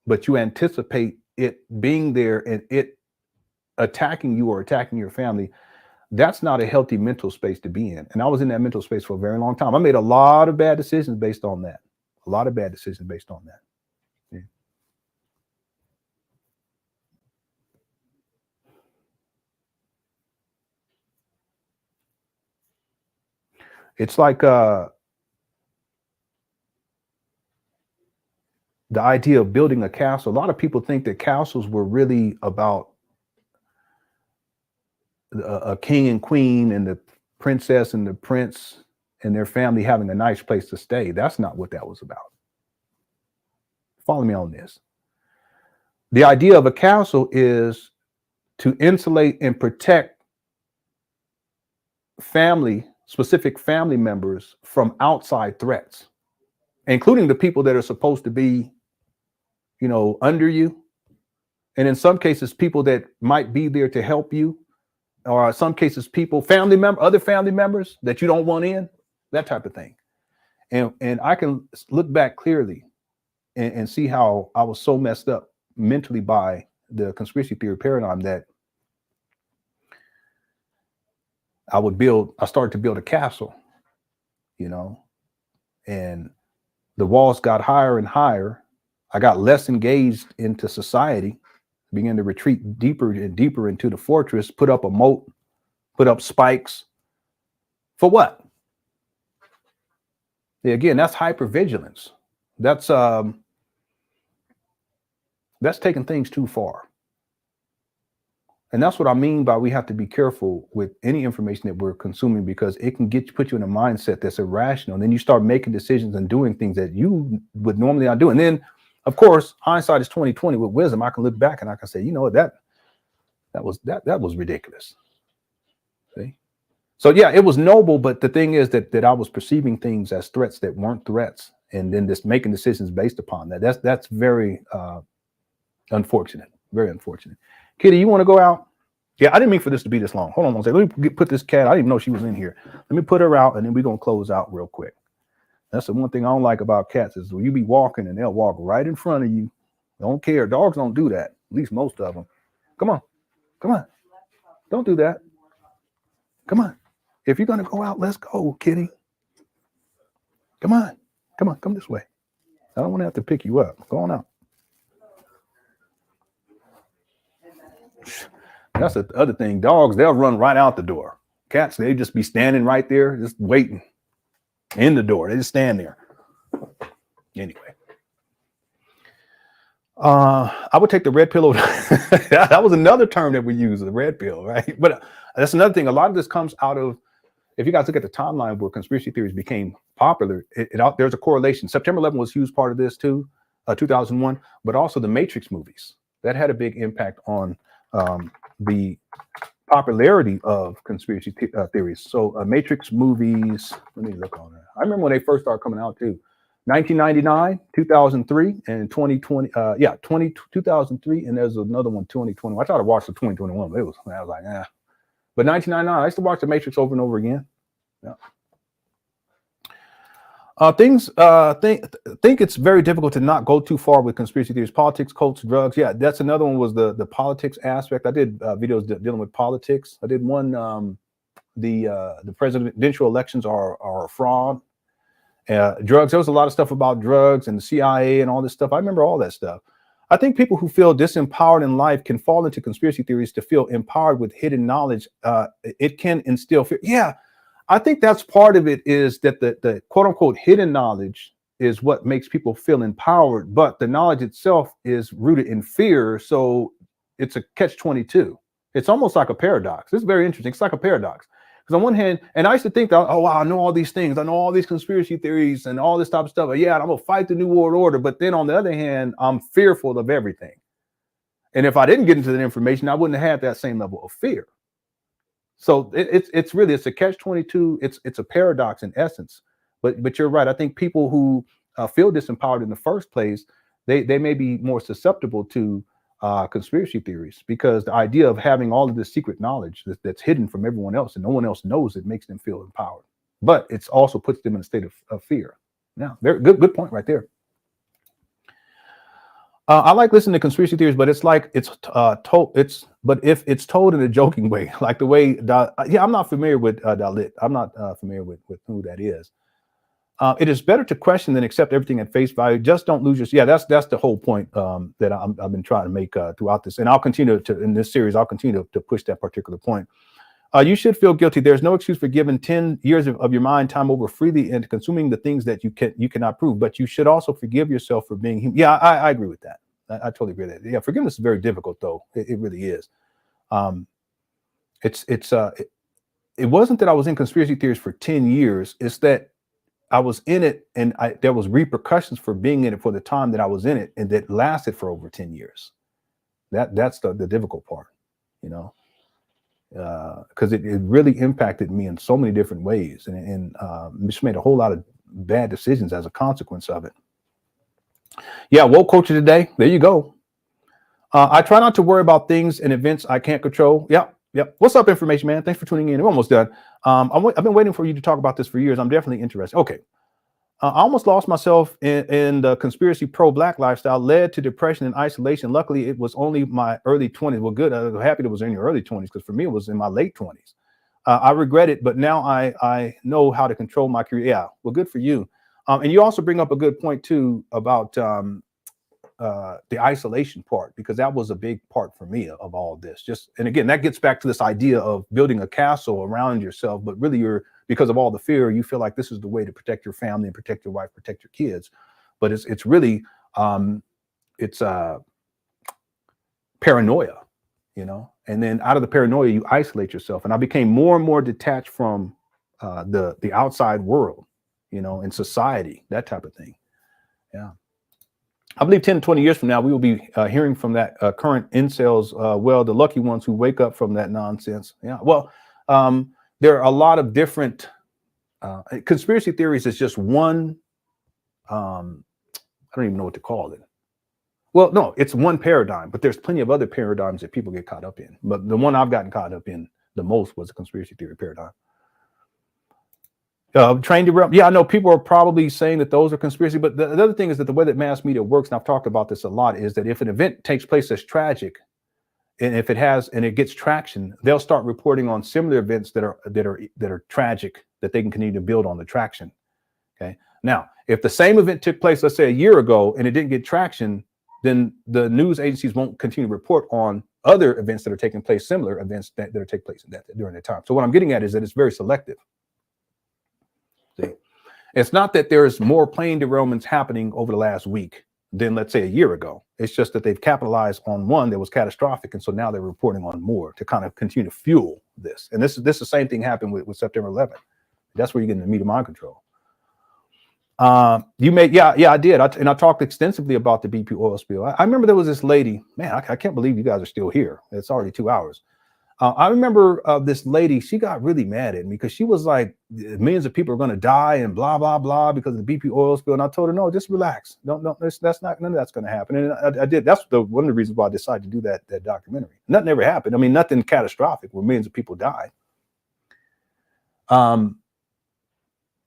but you anticipate it being there and it attacking you or attacking your family, that's not a healthy mental space to be in. And I was in that mental space for a very long time. I made a lot of bad decisions based on that. A lot of bad decisions based on that. Yeah. It's like the idea of building a castle. A lot of people think that castles were really about a king and queen and the princess and the prince and their family having a nice place to stay. That's not what that was about. Follow me on this. The idea of a castle is to insulate and protect specific family members from outside threats, including the people that are supposed to be, under you. And in some cases, people that might be there to help you, or in some cases, other family members that you don't want in, that type of thing. And I can look back clearly and see how I was so messed up mentally by the conspiracy theory paradigm that I started to build a castle, and the walls got higher and higher. I got less engaged into society, began to retreat deeper and deeper into the fortress, put up a moat, put up spikes. For what? Yeah, again, that's hypervigilance. That's taking things too far. And that's what I mean by we have to be careful with any information that we're consuming, because it can put you in a mindset that's irrational. And then you start making decisions and doing things that you would normally not do. And then, of course, hindsight is 20/20. With wisdom, I can look back and I can say, you know what, that was ridiculous. See? So yeah, it was noble, but the thing is that I was perceiving things as threats that weren't threats, and then just making decisions based upon that. That's very unfortunate. Very unfortunate. Kitty, you want to go out? Yeah, I didn't mean for this to be this long. Hold on one second. Let me put this cat. I didn't even know she was in here. Let me put her out, and then we're going to close out real quick. That's the one thing I don't like about cats is when you be walking and they'll walk right in front of you. Don't care. Dogs don't do that. At least most of them. Come on. Come on. Don't do that. Come on. If you're going to go out, let's go, kitty. Come on. Come on. Come this way. I don't want to have to pick you up. Go on out. That's the other thing. Dogs, they'll run right out the door. Cats, they just be standing right there, just waiting in the door. They just stand there. Anyway, I would take the red pill. That was another term that we use, the red pill, right? But that's another thing. A lot of this comes out of, if you guys look at the timeline where conspiracy theories became popular, there's a correlation. September 11 was a huge part of this too, 2001, but also the Matrix movies. That had a big impact on the popularity of conspiracy theories. So Matrix movies, let me look on that. I remember when they first started coming out too. 1999, 2003, and 2020. 2003, and there's another one, 2021. I tried to watch the 2021, but I was like, eh. But 1999, I used to watch the Matrix over and over again. Yeah. Think it's very difficult to not go too far with conspiracy theories, politics, cults, drugs. Yeah, that's another one, was the politics aspect. I did videos dealing with politics. I did one, the presidential elections are a fraud. Drugs, there was a lot of stuff about drugs and the CIA and all this stuff. I remember all that stuff. I think people who feel disempowered in life can fall into conspiracy theories to feel empowered with hidden knowledge. It can instill fear. Yeah. I think that's part of it, is that the quote unquote hidden knowledge is what makes people feel empowered, but the knowledge itself is rooted in fear. So it's a catch-22. It's almost like a paradox. It's very interesting. It's like a paradox. Because on one hand, and I used to think that, oh, wow, I know all these things. I know all these conspiracy theories and all this type of stuff. Yeah, I'm going to fight the New World Order. But then on the other hand, I'm fearful of everything. And if I didn't get into that information, I wouldn't have had that same level of fear. So it's a catch-22. It's a paradox in essence. But you're right. I think people who feel disempowered in the first place, they may be more susceptible to conspiracy theories, because the idea of having all of this secret knowledge that's hidden from everyone else and no one else knows it makes them feel empowered. But it also puts them in a state of fear. Yeah, very good point right there. I like listening to conspiracy theories, but it's like but if it's told in a joking way, like the way I'm not familiar with Dalit. I'm not familiar with who that is. It is better to question than accept everything at face value. Just don't lose your. Yeah, that's the whole point that I've been trying to make throughout this, and I'll continue to in this series. I'll continue to push that particular point. You should feel guilty. There's no excuse for giving 10 years of your mind time over freely and consuming the things that you cannot prove. But you should also forgive yourself for being human. Yeah, I agree with that. I totally agree with that. Yeah, forgiveness is very difficult, though. It really is. It wasn't that I was in conspiracy theories for 10 years. It's that I was in it, and there was repercussions for being in it for the time that I was in it, and that lasted for over 10 years. That's the difficult part, you know. Because it really impacted me in so many different ways, and just made a whole lot of bad decisions as a consequence of it. Yeah, woke culture today. There you go. I try not to worry about things and events I can't control. Yep. What's up, information man? Thanks for tuning in. We're almost done. I've been waiting for you to talk about this for years. I'm definitely interested. Okay. I almost lost myself in the conspiracy pro-Black lifestyle, led to depression and isolation. Luckily, it was only my early 20s. Well, good. I'm happy it was in your early 20s, because for me, it was in my late 20s. I regret it, but now I know how to control my career. Yeah, well, good for you. And you also bring up a good point, too, about the isolation part, because that was a big part for me of all of this. And again, that gets back to this idea of building a castle around yourself, but really because of all the fear, you feel like this is the way to protect your family and protect your wife, protect your kids. But it's really paranoia, you know. And then out of the paranoia, you isolate yourself. And I became more and more detached from the outside world, you know, and society, that type of thing. Yeah. I believe 10 to 20 years from now, we will be hearing from that current incels, the lucky ones who wake up from that nonsense. Yeah. Well, there are a lot of different conspiracy theories. Is just one. I don't even know what to call it. Well, no, it's one paradigm, but there's plenty of other paradigms that people get caught up in. But the one I've gotten caught up in the most was a conspiracy theory paradigm. Trained to realm. Yeah, I know people are probably saying that those are conspiracy, but the other thing is that the way that mass media works, and I've talked about this a lot, is that if an event takes place that's tragic, and if it gets traction, they'll start reporting on similar events that are tragic, that they can continue to build on the traction. Okay. Now, if the same event took place, let's say a year ago, and it didn't get traction, then the news agencies won't continue to report on other events that are taking place, similar events that are taking place during that time. So what I'm getting at is that it's very selective. See, it's not that there's more plane derailments happening over the last week than, let's say, a year ago. It's just that they've capitalized on one that was catastrophic, and so now they're reporting on more to kind of continue to fuel this. And this is the same thing happened with September 11th. That's where you get into media mind control. I did. I talked extensively about the BP oil spill. I remember there was this lady, man, I can't believe you guys are still here. It's already 2 hours. I remember this lady, she got really mad at me because she was like, millions of people are going to die and blah, blah, blah because of the BP oil spill. And I told her, no, just relax. Don't, that's not, none of that's going to happen. And I did. That's one of the reasons why I decided to do that documentary. Nothing ever happened. I mean, nothing catastrophic where millions of people died.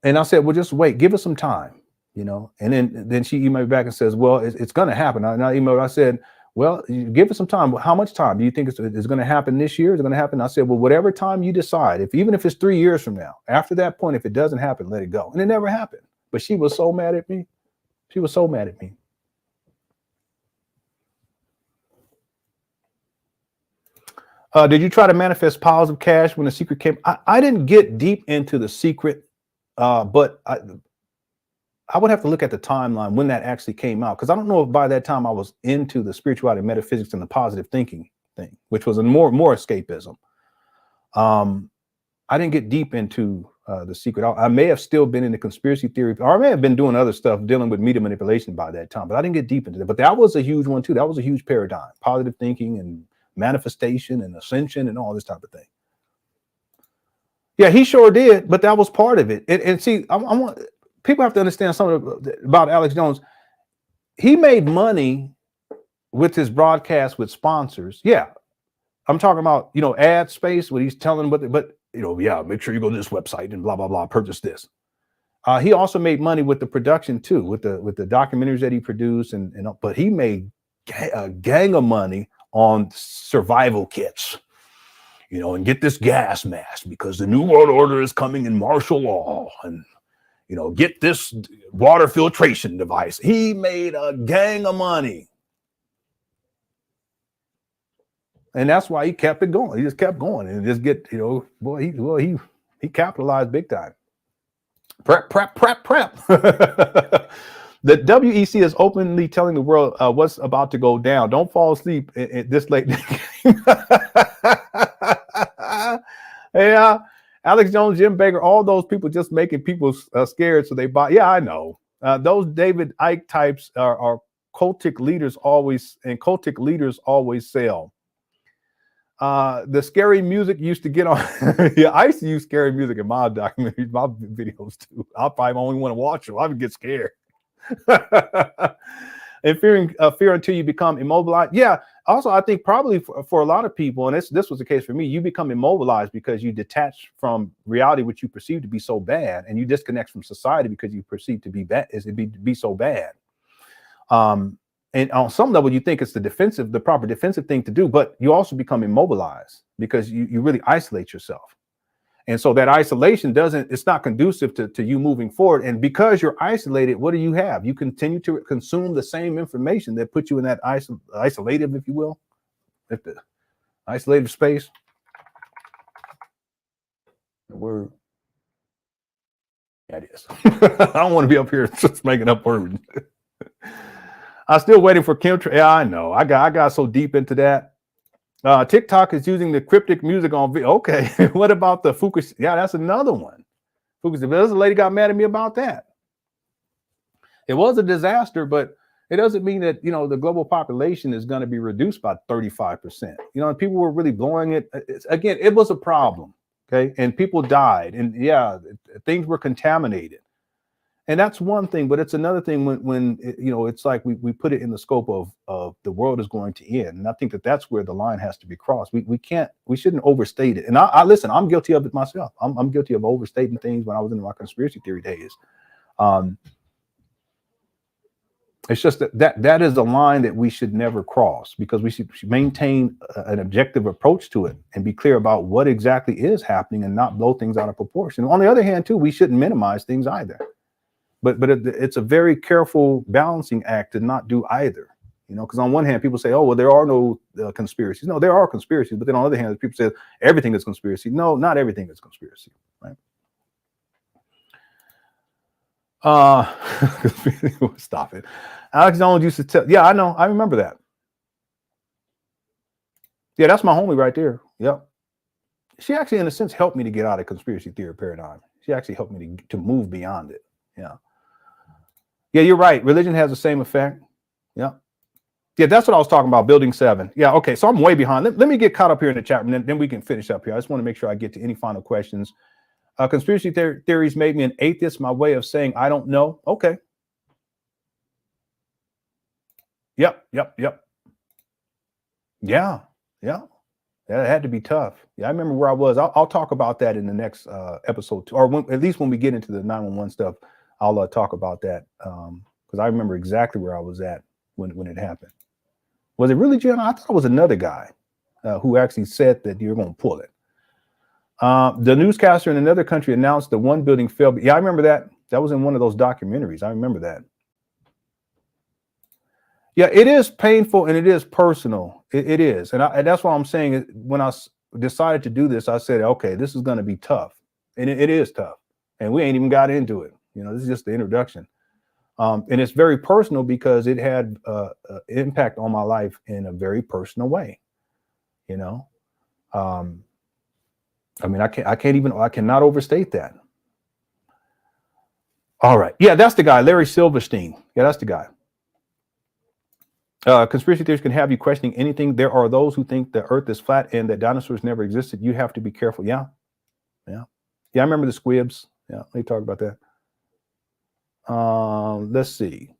And I said, well, just wait, give us some time, you know. And then she emailed me back and says, well, it's going to happen. And I emailed, I said, well, give us some time. How much time do you think it's going to happen this year? Is it going to happen? I said, well, whatever time you decide, even if it's 3 years from now, after that point, if it doesn't happen, let it go. And it never happened. But she was so mad at me. She was so mad at me. Did you try to manifest piles of cash when the secret came? I didn't get deep into the secret, but I would have to look at the timeline when that actually came out, because I don't know if by that time I was into the spirituality, metaphysics, and the positive thinking thing, which was a more escapism. I didn't get deep into the secret. I may have still been in the conspiracy theory, or I may have been doing other stuff dealing with media manipulation by that time, but I didn't get deep into that. But that was a huge one too. That was a huge paradigm, positive thinking and manifestation and ascension and all this type of thing. Yeah, he sure did, but that was part of it. And see, I want people have to understand something about Alex Jones. He made money with his broadcast with sponsors. Yeah, I'm talking about, ad space where he's telling them, but yeah, make sure you go to this website and blah blah blah, purchase this. He also made money with the production too, with the documentaries that he produced, but he made a gang of money on survival kits, and get this gas mask because the new world order is coming in martial law, and get this water filtration device. He made a gang of money. And that's why he kept it going. He just kept going and just get, he capitalized big time. Prep. The WEC is openly telling the world what's about to go down. Don't fall asleep this late. Yeah, Alex Jones, Jim Baker, all those people just making people scared so they buy. Yeah, I know. Those David Icke types are cultic leaders always, and cultic leaders always sell. The scary music used to get on. Yeah, I used to use scary music in my documentaries, my videos too. I probably only want to watch them. I would get scared. And fear until you become immobilized. Yeah. Also, I think probably for a lot of people, and this was the case for me, you become immobilized because you detach from reality, which you perceive to be so bad, and you disconnect from society because you perceive to be bad, be so bad. And on some level, you think it's the proper defensive thing to do, but you also become immobilized because you really isolate yourself. And so that isolation it's not conducive to you moving forward. And because you're isolated, what do you have? You continue to consume the same information that puts you in that isolative, if you will, if the isolated space. Word. Yeah, it is. I don't want to be up here just making up words. I'm still waiting for chemtrail. Yeah, I know. I got so deep into that. TikTok is using the cryptic music on video. Okay, what about the Fukushima? Yeah, that's another one. Fukushima. There's a lady got mad at me about that. It was a disaster, but it doesn't mean that the global population is going to be reduced by 35%. People were really blowing it. Again, it was a problem. Okay, and people died, and yeah, things were contaminated. And that's one thing, but it's another thing when it's like we put it in the scope of the world is going to end. And I think that's where the line has to be crossed. We shouldn't overstate it. And I listen, I'm guilty of it myself. I'm guilty of overstating things when I was in my conspiracy theory days. It's just that is a line that we should never cross, because we should maintain an objective approach to it and be clear about what exactly is happening and not blow things out of proportion. On the other hand, too, we shouldn't minimize things either. But it's a very careful balancing act to not do either, because on one hand, people say, oh, well, there are no conspiracies. No, there are conspiracies. But then on the other hand, people say everything is conspiracy. No, not everything is conspiracy. Right. Stop it. Alex Jones used to tell. Yeah, I know. I remember that. Yeah, that's my homie right there. Yep. She actually, in a sense, helped me to get out of conspiracy theory paradigm. She actually helped me to move beyond it. Yeah. Yeah, you're right. Religion has the same effect. Yeah. Yeah, that's what I was talking about, building 7. Yeah, okay. So I'm way behind. Let me get caught up here in the chat room, and then we can finish up here. I just want to make sure I get to any final questions. Conspiracy theories made me an atheist, my way of saying I don't know. Okay. Yep. Yeah. That had to be tough. Yeah, I remember where I was. I'll talk about that in the next episode, or at least when we get into the 911 stuff. I'll talk about that because I remember exactly where I was at when it happened. Was it really Jim? I thought it was another guy who actually said that you're going to pull it. The newscaster in another country announced the one building fell. Yeah, I remember that. That was in one of those documentaries. I remember that. Yeah, it is painful and it is personal. It is. And that's why I'm saying when I decided to do this, I said, okay, this is going to be tough. And it is tough. And we ain't even got into it. This is just the introduction. And it's very personal because it had impact on my life in a very personal way. I mean, I cannot overstate that. All right. Yeah, that's the guy, Larry Silverstein. Yeah, that's the guy. Conspiracy theories can have you questioning anything. There are those who think the earth is flat and that dinosaurs never existed. You have to be careful. Yeah. I remember the squibs. Yeah, let me talk about that. Let's see.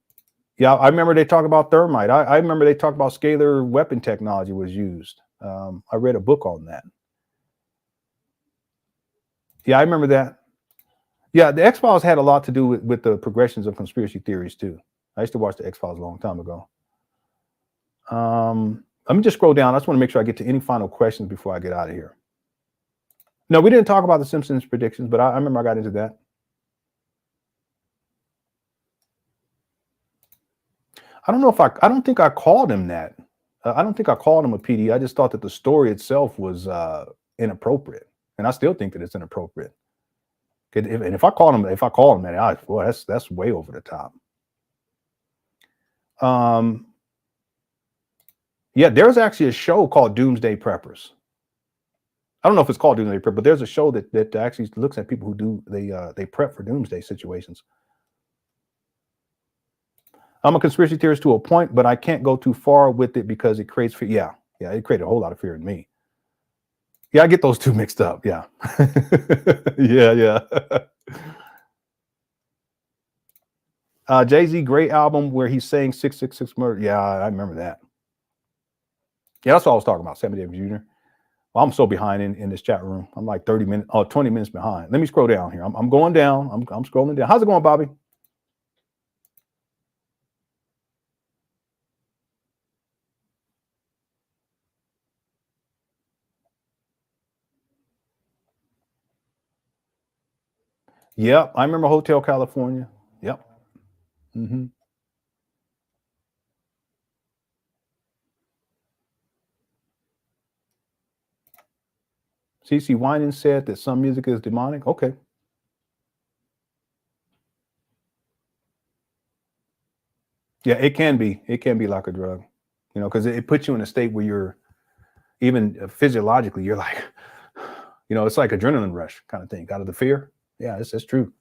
Yeah, I remember they talk about thermite. I remember they talk about scalar weapon technology was used. I read a book on that. Yeah, I remember that. Yeah, the X-Files had a lot to do with the progressions of conspiracy theories too. I used to watch the X-Files a long time ago. Let me just scroll down. I just want to make sure I get to any final questions before I get out of here. No, we didn't talk about the Simpsons predictions, but I remember I got into that. I don't think I called him that. I don't think I called him a PD. I just thought that the story itself was inappropriate, and I still think that it's inappropriate. And if I call him that, boy, that's way over the top. Yeah, there's actually a show called Doomsday Preppers. I don't know if it's called Doomsday Prep, but there's a show that actually looks at people who they prep for doomsday situations. I'm a conspiracy theorist to a point, but I can't go too far with it because it creates fear. Yeah, it created a whole lot of fear in me. Yeah, I get those two mixed up. Yeah. yeah. Jay-Z, great album where he's saying 666 murder. Yeah, I remember that. Yeah, that's what I was talking about, Sammy Davis Jr. Well, I'm so behind in this chat room. I'm like 20 minutes behind. Let me scroll down here. I'm going down. I'm scrolling down. How's it going, Bobby? Yep, I remember Hotel California. Yep. Mm-hmm. CC Winan said that some music is demonic. Okay. Yeah, it can be. It can be like a drug, because it puts you in a state where you're even physiologically, you're like, it's like adrenaline rush kind of thing out of the fear. Yeah, that's true.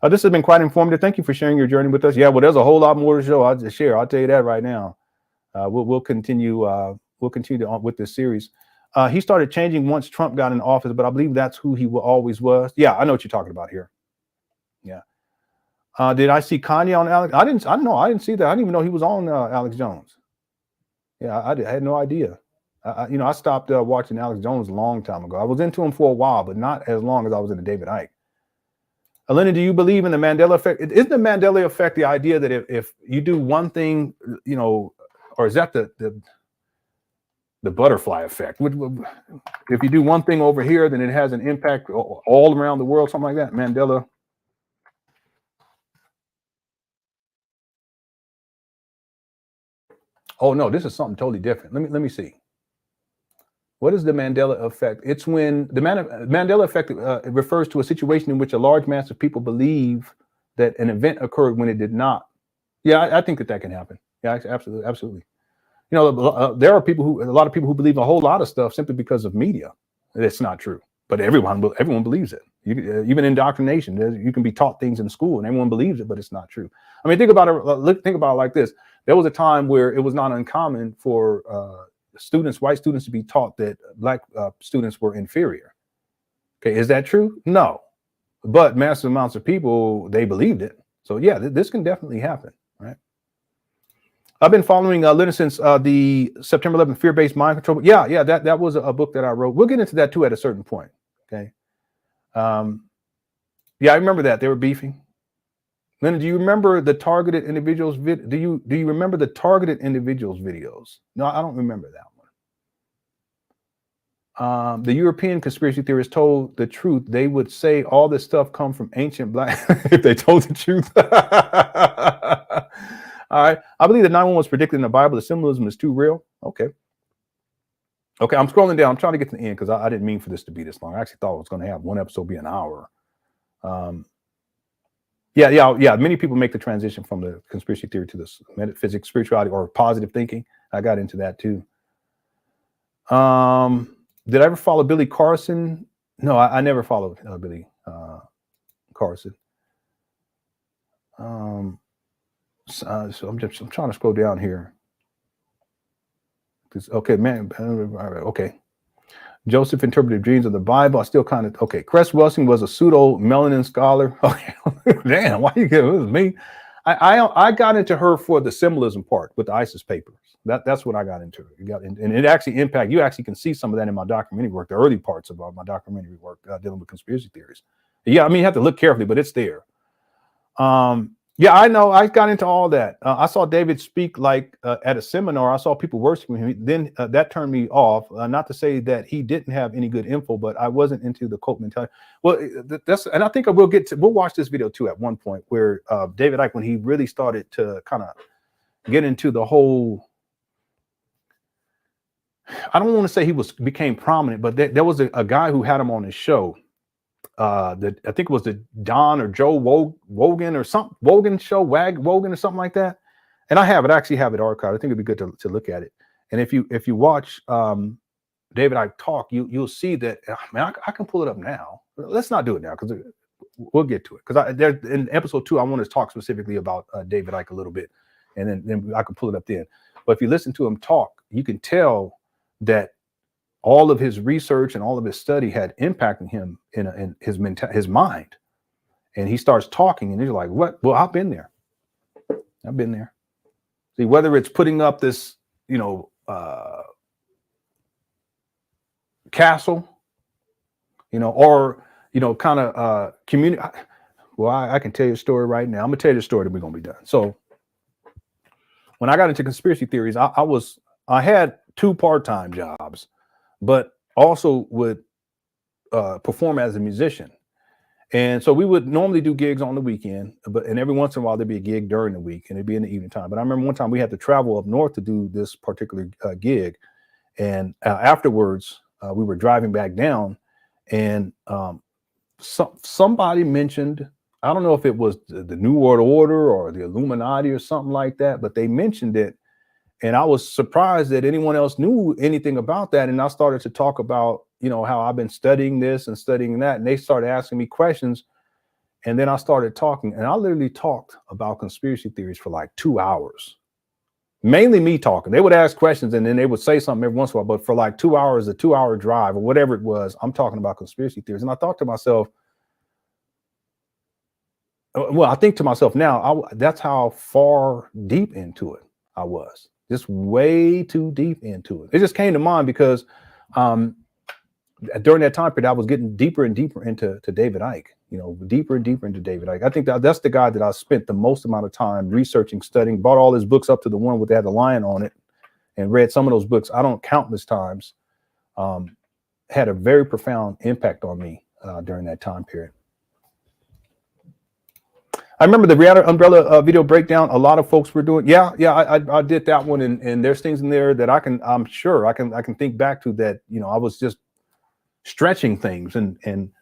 This has been quite informative. Thank you for sharing your journey with us. Yeah, well, there's a whole lot more to show. I'll just share. I'll tell you that right now. We'll continue. We'll continue on with this series. He started changing once Trump got in office, but I believe that's who he always was. Yeah, I know what you're talking about here. Yeah. Did I see Kanye on Alex? I didn't know. I didn't see that. I didn't even know he was on Alex Jones. Yeah, I had no idea. I stopped watching Alex Jones a long time ago. I was into him for a while, but not as long as I was into David Icke. Elena, do you believe in the Mandela effect? Isn't the Mandela effect the idea that if you do one thing, or is that the butterfly effect? If you do one thing over here, then it has an impact all around the world, something like that? Mandela. Oh no, this is something totally different. Let me see. What is the Mandela effect? It's when the Mandela effect refers to a situation in which a large mass of people believe that an event occurred when it did not. Yeah, I think that can happen. Yeah, absolutely. There are a lot of people who believe a whole lot of stuff simply because of media. It's not true, but everyone believes it. Even indoctrination, you can be taught things in school and everyone believes it, but it's not true. I mean, think about it like this. There was a time where it was not uncommon for white students, to be taught that black students were inferior. Okay, is that true? No, but massive amounts of people, they believed it. So yeah, this can definitely happen, right? I've been following Lenon since the September 11th fear-based mind control. Yeah, that was a book that I wrote. We'll get into that too at a certain point. Okay. Yeah, I remember that they were beefing. Lenon, do you remember the targeted individuals? Do you remember the targeted individuals videos? No, I don't remember that one. The European conspiracy theorists told the truth. They would say all this stuff come from ancient black if they told the truth. All right. I believe that 9/11 was predicted in the Bible. The symbolism is too real. Okay. Okay. I'm scrolling down. I'm trying to get to the end because I didn't mean for this to be this long. I actually thought I was going to have one episode be an hour. Yeah. Many people make the transition from the conspiracy theory to this metaphysics, spirituality, or positive thinking. I got into that too. Did I ever follow Billy Carson? No, I never followed Billy Carson. So I'm trying to scroll down here. Okay, man. Okay. Joseph interpreted dreams of the Bible. I still kind of, okay. Cress Welsing was a pseudo melanin scholar. Okay. Damn, why you give it was me? I got into her for the symbolism part with the ISIS papers. That's what I got into. And it actually impacted. You actually can see some of that in my documentary work, the early parts of my documentary work dealing with conspiracy theories. Yeah, I mean, you have to look carefully, but it's there. Yeah, I know. I got into all that. I saw David speak like at a seminar. I saw people worshiping him. Then that turned me off. Not to say that he didn't have any good info, but I wasn't into the cult mentality. Well, and I think we'll watch this video too at one point where David Icke, when he really started to kind of get into the whole, I don't want to say he became prominent, but there was a guy who had him on his show. I think it was the Don or Joe Wogan or something, Wogan show, Wogan or something like that. And I actually have it archived. I think it'd be good to look at it. And if you watch David Icke talk, you'll see that. Man, I can pull it up now. Let's not do it now because we'll get to it. Because in episode 2, I want to talk specifically about David Icke a little bit, and then I can pull it up then. But if you listen to him talk, you can tell that all of his research and all of his study had impacted him in his mind. And he starts talking and he's like, what? Well, I've been there. I've been there. See, whether it's putting up this, castle, or, kind of community. Well, I can tell you a story right now. I'm gonna tell you the story that we're gonna be done. So when I got into conspiracy theories, I had 2 part-time jobs, but also would perform as a musician. And so we would normally do gigs on the weekend, and every once in a while there'd be a gig during the week, and it'd be in the evening time. But I remember one time we had to travel up north to do this particular gig, and afterwards we were driving back down, and somebody mentioned, I don't know if it was the New World Order or the Illuminati or something like that, but they mentioned it. And I was surprised that anyone else knew anything about that. And I started to talk about, how I've been studying this and studying that. And they started asking me questions. And then I started talking. And I literally talked about conspiracy theories for like 2 hours. Mainly me talking. They would ask questions and then they would say something every once in a while. But for like 2 hours, a 2-hour drive or whatever it was, I'm talking about conspiracy theories. And I thought to myself, well, I think to myself now, that's how far deep into it I was. Just way too deep into it. It just came to mind because during that time period, I was getting deeper and deeper into David Icke, deeper and deeper into David Icke. I think that's the guy that I spent the most amount of time researching, studying, bought all his books up to the one where they had the lion on it and read some of those books. I don't countless times, had a very profound impact on me during that time period. I remember the Rihanna umbrella video breakdown. A lot of folks were doing. Yeah, I did that one, and there's things in there that I'm sure I can think back to that. I was just stretching things and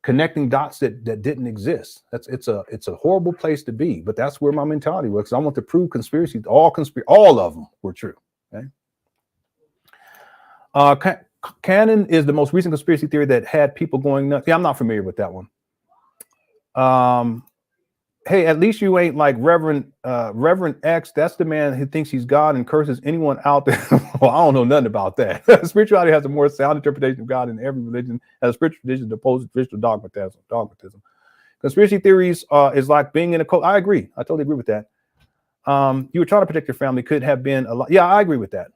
connecting dots that didn't exist. It's a horrible place to be, but that's where my mentality was. 'Cause I want to prove all of them were true. Okay. Canon is the most recent conspiracy theory that had people going nuts. Yeah, I'm not familiar with that one. Hey, at least you ain't like Reverend X. That's the man who thinks he's God and curses anyone out there. Well, I don't know nothing about that. Spirituality has a more sound interpretation of God in every religion, as a spiritual tradition opposed to traditional dogmatism. Conspiracy theories is like being in a cult. I agree. I totally agree with that. You were trying to protect your family. Could have been a lot. Yeah, I agree with that.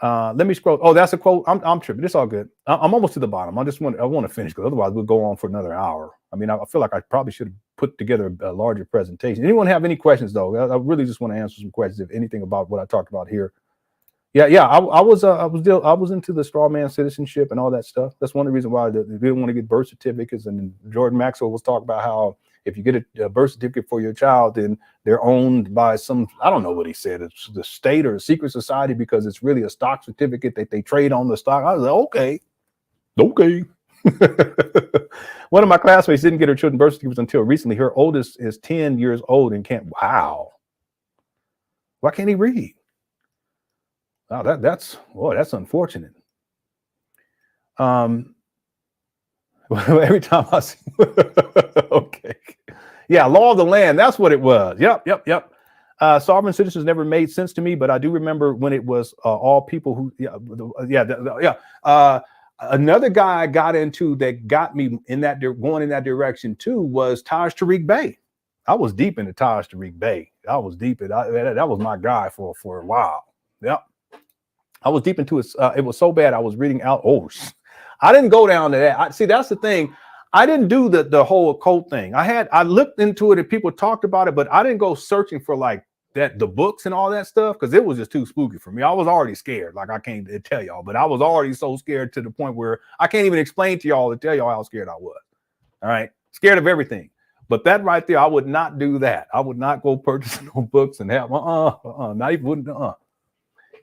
Let me scroll. Oh, that's a quote. I'm tripping. It's all good. I'm almost to the bottom. I want to finish because otherwise we'll go on for another hour. I mean, I feel like I probably should have put together a larger presentation. Anyone have any questions though? I really just want to answer some questions, if anything, about what I talked about here. Yeah. I was into the straw man citizenship and all that stuff. That's one of the reasons why they didn't want to get birth certificates. And Jordan Maxwell was talking about how if you get a birth certificate for your child, then they're owned by some, I don't know what he said, it's the state or a secret society, because it's really a stock certificate that they trade on the stock. I was like, okay. One of my classmates didn't get her children birth certificates until recently. Her oldest is 10 years old and can't. Wow. Why can't he read? Wow, that's unfortunate. Every time I see, okay, yeah, law of the land. That's what it was. Yep. Sovereign citizens never made sense to me, but I do remember when it was all people who, another guy I got into that got me in that going in that direction too was Taj Tariq Bey. I was deep into Taj Tariq Bey. I was deep in that was my guy for a while. Yep. I was deep into it. It was so bad I was reading out. Oh, I didn't go down to that. See, that's the thing. I didn't do the whole occult thing. I looked into it and people talked about it, but I didn't go searching for like the books and all that stuff, because it was just too spooky for me. I was already scared. Like, I can't tell y'all, but I was already so scared to the point where I can't even explain to y'all to tell y'all how scared I was. All right. Scared of everything. But that right there, I would not do that. I would not go purchase no books and have not even wouldn't.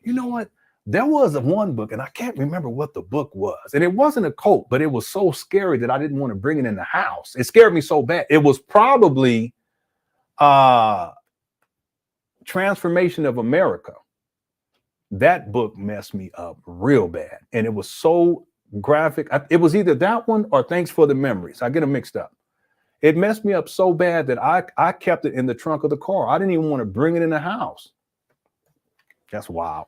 You know what? There was one book, and I can't remember what the book was. And it wasn't a cult, but it was so scary that I didn't want to bring it in the house. It scared me so bad. It was probably Transformation of America. That book messed me up real bad. And it was so graphic. It was either that one or Thanks for the Memories. I get them mixed up. It messed me up so bad that I kept it in the trunk of the car. I didn't even want to bring it in the house. That's wild.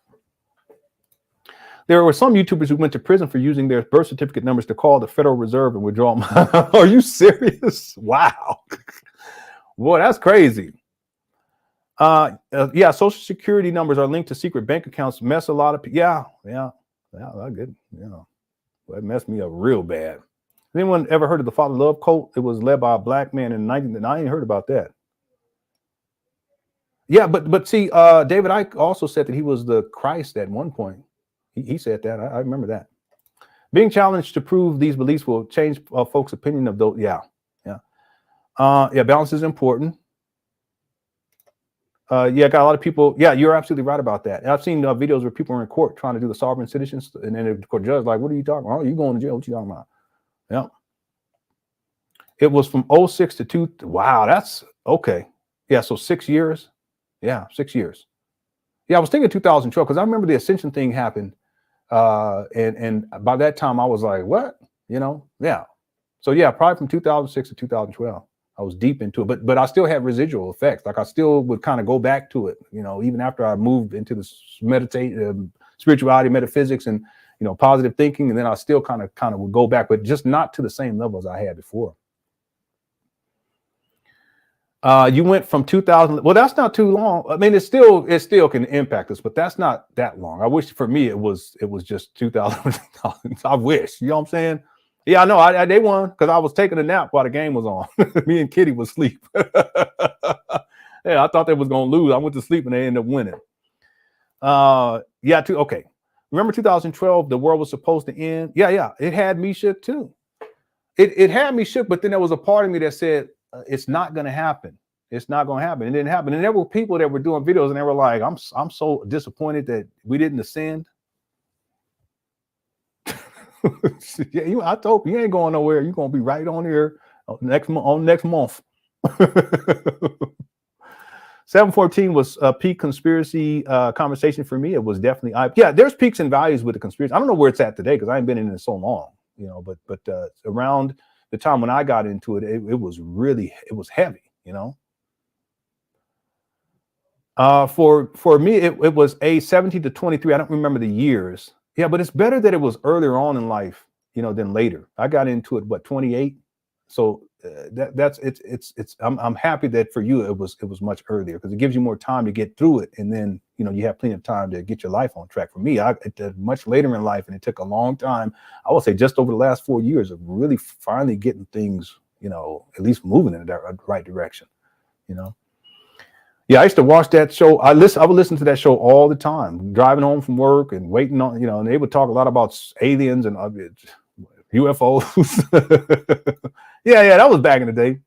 There were some YouTubers who went to prison for using their birth certificate numbers to call the Federal Reserve and withdraw money. Are you serious? Wow. Boy, that's crazy. Yeah, Social Security numbers are linked to secret bank accounts. Mess a lot of people. Yeah, I get it. Yeah, well, it messed me up real bad. Has anyone ever heard of the Father Love cult? It was led by a black man in 19. I ain't heard about that. Yeah, but see, David Icke also said that he was the Christ at one point. He said that. I remember that. Being challenged to prove these beliefs will change folks' opinion of those. Yeah. Balance is important. Got a lot of people. Yeah, you're absolutely right about that. And I've seen videos where people are in court trying to do the sovereign citizens, and then the court judge like, "What are you talking about? Oh, you going to jail? What you talking about?" Yeah. It was from 06 to 2. Wow, that's okay. Yeah, so 6 years. Yeah, 6 years. Yeah, I was thinking 2012 because I remember the Ascension thing happened. And by that time I was like, what? Yeah. So yeah, probably from 2006 to 2012, I was deep into it, but I still had residual effects. Like I still would kind of go back to it, even after I moved into the spirituality, metaphysics, and positive thinking, and then I still kind of would go back, but just not to the same level as I had before. You went from 2000. Well, that's not too long. I mean, it still can impact us, but that's not that long. I wish for me it was just 2000. I wish, you know what I'm saying? Yeah, I know. They won because I was taking a nap while the game was on. Me and Kitty was asleep. Yeah, I thought they was gonna lose. I went to sleep and they ended up winning. Okay. Remember 2012? The world was supposed to end. Yeah. It had me shook too. It had me shook, but then there was a part of me that said, it's not going to happen. It's not going to happen. It didn't happen. And there were people that were doing videos and they were like, I'm so disappointed that we didn't ascend. Yeah, I told you ain't going nowhere. You're going to be right on here next month. 714 was a peak conspiracy conversation for me. It was definitely, there's peaks and values with the conspiracy. I don't know where it's at today because I ain't been in it so long, but around the time when I got into it, it was heavy, For me, it was a 17 to 23. I don't remember the years. Yeah, but it's better that it was earlier on in life, than later. I got into it, 28. So I'm happy that for you it was much earlier because it gives you more time to get through it, and then you have plenty of time to get your life on track. For me, it much later in life, and it took a long time. I would say just over the last 4 years of really finally getting things, at least moving in the right direction. Yeah, I used to watch that show. I would listen to that show all the time, driving home from work and waiting on, and they would talk a lot about aliens and UFOs. Yeah, that was back in the day.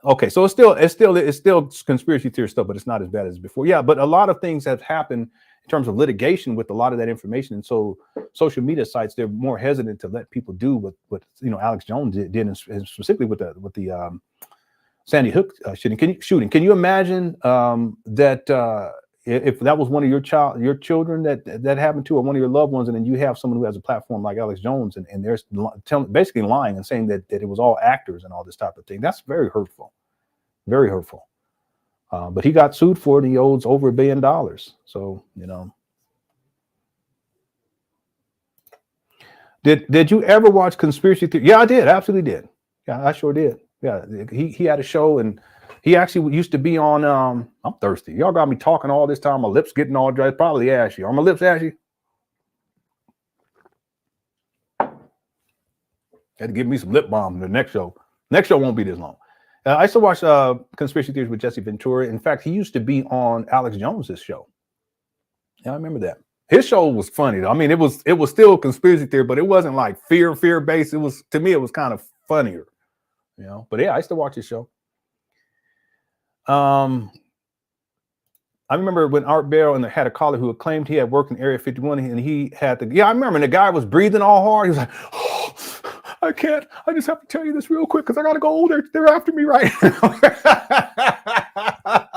Okay, so it's still conspiracy theory stuff, but it's not as bad as before. Yeah, but a lot of things have happened in terms of litigation with a lot of that information, and so social media sites, they're more hesitant to let people do what Alex Jones did, and specifically with the Sandy Hook shooting. Can you imagine that if that was one of your children that happened to, or one of your loved ones, and then you have someone who has a platform like Alex Jones, and they're basically lying and saying that it was all actors and all this type of thing? That's very hurtful, very hurtful. But he got sued for it. And he owes over $1 billion. So Did you ever watch conspiracy theory? Yeah, I did. Absolutely did. Yeah, I sure did. Yeah, he had a show, and he actually used to be on. I'm thirsty. Y'all got me talking all this time. My lips getting all dry. Probably ashy. Are my lips ashy? Had to give me some lip balm in the next show. Next show won't be this long. I used to watch Conspiracy Theories with Jesse Ventura. In fact, he used to be on Alex Jones's show. Yeah, I remember that. His show was funny though. I mean, it was still conspiracy theory, but it wasn't like fear based. It was, to me, it was kind of funnier, you know. But yeah, I used to watch his show. I remember when Art Bell and had a caller who had claimed he had worked in Area 51, and he had to. Yeah, I remember. And the guy was breathing all hard. He was like, "Oh, I can't. I just have to tell you this real quick because I got to go. They're after me right now."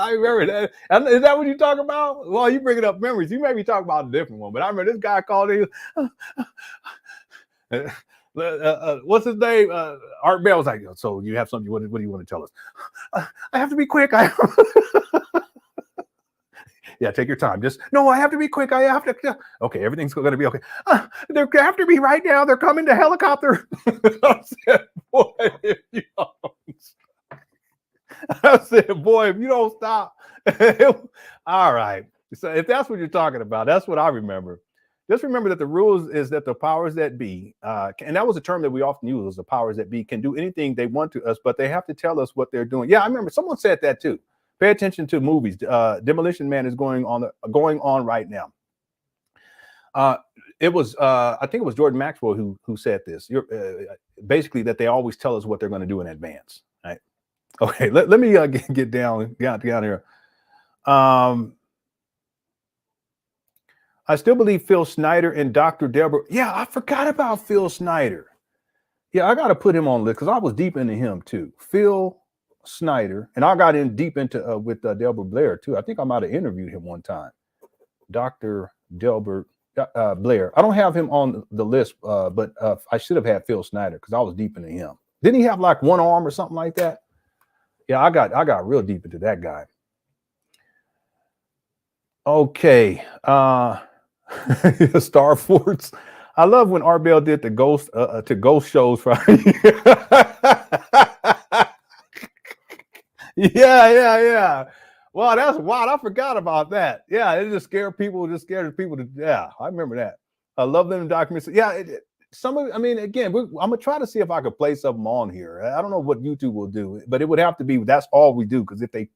I remember that. Is that what you're talking about? Well, you bringing up memories. You may be talking about a different one, but I remember this guy called in. What's his name? Art Bell was like, "So you have something? What do you want to tell us?" I have to be quick. Yeah, take your time. Just no, I have to be quick. I have to. Okay, everything's going to be okay. They're after me right now. They're coming to helicopter. I said, boy, if you don't stop. All right. So if that's what you're talking about, that's what I remember. Just remember that the rules is that the powers that be, and that was a term that we often use, the powers that be can do anything they want to us, but they have to tell us what they're doing. Yeah, I remember someone said that too. Pay attention to movies. Demolition Man is going on right now. It was I think it was Jordan Maxwell who said this. Basically that they always tell us what they're going to do in advance. Right? Okay, let me get down here. I still believe Phil Snyder and Dr. Deborah. Yeah, I forgot about Phil Snyder. Yeah, I got to put him on the list because I was deep into him too. Phil Snyder, and I got in deep into with Delbert Blair too. I think I might have interviewed him one time. Dr. Delbert Blair. I don't have him on the list, but I should have had Phil Snyder because I was deep into him. Didn't he have like one arm or something like that? Yeah, I got real deep into that guy. Okay, Star Force. I love when Art Bell did the ghost shows for. Yeah. Well, that's wild. I forgot about that. Yeah, it just scared people. Yeah, I remember that. I love them documents. Yeah, I mean, again, I'm gonna try to see if I could play something on here. I don't know what YouTube will do, but it would have to be that's all we do because if they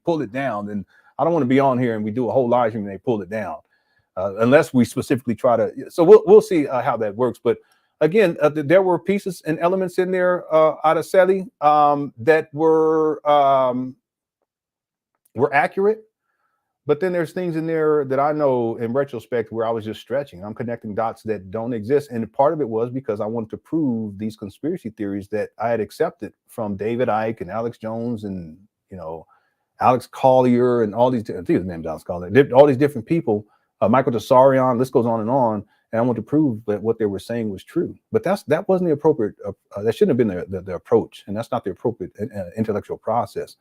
pull it down, then I don't want to be on here and we do a whole live stream and they pull it down, unless we specifically try to. So we'll see how that works. But again, there were pieces and elements in there out of Sally that were accurate, but then there's things in there that I know in retrospect where I was just stretching. I'm connecting dots that don't exist, and part of it was because I wanted to prove these conspiracy theories that I had accepted from David Icke and Alex Jones and Alex Collier and all these. I think his name's Alex Collier. All these different people, Michael Tessarion. List goes on, and I want to prove that what they were saying was true. But that wasn't the appropriate. That shouldn't have been the approach, and that's not the appropriate intellectual process.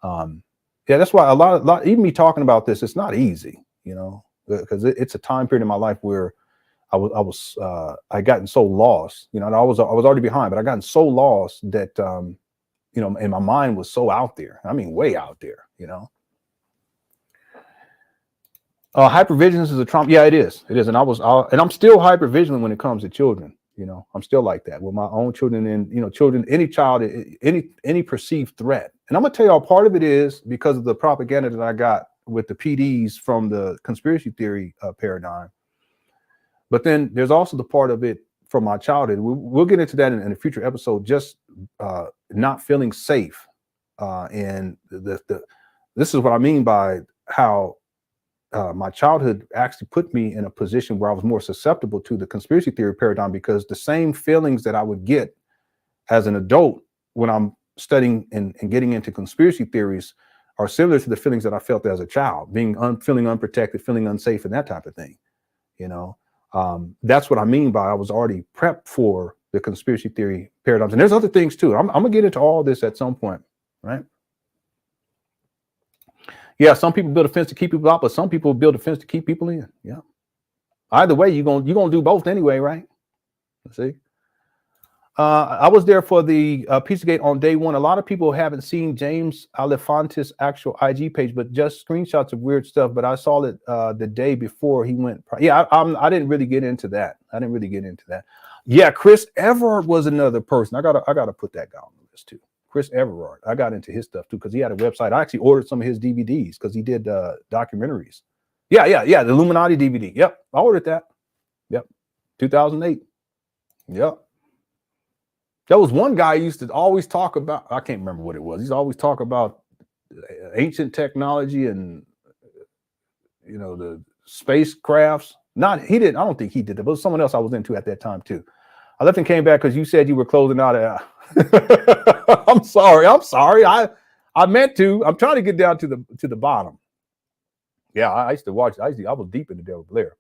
Yeah, that's why a lot, even me talking about this, it's not easy, because it's a time period in my life where I gotten so lost, and I was already behind, but I gotten so lost that, and my mind was so out there. I mean, way out there, Hypervigilance is a trauma. Yeah, it is. And I'm still hypervigilant when it comes to children. I'm still like that with my own children and, children, any child, any perceived threat. And I'm going to tell y'all, part of it is because of the propaganda that I got with the PDs from the conspiracy theory paradigm. But then there's also the part of it from my childhood. We'll get into that in a future episode, just not feeling safe. And this is what I mean by how my childhood actually put me in a position where I was more susceptible to the conspiracy theory paradigm, because the same feelings that I would get as an adult when I'm studying and getting into conspiracy theories are similar to the feelings that I felt as a child, feeling unprotected, feeling unsafe, and that type of thing. That's what I mean by I was already prepped for the conspiracy theory paradigms. And there's other things too. I'm gonna get into all this at some point, right? Yeah, some people build a fence to keep people out, but some people build a fence to keep people in. Yeah. Either way, you're gonna do both anyway, right? Let's see. I was there for the Pizzagate on day one. A lot of people haven't seen James Alefantis' actual IG page, but just screenshots of weird stuff. But I saw it the day before he went. Yeah, I didn't really get into that. Yeah, Chris Everard was another person. I gotta put that guy on the list too. Chris Everard. I got into his stuff too because he had a website. I actually ordered some of his DVDs because he did documentaries. Yeah. The Illuminati DVD. Yep, I ordered that. Yep, 2008. Yep. There was one guy who used to always talk about, I can't remember what it was. He's always talk about ancient technology and, the spacecrafts. I don't think he did that, but it was someone else I was into at that time too. I left and came back because you said you were closing out. I'm sorry. I meant to. I'm trying to get down to the bottom. Yeah, I used to watch. I was deep into Devil Blair.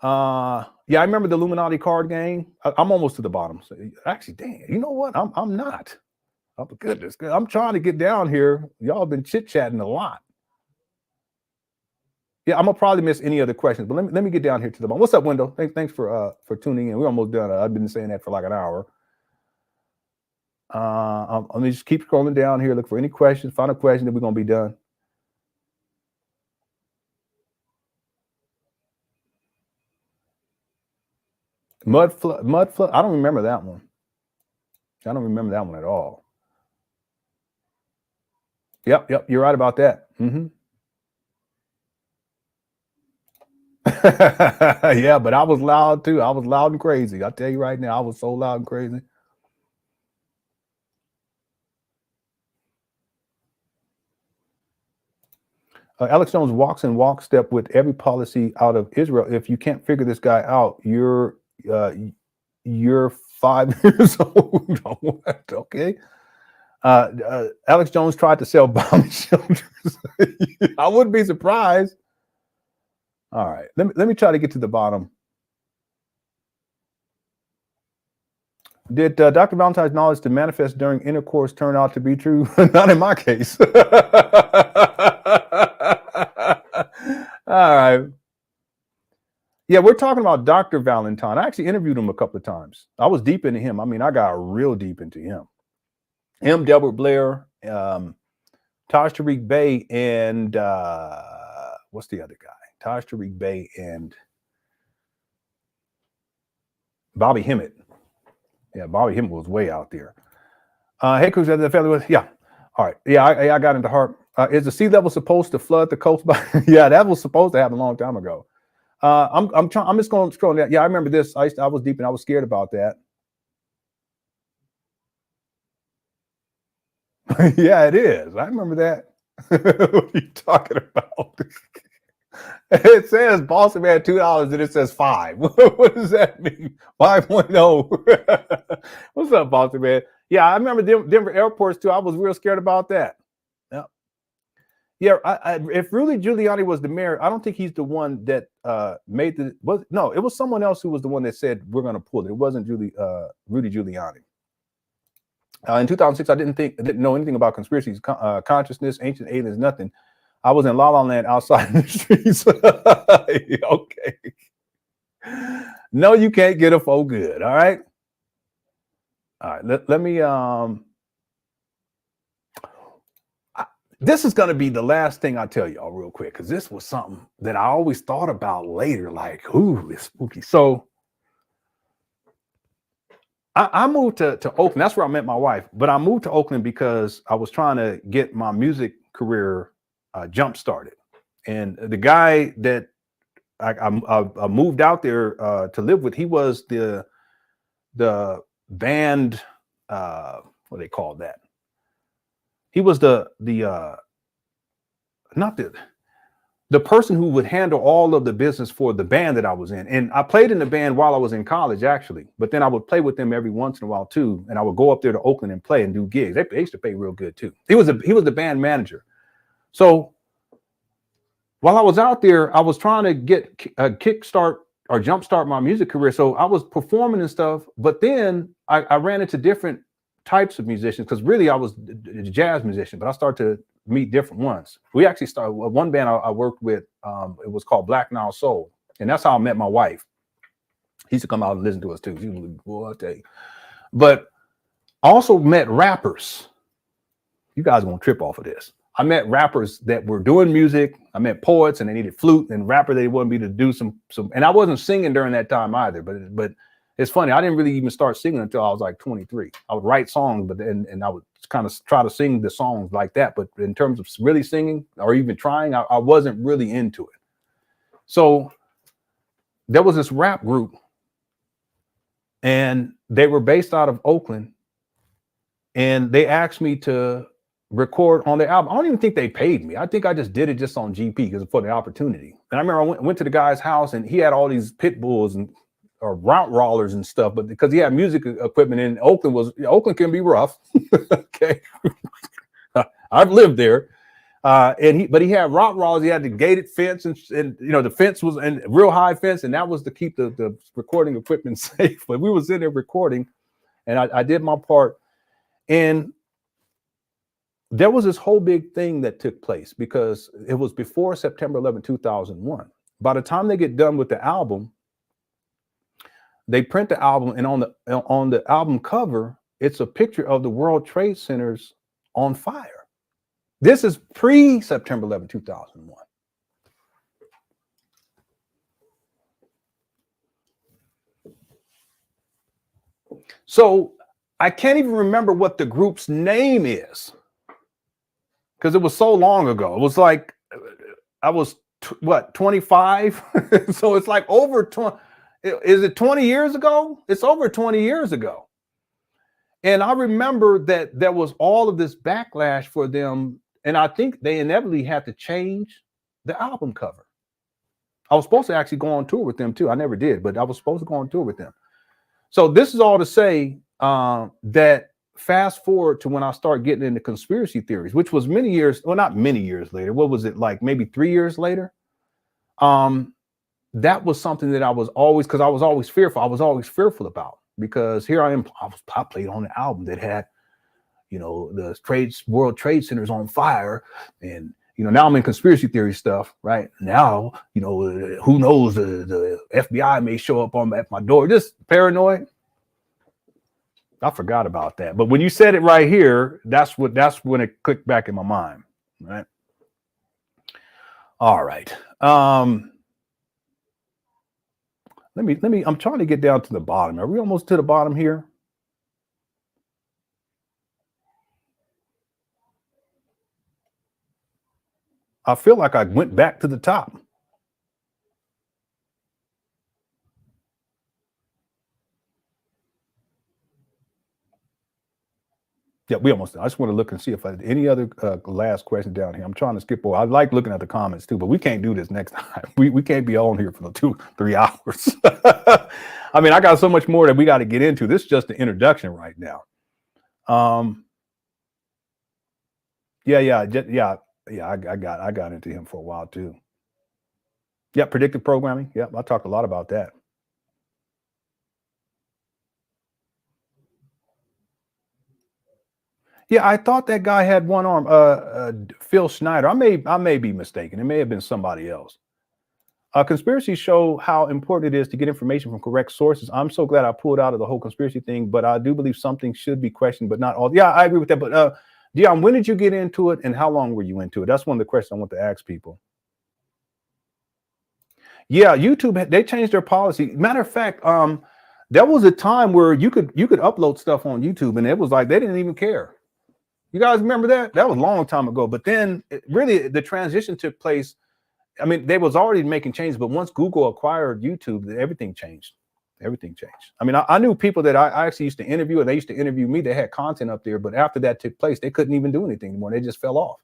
Yeah, I remember the Illuminati card game. I'm almost to the bottom. So actually, dang, you know what? I'm not. Oh, goodness, I'm trying to get down here. Y'all been chit-chatting a lot. Yeah, I'm gonna probably miss any other questions, but let me get down here to the bottom. What's up, Window? Thanks for tuning in. We're almost done. I've been saying that for like an hour. Let me just keep scrolling down here, look for any questions, final question, then we're gonna be done. Mud flood. I don't remember that one. I don't remember that one at all. Yep, you're right about that. Yeah, but I was loud too. I was loud and crazy. I'll tell you right now, I was so loud and crazy. Alex Jones walks in lockstep with every policy out of Israel. If you can't figure this guy out, you're 5 years old. What? Okay. Alex Jones tried to sell bomb shelters. I wouldn't be surprised. All right, let me try to get to the bottom. Did Dr. Valentine's knowledge to manifest during intercourse turn out to be true? Not in my case. All right. Yeah, we're talking about Dr. Valentine. I actually interviewed him a couple of times. I was deep into him. I mean, I got real deep into him. Delbert Blair, Taj Tariq Bey, and what's the other guy? Taj Tariq Bey and Bobby Hemmett. Yeah, Bobby Hemmett was way out there. Hey, Cruz, the family was, yeah. All right. Yeah, I got into heart. Is the sea level supposed to flood the coast? Yeah, that was supposed to happen a long time ago. I'm just going to scroll down. Yeah, I remember this. I was deep and I was scared about that. Yeah, it is. I remember that. What are you talking about? It says Boston Man $2 and it says 5. What does that mean? 5.0. What's up, Boston Man? Yeah, I remember Denver airports too. I was real scared about that. Yeah, if Rudy Giuliani was the mayor, I don't think he's the one that made it was someone else who was the one that said we're going to pull it. It wasn't Rudy Giuliani. In 2006, I didn't know anything about conspiracies, consciousness, ancient aliens, nothing. I was in La La Land outside in the streets. Okay. No, you can't get a faux good. All right. All right. Let me. This is going to be the last thing I tell y'all real quick, because this was something that I always thought about later. Like, ooh, it's spooky. So I moved to Oakland. That's where I met my wife. But I moved to Oakland because I was trying to get my music career jump started. And the guy that I moved out there to live with, he was the band. What do they call that? He was the person who would handle all of the business for the band that I was in. And I played in the band while I was in college, actually. But then I would play with them every once in a while too. And I would go up there to Oakland and play and do gigs. They used to pay real good too. He was the band manager. So while I was out there, I was trying to get a kickstart or jumpstart my music career. So I was performing and stuff. But then I ran into different types of musicians, because really I was a jazz musician, but I started to meet different ones. We actually started one band I worked with. It was called Black Nile Soul, and that's how I met my wife. He used to come out and listen to us too. He was like, boy, I'll tell you. But I also met rappers. You guys are gonna trip off of this. I met rappers that were doing music. I met poets and they needed flute, and rapper they wanted me to do some. And I wasn't singing during that time either. But it's funny. I didn't really even start singing until I was like 23. I would write songs, but then I would kind of try to sing the songs like that. But in terms of really singing or even trying, I wasn't really into it. So there was this rap group, and they were based out of Oakland, and they asked me to record on their album. I don't even think they paid me. I think I just did it just on GP because for the opportunity. And I remember I went to the guy's house, and he had all these pit bulls and or route rollers and stuff, but because he had music equipment in Oakland can be rough. Okay. I've lived there. But he had route rollers. He had the gated fence, and the fence was a real high fence, and that was to keep the recording equipment safe. But we was in there recording, and I did my part. And there was this whole big thing that took place because it was before September 11, 2001. By the time they get done with the album, they print the album, and on the album cover, it's a picture of the World Trade Centers on fire. This is pre-September 11, 2001. So I can't even remember what the group's name is because it was so long ago. It was like I was 25? So it's like over 20. Is it 20 years ago? It's over 20 years ago. And I remember that there was all of this backlash for them. And I think they inevitably had to change the album cover. I was supposed to actually go on tour with them too. I never did, but I was supposed to go on tour with them. So this is all to say that fast forward to when I started getting into conspiracy theories, which was many years, well, not many years later. What was it, like maybe 3 years later? That was something that I was always, because I was always fearful. I was always fearful about, because here I am. I played on an album that had, the World Trade Centers on fire, and now I'm in conspiracy theory stuff. Right now, who knows? The FBI may show up at my door. Just paranoid. I forgot about that. But when you said it right here, that's when it clicked back in my mind. Right. All right. Let me, I'm trying to get down to the bottom. Are we almost to the bottom here? I feel like I went back to the top. Yeah, we almost done. I just want to look and see if I had any other last question down here. I'm trying to skip over. I like looking at the comments too, but we can't do this next time. We can't be on here for 2-3 hours. I mean, I got so much more that we got to get into. This is just the introduction right now. Yeah. I got into him for a while too. Yeah, predictive programming. Yeah, I talked a lot about that. Yeah, I thought that guy had one arm. Phil Schneider. I may be mistaken. It may have been somebody else. Conspiracies show how important it is to get information from correct sources. I'm so glad I pulled out of the whole conspiracy thing, but I do believe something should be questioned, but not all. Yeah, I agree with that. But Dion, when did you get into it, and how long were you into it? That's one of the questions I want to ask people. Yeah, YouTube, they changed their policy. Matter of fact, there was a time where you could upload stuff on YouTube, and it was like they didn't even care. You guys remember that? That was a long time ago. But then really the transition took place. I mean, they was already making changes, but once Google acquired YouTube, everything changed. Everything changed. I mean, I knew people that I actually used to interview, and they used to interview me. They had content up there, but after that took place, they couldn't even do anything anymore. They just fell off,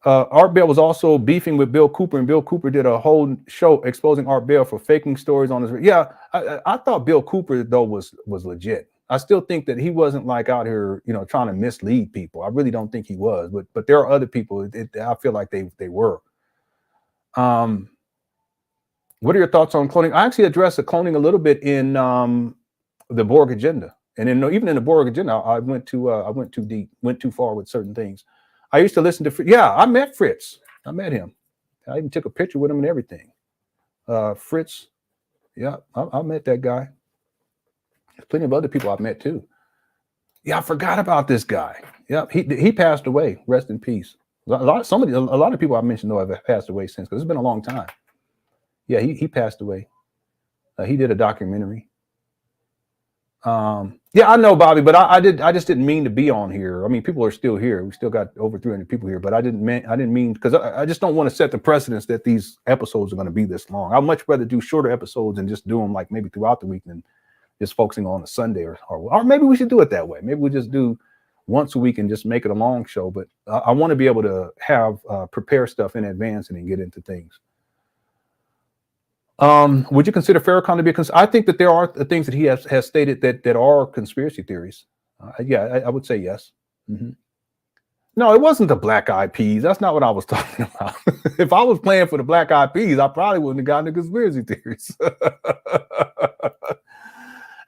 Art Bell was also beefing with Bill Cooper, and Bill Cooper did a whole show exposing Art Bell for faking stories on his. Yeah, I thought Bill Cooper though was legit. I still think that he wasn't like out here, trying to mislead people. I really don't think he was, but there are other people. I feel like they were. What are your thoughts on cloning? I actually addressed the cloning a little bit in the Borg Agenda, and even in the Borg Agenda, I went too deep, went too far with certain things. I used to listen to, I met Fritz. I met him. I even took a picture with him and everything. Fritz, yeah, I met that guy. There's plenty of other people I've met too. Yeah, I forgot about this guy. Yeah, he passed away. Rest in peace. A lot of people I mentioned though have passed away since, because it's been a long time. Yeah, he passed away. He did a documentary. Yeah, I know, Bobby, but I just didn't mean to be on here. I mean, people are still here. We still got over 300 people here, but I didn't mean, because I just don't want to set the precedence that these episodes are going to be this long. I'd much rather do shorter episodes and just do them like maybe throughout the week than just focusing on a Sunday, or maybe we should do it that way. Maybe we just do once a week and just make it a long show. But I want to be able to have prepare stuff in advance and then get into things. Would you consider Farrakhan to be I think that there are things that he has stated that are conspiracy theories. Yeah, I would say yes. Mm-hmm. No, it wasn't the Black Eyed Peas. That's not what I was talking about. If I was playing for the Black Eyed Peas, I probably wouldn't have gotten the conspiracy theories.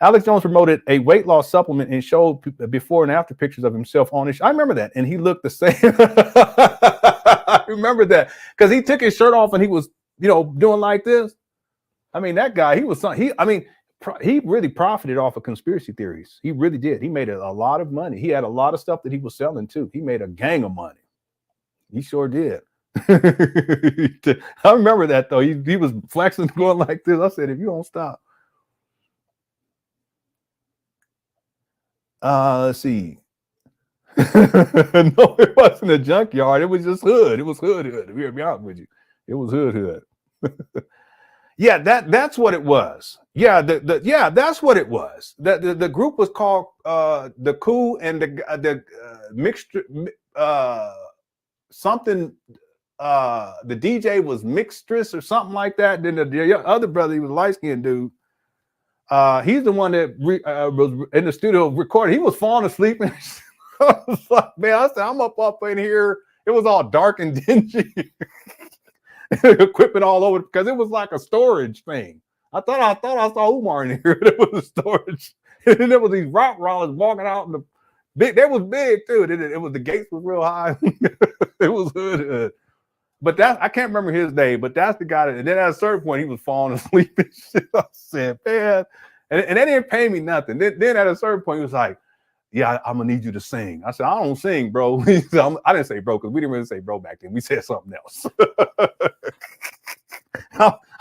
Alex Jones promoted a weight loss supplement and showed before and after pictures of himself on it. I remember that, and he looked the same. I remember that because he took his shirt off and he was, doing like this. I mean, that guy, he really profited off of conspiracy theories. He really did. He made a lot of money. He had a lot of stuff that he was selling too. He made a gang of money. He sure did. I remember that though. He was flexing, going like this. I said, if you don't stop. Let's see. No, it wasn't a junkyard. It was just hood. It was hood. To be honest with you, it was hood. Yeah, that's what it was. Yeah, that's what it was. The group was called the Coup, and the mixture something. The DJ was Mixtress or something like that. Then the other brother, he was a light-skinned dude. He's the one that was in the studio recording. He was falling asleep. And I was like, man, I said, I'm up in here. It was all dark and dingy. Equipment all over, because it was like a storage thing. I thought I saw Umar in here. It was a storage. And then there was these rock rollers walking out in the big. They was big too. It was, the gates was real high. It was hood. But I can't remember his name, but that's the guy. And then at a certain point, he was falling asleep and shit. I said, man, and they didn't pay me nothing. Then at a certain point, he was like, yeah, I'm gonna need you to sing. I said, I don't sing, bro. I didn't say bro, because we didn't really say bro back then. We said something else.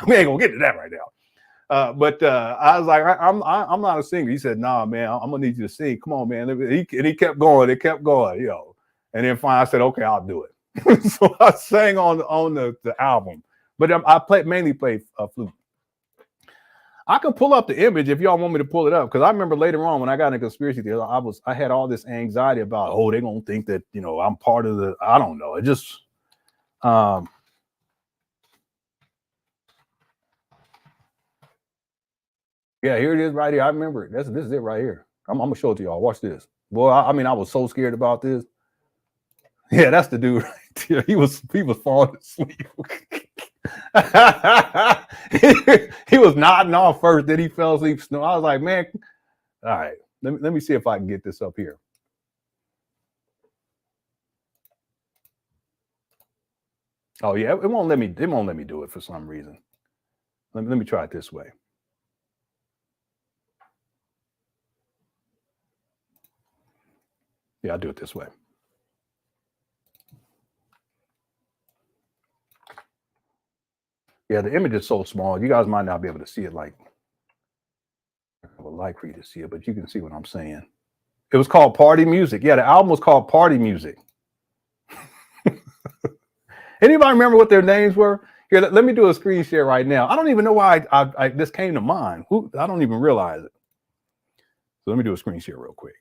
We ain't gonna get to that right now. But I was like, I'm not a singer. He said, nah, man, I'm gonna need you to sing. Come on, man. And he kept going. It kept going, And then finally, I said, okay, I'll do it. So I sang on the album, but I mainly played flute. I can pull up the image if y'all want me to pull it up, because I remember later on when I got in a conspiracy theory, I had all this anxiety about, they're gonna think that I'm part of the, I don't know. It just yeah, here it is right here. I remember it. This is it right here. I'm gonna show it to y'all. Watch this. Boy, I was so scared about this. Yeah, that's the dude right there. He was falling asleep. he was nodding off first, then he fell asleep. I was like, man, all right, let me see if I can get this up here. Oh yeah, it won't let me do it for some reason. Let me try it this way. Yeah, I'll do it this way. Yeah, the image is so small. You guys might not be able to see it like I would like for you to see it, but you can see what I'm saying. It was called Party Music. Yeah, the album was called Party Music. Anybody remember what their names were? Here, let me do a screen share right now. I don't even know why I this came to mind. I don't even realize it. So let me do a screen share real quick.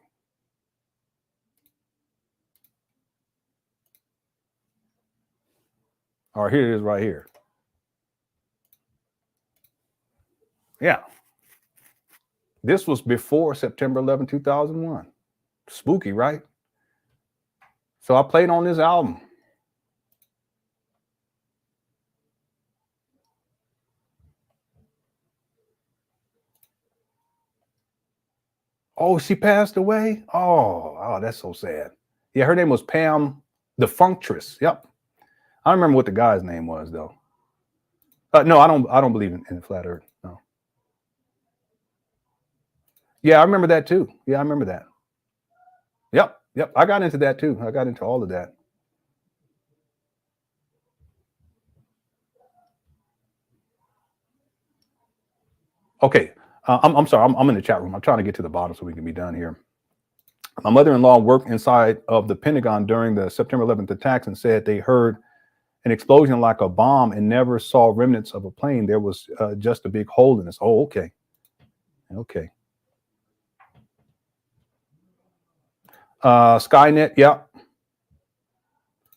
All right, here it is right here. Yeah. This was before September 11, 2001. Spooky, right? So I played on this album. Oh, she passed away? Oh, that's so sad. Yeah, her name was Pam the Funktress. Yep. I don't remember what the guy's name was though. No, I don't believe in flat Earth. No. Yeah, I remember that too. Yeah, I remember that. Yep, yep. I got into that too. I got into all of that. Okay, I'm sorry. I'm in the chat room. I'm trying to get to the bottom so we can be done here. My mother-in-law worked inside of the Pentagon during the September 11th attacks and said they heard an explosion like a bomb and never saw remnants of a plane. There was just a big hole in this. Oh, okay. Okay. Skynet, yeah.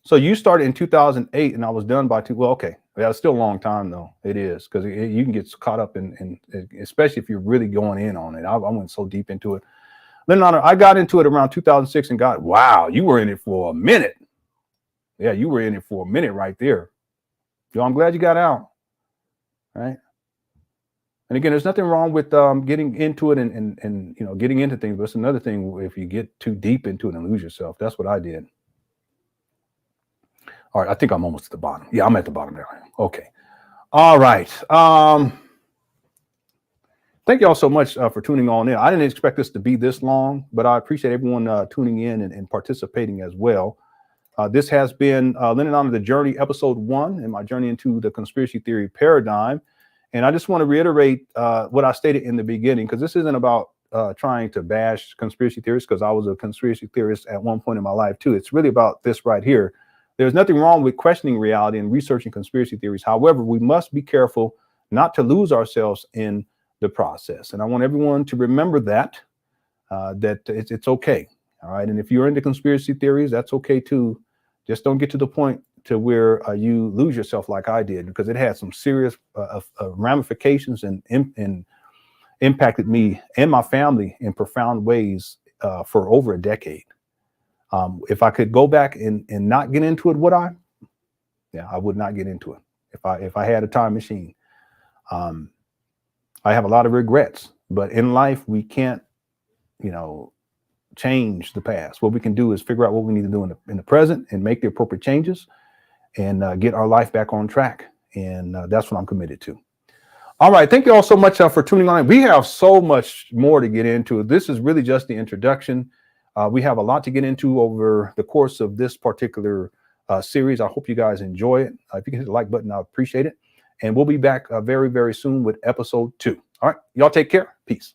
So you started in 2008 and I was done by well, okay. Yeah, it's still a long time though. It is, because you can get caught up in, especially if you're really going in on it. I went so deep into it. LenonHonor, I got into it around 2006 and wow, you were in it for a minute. Yeah, you were in it for a minute right there. Yo, I'm glad you got out. Right. And again, there's nothing wrong with getting into it and you know, getting into things, but it's another thing if you get too deep into it and lose yourself. That's what I did. All right, I think I'm almost at the bottom. Yeah, I'm at the bottom there. Okay. All right. Thank you all so much for tuning on in. I didn't expect this to be this long, but I appreciate everyone tuning in and participating as well. This has been LenonHonor The Journey, episode 1, and my journey into the conspiracy theory paradigm. And I just want to reiterate what I stated in the beginning, because this isn't about trying to bash conspiracy theorists, because I was a conspiracy theorist at one point in my life too. It's really about this right here. There's nothing wrong with questioning reality and researching conspiracy theories. However, we must be careful not to lose ourselves in the process. And I want everyone to remember that, that it's okay. All right. And if you're into conspiracy theories, that's okay too. Just don't get to the point to where you lose yourself like I did, because it had some serious ramifications and impacted me and my family in profound ways for over a decade. If I could go back and not get into it, would I? Yeah, I would not get into it if I had a time machine. I have a lot of regrets, but in life we can't, you know, change the past. What we can do is figure out what we need to do in the present and make the appropriate changes and get our life back on track. And that's what I'm committed to. All right. Thank you all so much for tuning on. We have so much more to get into. This is really just the introduction. We have a lot to get into over the course of this particular series. I hope you guys enjoy it. If you can hit the like button, I appreciate it. And we'll be back very, very soon with episode 2. All right. Y'all take care. Peace.